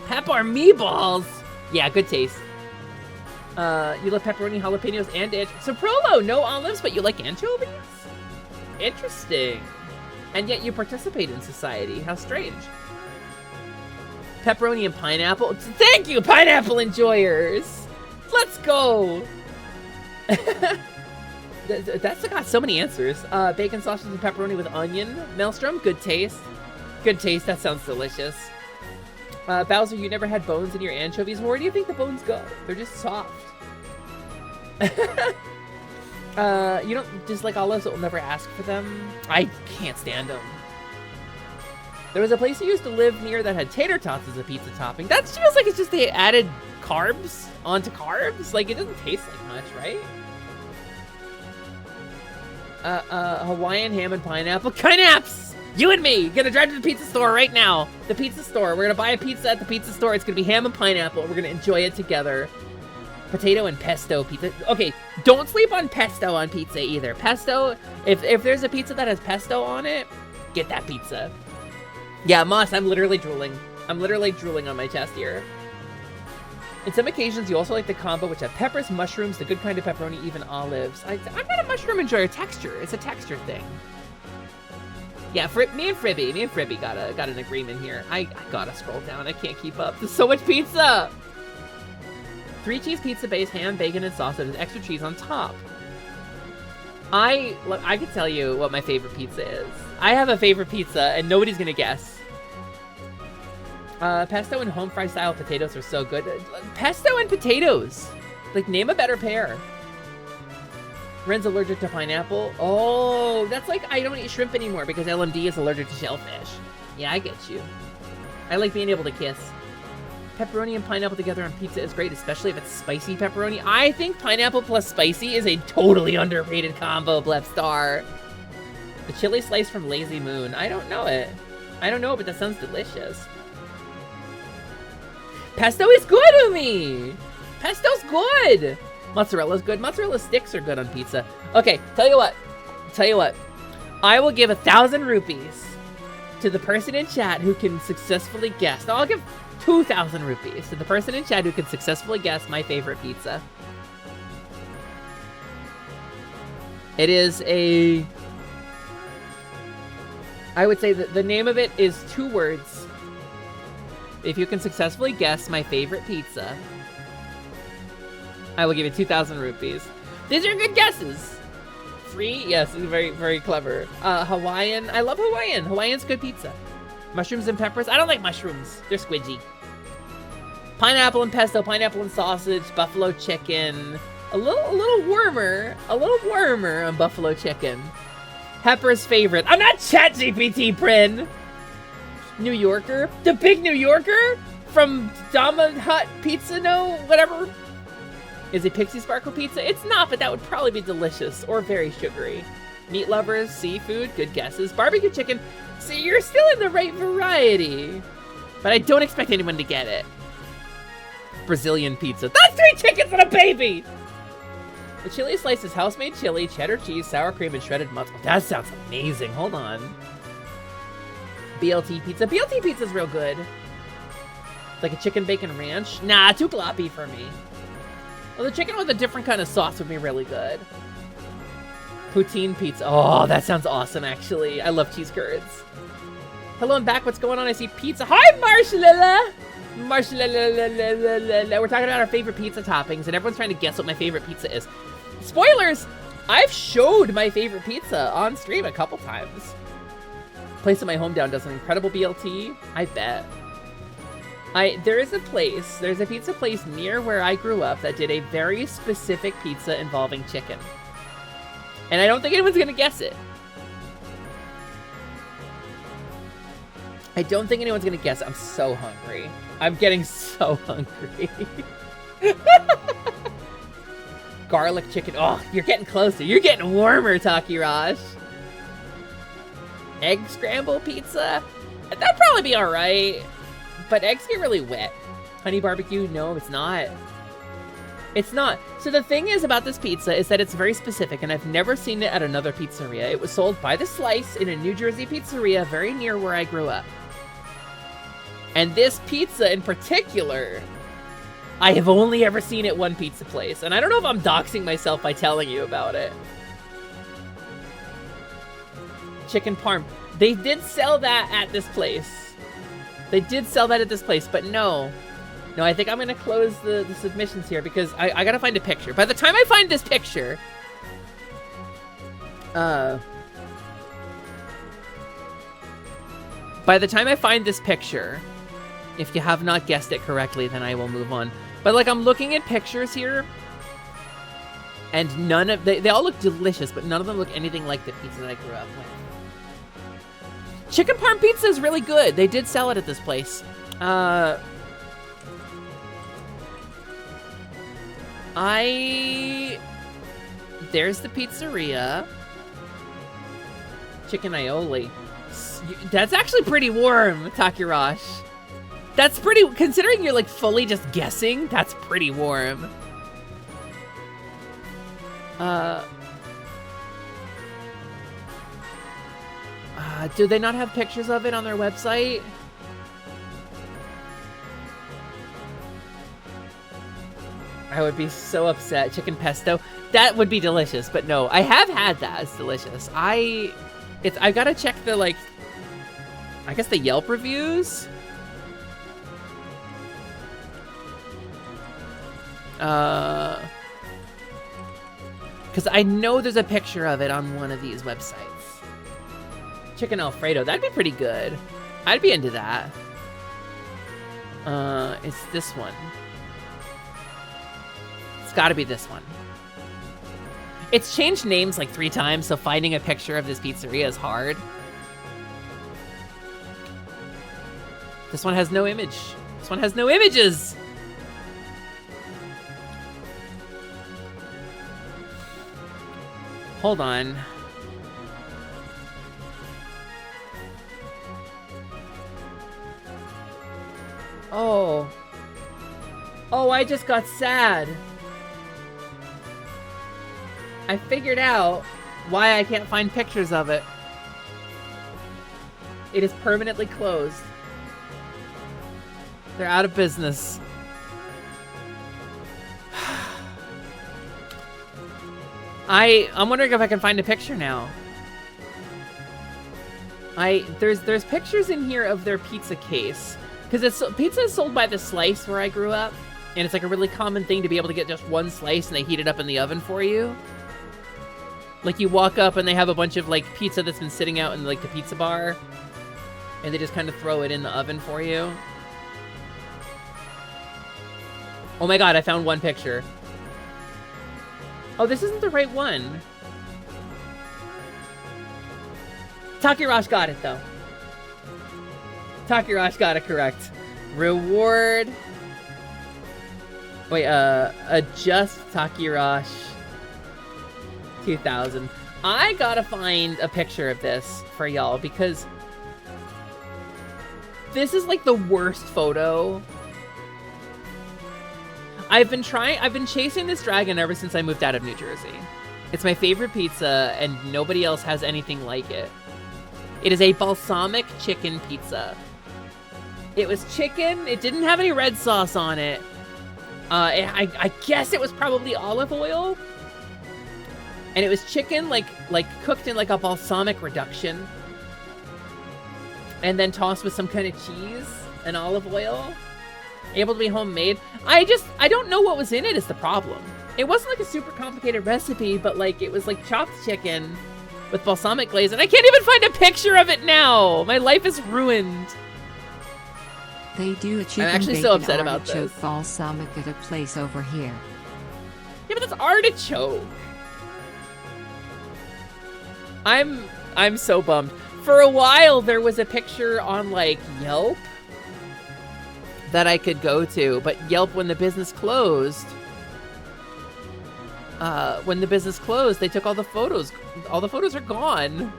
Pep or meatballs? Yeah, good taste. You love pepperoni, jalapenos, and anchovies. So Prolo, no olives, but you like anchovies? Interesting. And yet you participate in society. How strange. Pepperoni and pineapple. Thank you, pineapple enjoyers. Let's go. That's got so many answers. Bacon, sausage, and pepperoni with onion. Maelstrom, good taste. Good taste, that sounds delicious. Bowser, you never had bones in your anchovies. Where do you think the bones go? They're just soft. You don't dislike olives that will never ask for them? I can't stand them. There was a place I used to live near that had tater tots as a pizza topping. That feels like it's just they added carbs onto carbs. Like, it doesn't taste like much, right? Hawaiian ham and pineapple. Kynaps! You and me! Gonna drive to the pizza store right now. The pizza store. We're gonna buy a pizza at the pizza store. It's gonna be ham and pineapple. We're gonna enjoy it together. Potato and pesto pizza. Okay, don't sleep on pesto on pizza either. Pesto, if there's a pizza that has pesto on it, get that pizza. Yeah, Moss, I'm literally drooling. I'm literally drooling on my chest here. In some occasions, you also like the combo, which have peppers, mushrooms, the good kind of pepperoni, even olives. I'm not a mushroom enjoyer. Texture. It's a texture thing. Yeah, me and Fribby got an agreement here. I gotta scroll down. I can't keep up. There's so much pizza. 3-cheese pizza base, ham, bacon, and sausage with extra cheese on top. I can tell you what my favorite pizza is. I have a favorite pizza, and nobody's gonna guess. Pesto and home fry style potatoes are so good. Pesto and potatoes. Like, name a better pair. Ren's allergic to pineapple. Oh, that's like I don't eat shrimp anymore because LMD is allergic to shellfish. Yeah, I get you. I like being able to kiss. Pepperoni and pineapple together on pizza is great, especially if it's spicy pepperoni. I think pineapple plus spicy is a totally underrated combo, Blepstar. The chili slice from Lazy Moon. I don't know it. But that sounds delicious. Pesto is good, Umi! Pesto's good! Mozzarella's good. Mozzarella sticks are good on pizza. Okay, tell you what. I will give 1,000 rupees to the person in chat who can successfully guess. No, I'll give 2,000 rupees to the person in chat who can successfully guess my favorite pizza. It is a... I would say that the name of it is 2 words. If you can successfully guess my favorite pizza, I will give you 2,000 rupees. These are good guesses. Free? Yes, very, very clever. Hawaiian. I love Hawaiian. Hawaiian's good pizza. Mushrooms and peppers. I don't like mushrooms. They're squidgy. Pineapple and pesto, pineapple and sausage, buffalo chicken. A little warmer on buffalo chicken. Pepper's favorite. I'm not ChatGPT, Prin. New Yorker? The big New Yorker? From Dama Hut Pizza, no? Whatever. Is it Pixie Sparkle Pizza? It's not, but that would probably be delicious or very sugary. Meat lovers, seafood, good guesses. Barbecue chicken. See, you're still in the right variety. But I don't expect anyone to get it. Brazilian pizza. That's 3 chickens and a baby! The chili slice is house-made chili, cheddar cheese, sour cream, and shredded mozzarella. That sounds amazing. Hold on. BLT pizza. BLT pizza's real good. Like a chicken bacon ranch. Nah, too gloppy for me. Well, the chicken with a different kind of sauce would be really good. Poutine pizza. Oh, that sounds awesome, actually. I love cheese curds. Hello, I'm back. What's going on? I see pizza. Hi, Marshalla! Marshalla. We're talking about our favorite pizza toppings, and everyone's trying to guess what my favorite pizza is. Spoilers! I've showed my favorite pizza on stream a couple times. Place in my hometown does an incredible BLT. I bet. There's a pizza place near where I grew up that did a very specific pizza involving chicken. And I don't think anyone's gonna guess it. I don't think anyone's gonna guess it. I'm so hungry. I'm getting so hungry. Garlic chicken. Oh, you're getting closer. You're getting warmer, Takirash. Egg scramble pizza? That'd probably be alright. But eggs get really wet. Honey barbecue? No, it's not. It's not. So the thing is about this pizza is that it's very specific, and I've never seen it at another pizzeria. It was sold by the slice in a New Jersey pizzeria very near where I grew up. And this pizza in particular, I have only ever seen at one pizza place. And I don't know if I'm doxing myself by telling you about it. Chicken parm. They did sell that at this place. They did sell that at this place, but no. No, I think I'm going to close the submissions here because I got to find a picture. By the time I find this picture... By the time I find this picture, if you have not guessed it correctly, then I will move on. But, like, I'm looking at pictures here, and none of... They all look delicious, but none of them look anything like the pizza that I grew up with. Chicken parm pizza is really good. They did sell it at this place. There's the pizzeria. Chicken aioli. That's actually pretty warm, Takirash. That's pretty, considering you're like fully just guessing, that's pretty warm. Do they not have pictures of it on their website? I would be so upset. Chicken pesto. That would be delicious, but no. I have had that. It's delicious. I gotta check the, like, I guess the Yelp reviews? Because I know there's a picture of it on one of these websites. Chicken Alfredo. That'd be pretty good. I'd be into that. It's this one. It's gotta be this one. It's changed names like 3 times, so finding a picture of this pizzeria is hard. This one has no image. This one has no images! Hold on. Oh. Oh, I just got sad. I figured out why I can't find pictures of it. It is permanently closed. They're out of business. I'm wondering if I can find a picture now. There's pictures in here of their pizza case. Because pizza is sold by the slice where I grew up. And it's like a really common thing to be able to get just one slice and they heat it up in the oven for you. Like you walk up and they have a bunch of like pizza that's been sitting out in like the pizza bar. And they just kind of throw it in the oven for you. Oh my god, I found one picture. Oh, this isn't the right one. Takirash got it though. Takirash got it correct. Reward. Wait, adjust Takirash 2000. I gotta find a picture of this for y'all because this is like the worst photo. I've been chasing this dragon ever since I moved out of New Jersey. It's my favorite pizza and nobody else has anything like it. It is a balsamic chicken pizza. It was chicken, it didn't have any red sauce on it. I guess it was probably olive oil. And it was chicken, like cooked in like a balsamic reduction. And then tossed with some kind of cheese and olive oil. Able to be homemade. I don't know what was in it is the problem. It wasn't like a super complicated recipe, but like it was like chopped chicken with balsamic glaze, and I can't even find a picture of it now. My life is ruined. They do a chicken I'm actually so upset about this. Balsamic at a place over here. Yeah, but that's artichoke. I'm so bummed. For a while, there was a picture on like Yelp that I could go to, but Yelp, when the business closed, they took all the photos. All the photos are gone.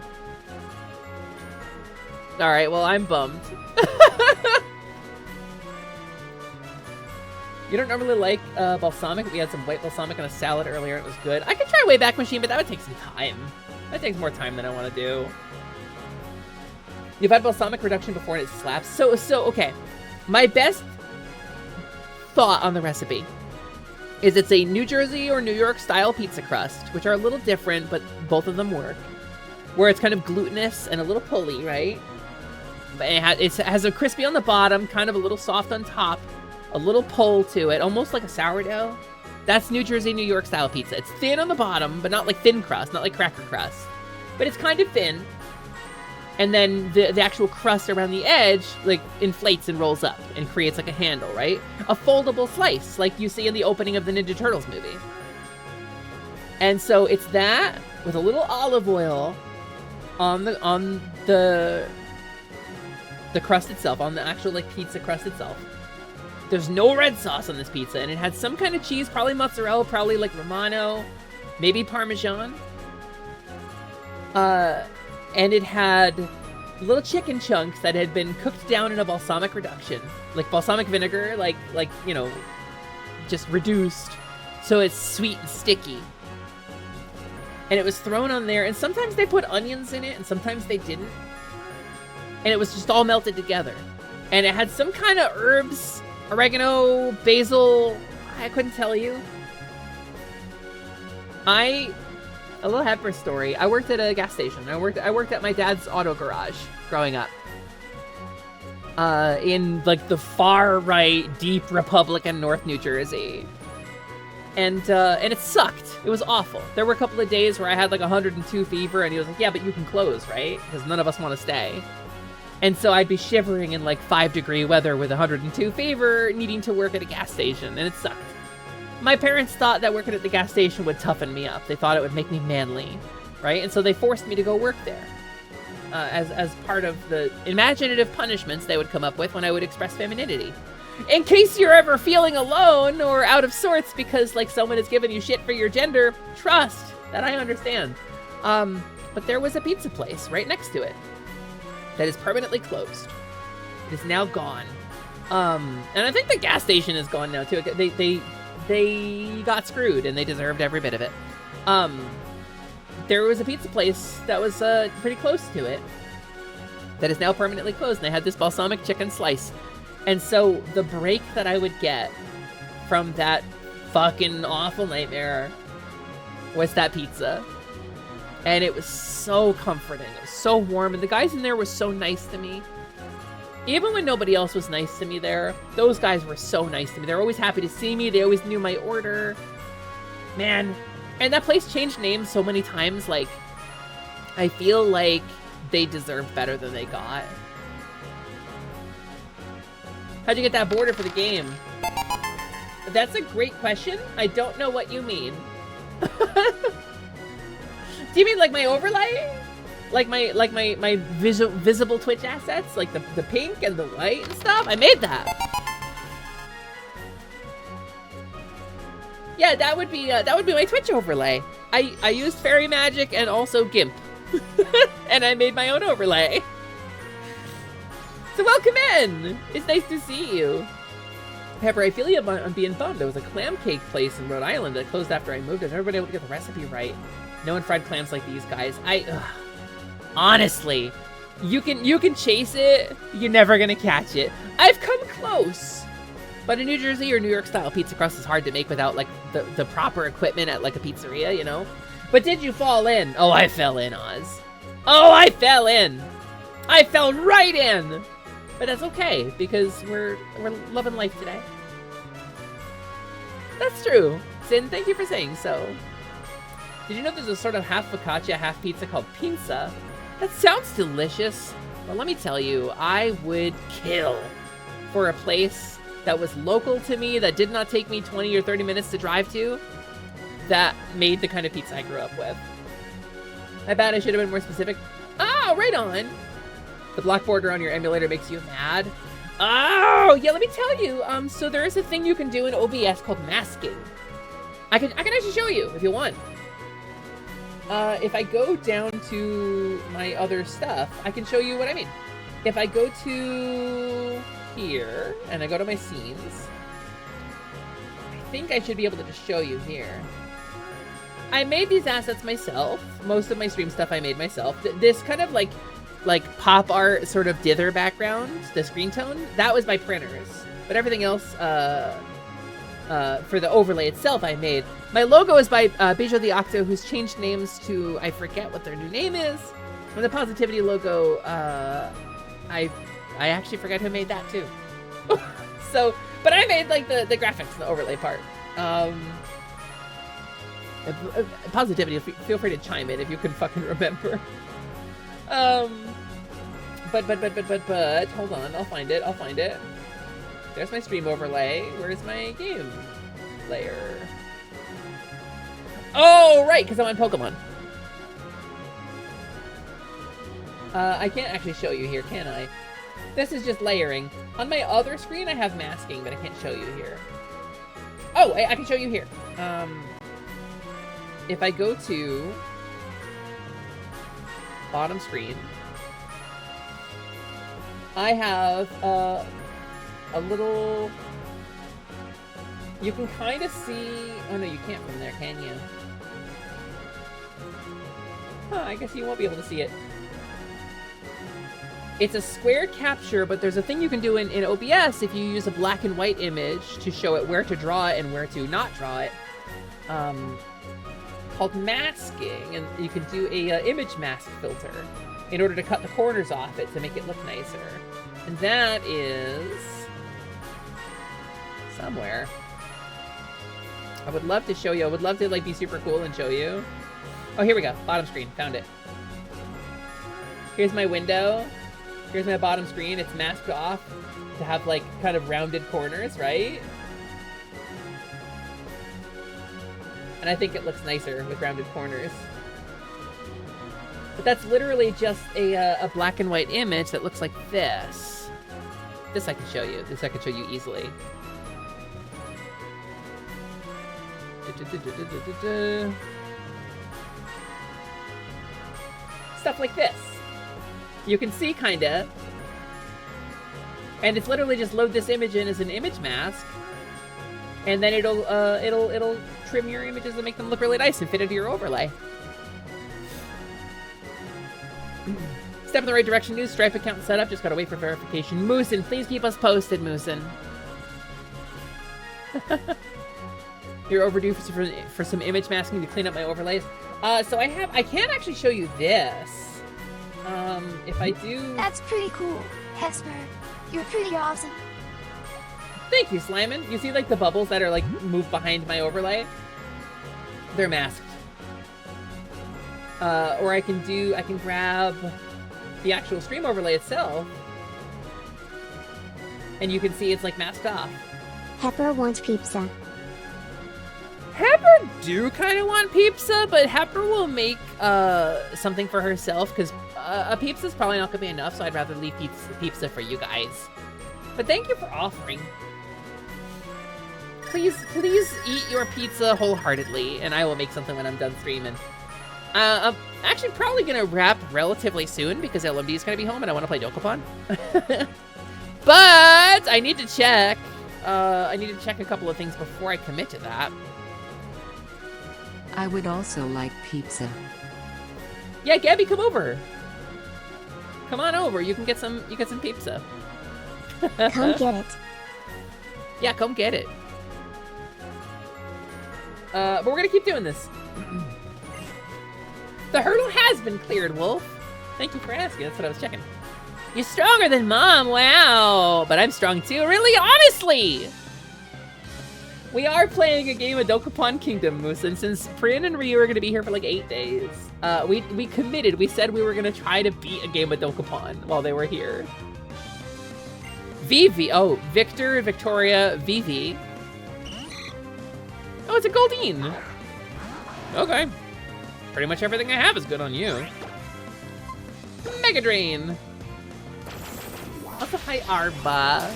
All right, well, I'm bummed. You don't normally like balsamic? We had some white balsamic on a salad earlier. It was good. I could try Wayback Machine, but that would take some time. That takes more time than I want to do. You've had balsamic reduction before and it slaps. So okay. My best thought on the recipe is it's a New Jersey or New York style pizza crust, which are a little different, but both of them work. Where it's kind of glutinous and a little pulley, right? It has a crispy on the bottom, kind of a little soft on top, a little pull to it, almost like a sourdough. That's New Jersey, New York style pizza. It's thin on the bottom, but not like thin crust, not like cracker crust. But it's kind of thin. And then the actual crust around the edge, like, inflates and rolls up and creates like a handle, right? A foldable slice, like you see in the opening of the Ninja Turtles movie. And so it's that with a little olive oil on the crust itself, on the actual like pizza crust itself. There's no red sauce on this pizza, and it had some kind of cheese, probably mozzarella, probably like Romano, maybe Parmesan. And it had little chicken chunks that had been cooked down in a balsamic reduction, like balsamic vinegar, like you know, just reduced, so it's sweet and sticky. And it was thrown on there, and sometimes they put onions in it, and sometimes they didn't. And it was just all melted together. And it had some kind of herbs, oregano, basil, I couldn't tell you. A little heifer story. I worked at a gas station. I worked at my dad's auto garage growing up. In like the far right, deep Republican North New Jersey. And it sucked. It was awful. There were a couple of days where I had like 102 fever, and he was like, yeah, but you can close, right? Because none of us want to stay. And so I'd be shivering in like 5-degree weather with 102 fever, needing to work at a gas station, and it sucked. My parents thought that working at the gas station would toughen me up. They thought it would make me manly, right? And so they forced me to go work there as part of the imaginative punishments they would come up with when I would express femininity. In case you're ever feeling alone or out of sorts because like someone has given you shit for your gender, trust that I understand. But there was a pizza place right next to it that is permanently closed. It is now gone. And I think the gas station is gone now too. They got screwed, and they deserved every bit of it. There was a pizza place that was pretty close to it that is now permanently closed, and they had this balsamic chicken slice. And so the break that I would get from that fucking awful nightmare was that pizza. And it was so comforting. It was so warm, and the guys in there were so nice to me. Even when nobody else was nice to me there, those guys were so nice to me. They were always happy to see me. They always knew my order. Man. And that place changed names so many times. Like, I feel like they deserved better than they got. How'd you get that border for the game? That's a great question. I don't know what you mean. Do you mean like my overlay? Like my visible Twitch assets, like the pink and the white and stuff. I made that. Yeah, that would be my Twitch overlay. I used fairy magic and also GIMP, and I made my own overlay. So welcome in. It's nice to see you. Pepper, I feel you on being bummed. There was a clam cake place in Rhode Island that closed after I moved. I've never been able to get the recipe right. No one fried clams like these guys. Honestly, you can chase it, you're never gonna catch it. I've come close. But a New Jersey or New York style pizza crust is hard to make without like the proper equipment at like a pizzeria, you know? But did you fall in? Oh, I fell in, Oz. Oh, I fell in. I fell right in. But that's okay because we're loving life today. That's true. Sin, thank you for saying so. Did you know there's a sort of half focaccia, half pizza called pinza? That sounds delicious. Well, let me tell you, I would kill for a place that was local to me, that did not take me 20 or 30 minutes to drive to, that made the kind of pizza I grew up with. I bet I should have been more specific. Oh, right on. The black border on your emulator makes you mad. Oh, yeah, let me tell you. So there is a thing you can do in OBS called masking. I can actually show you if you want. If I go down to my other stuff, I can show you what I mean. If I go to here and I go to my scenes, I think I should be able to just show you here. I made these assets myself. Most of my stream stuff I made myself. This kind of like pop art sort of dither background, the screen tone, that was by printers. But everything else for the overlay itself I made. My logo is by Beijo the Octo, who's changed names to, I forget what their new name is. And the Positivity logo, I actually forgot who made that too. So, but I made like the graphics and the overlay part. Positivity, feel free to chime in if you can fucking remember. But, hold on, I'll find it. There's my stream overlay. Where's my game layer? Oh, right, because I'm on Pokemon. I can't actually show you here, can I? This is just layering. On my other screen, I have masking, but I can't show you here. Oh, I can show you here. If I go to bottom screen, I have a little, you can kind of see, oh no, you can't from there, can you? Huh, I guess you won't be able to see it. It's a square capture, but there's a thing you can do in OBS if you use a black and white image to show it where to draw it and where to not draw it. Called masking, and you can do a image mask filter in order to cut the corners off it to make it look nicer. And that is somewhere. I would love to show you. I would love to like be super cool and show you. Oh, here we go. Bottom screen. Found it. Here's my window. Here's my bottom screen. It's masked off to have like kind of rounded corners, right? And I think it looks nicer with rounded corners. But that's literally just a black and white image that looks like this. This I can show you. This I can show you easily. Stuff like this. You can see kinda. And it's literally just load this image in as an image mask. And then it'll trim your images and make them look really nice and fit into your overlay. Step in the right direction, new Stripe account set up. Just gotta wait for verification. Moosin, please keep us posted, Moosin. You're overdue for some image masking to clean up my overlays. So I can't actually show you this. If I do... That's pretty cool, Hesper. You're pretty awesome. Thank you, Slimin. You see like the bubbles that are like moved behind my overlay? They're masked. Or I can grab the actual stream overlay itself. And you can see it's like masked off. Pepper wants pizza. Pepper do kind of want pizza, but Pepper will make something for herself because a pizza's probably not gonna be enough, so I'd rather leave pizza for you guys. But thank you for offering. Please eat your pizza wholeheartedly, and I will make something when I'm done streaming. I'm actually probably gonna wrap relatively soon because LMD is gonna be home and I want to play Dokapon. But I need to check. I need to check a couple of things before I commit to that. I would also like pizza. Yeah, Gabby, come over. Come on over. You can get some pizza. Come get it. Yeah, come get it. But we're gonna keep doing this. The hurdle has been cleared, Wolf. Thank you for asking. That's what I was checking. You're stronger than Mom. Wow. But I'm strong too. Really? Honestly. We are playing a game of Dokapon Kingdom, Moose, and since Prin and Ryu are going to be here for like 8 days, we committed. We said we were going to try to beat a game of Dokapon while they were here. Vivi. Oh, Victor, Victoria, Vivi. Oh, it's a Goldeen. Okay. Pretty much everything I have is good on you. Mega Drain. Also, hi, Arba.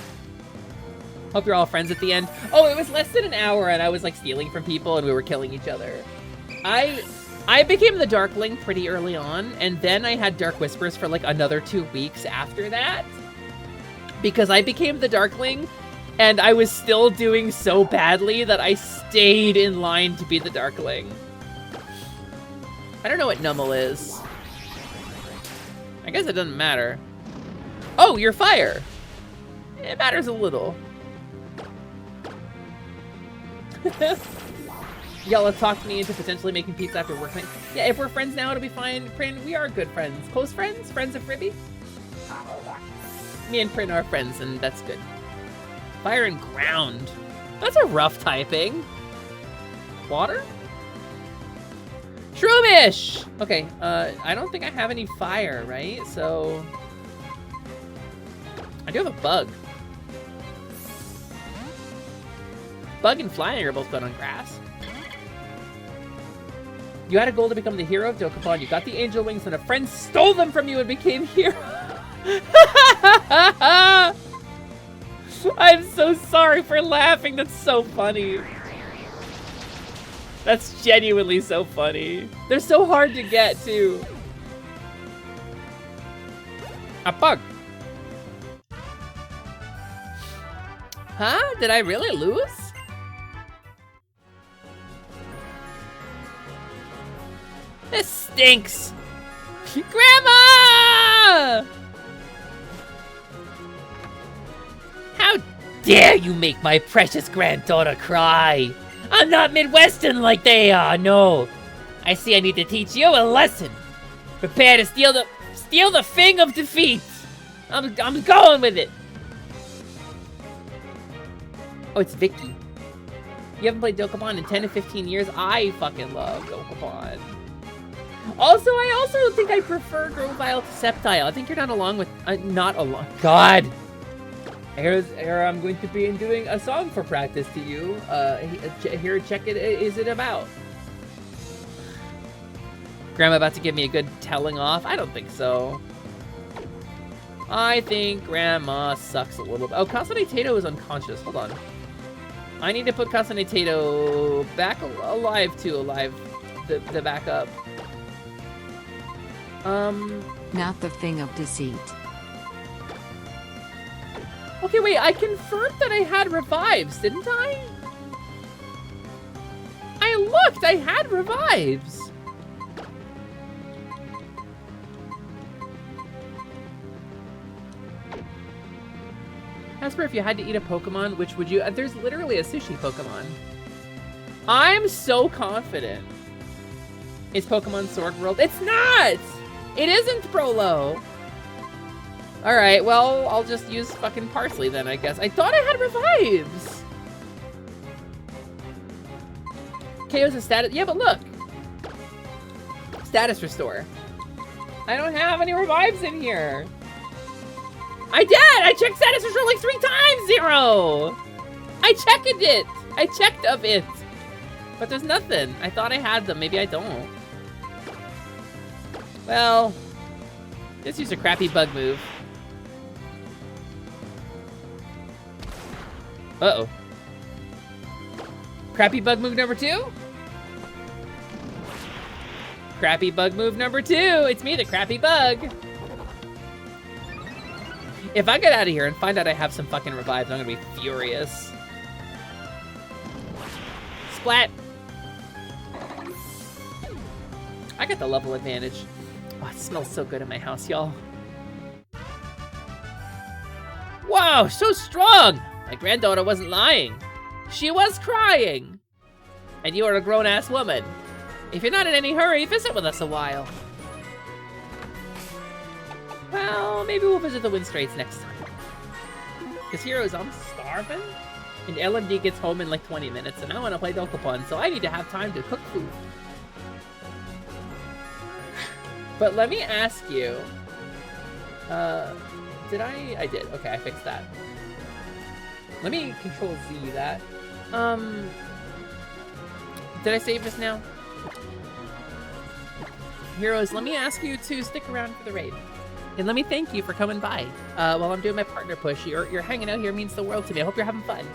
Hope you're all friends at the end. Oh, it was less than an hour and I was like stealing from people and we were killing each other. I became the Darkling pretty early on, and then I had Dark Whispers for like another 2 weeks after that. Because I became the Darkling and I was still doing so badly that I stayed in line to be the Darkling. I don't know what Nummel is. I guess it doesn't matter. Oh, you're fire. It matters a little. Y'all have talked me into potentially making pizza after work night. Yeah, if we're friends now, it'll be fine. Prin, we are good friends. Close friends? Friends of Fribby? Me and Prin are friends, and that's good. Fire and ground. That's a rough typing. Water? Shroomish! Okay, I don't think I have any fire, right? So... I do have a bug. Bug and flying are both good on grass. You had a goal to become the hero of Dokapon. You got the angel wings and a friend stole them from you and became hero. I'm so sorry for laughing. That's so funny. That's genuinely so funny. They're so hard to get, too. A bug. Huh? Did I really lose? This stinks. Grandma! How dare you make my precious granddaughter cry? I'm not Midwestern like they are, no. I see I need to teach you a lesson. Prepare to steal the thing of defeat. I'm going with it. Oh, it's Vicky. You haven't played Dokapon in 10 to 15 years? I fucking love Dokapon. Also, I also think I prefer Grovile to Sceptile. I think you're not along with... not along... God! Here I'm going to be doing a song for practice to you. Here, check it. Is it about? Grandma about to give me a good telling off? I don't think so. I think Grandma sucks a little bit. Oh, Kasane Tato is unconscious. Hold on. I need to put Kasane Tato back alive, too. Alive. The backup. Not the thing of deceit. Okay, wait, I confirmed that I had revives, didn't I? I looked, I had revives. Casper, if you had to eat a Pokemon, which would you? There's literally a sushi Pokemon. I'm so confident. It's Pokemon Sword World. It's not! It isn't Prolo. Alright, well, I'll just use fucking Parsley then, I guess. I thought I had revives! KO's a status... Yeah, but look! Status restore. I don't have any revives in here. I did! I checked status restore like 3 times, Zero! I checked it! I checked of it! But there's nothing. I thought I had them. Maybe I don't. Well... Just use a crappy bug move. Uh-oh. Crappy bug move number 2? Crappy bug move number 2! It's me, the crappy bug! If I get out of here and find out I have some fucking revives, I'm gonna be furious. Splat! I got the level advantage. Oh, it smells so good in my house, y'all. Wow, so strong! My granddaughter wasn't lying. She was crying. And you are a grown-ass woman. If you're not in any hurry, visit with us a while. Well, maybe we'll visit the Wind Straits next time. Because Heroes, I'm starving. And LMD gets home in like 20 minutes, and I want to play Dokapon, so I need to have time to cook food. But let me ask you... did I? I did. Okay, I fixed that. Let me Control Z that. Did I save this now? Heroes, let me ask you to stick around for the raid. And let me thank you for coming by while I'm doing my partner push. You're hanging out here means the world to me. I hope you're having fun.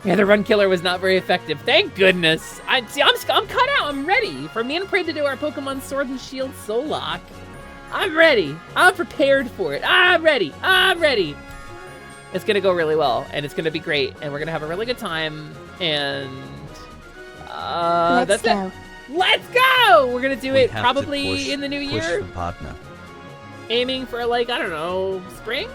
Yeah, the run killer was not very effective. Thank goodness. I'm cut out. I'm ready for me and Prey to do our Pokemon Sword and Shield Soul Lock. I'm ready. I'm prepared for it. I'm ready. I'm ready. It's gonna go really well, and it's gonna be great, and we're gonna have a really good time. And Let's go. Let's go. We're gonna do it probably in the new year. Push the partner. Aiming for like, I don't know, spring?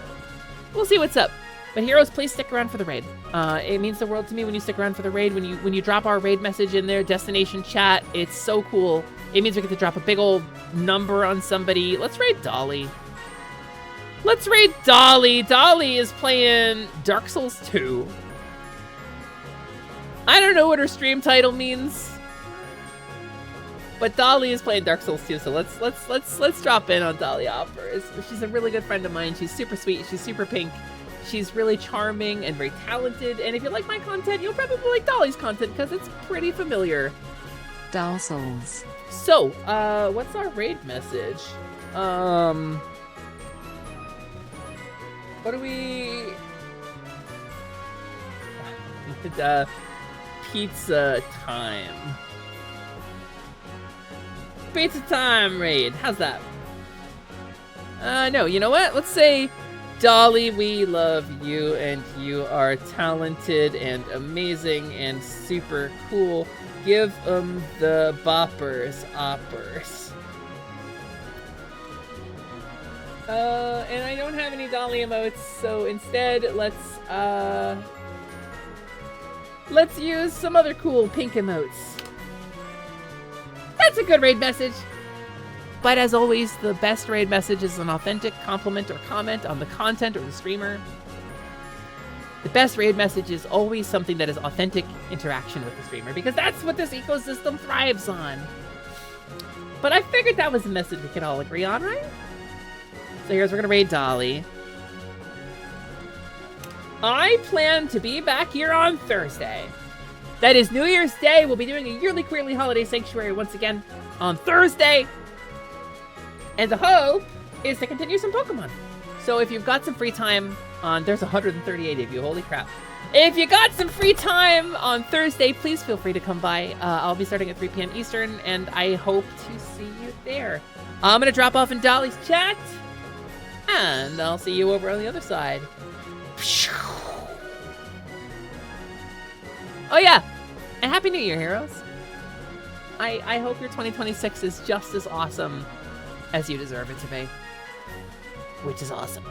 We'll see what's up. But Heroes, please stick around for the raid. It means the world to me when you stick around for the raid. When you drop our raid message in their destination chat, it's so cool. It means we get to drop a big old number on somebody. Let's raid Dolly. Let's raid Dolly. Dolly is playing Dark Souls 2. I don't know what her stream title means. But Dolly is playing Dark Souls 2, so let's drop in on Dolly Opera. She's a really good friend of mine. She's super sweet. She's super pink. She's really charming and very talented. And if you like my content, you'll probably like Dolly's content because it's pretty familiar. Doll Souls. So, what's our raid message? What do we... pizza time. Pizza time raid. How's that? No, you know what? Let's say, Dolly, we love you, and you are talented and amazing and super cool. Give them the boppers, oppers. And I don't have any Dolly emotes, so instead, let's use some other cool pink emotes. That's a good raid message. But as always, the best raid message is an authentic compliment or comment on the content or the streamer. The best raid message is always something that is authentic interaction with the streamer, because that's what this ecosystem thrives on. But I figured that was a message we could all agree on, right? So here's, we're gonna raid Dolly. I plan to be back here on Thursday. That is New Year's Day. We'll be doing a yearly Queerly Holiday Sanctuary once again on Thursday. And the hope is to continue some Pokemon. So if you've got some free time there's 138 of you, holy crap. If you got some free time on Thursday, please feel free to come by. I'll be starting at 3 p.m. Eastern, and I hope to see you there. I'm gonna drop off in Dolly's chat, and I'll see you over on the other side. Oh yeah, and Happy New Year, heroes. I hope your 2026 is just as awesome as you deserve it to be. Which is awesome.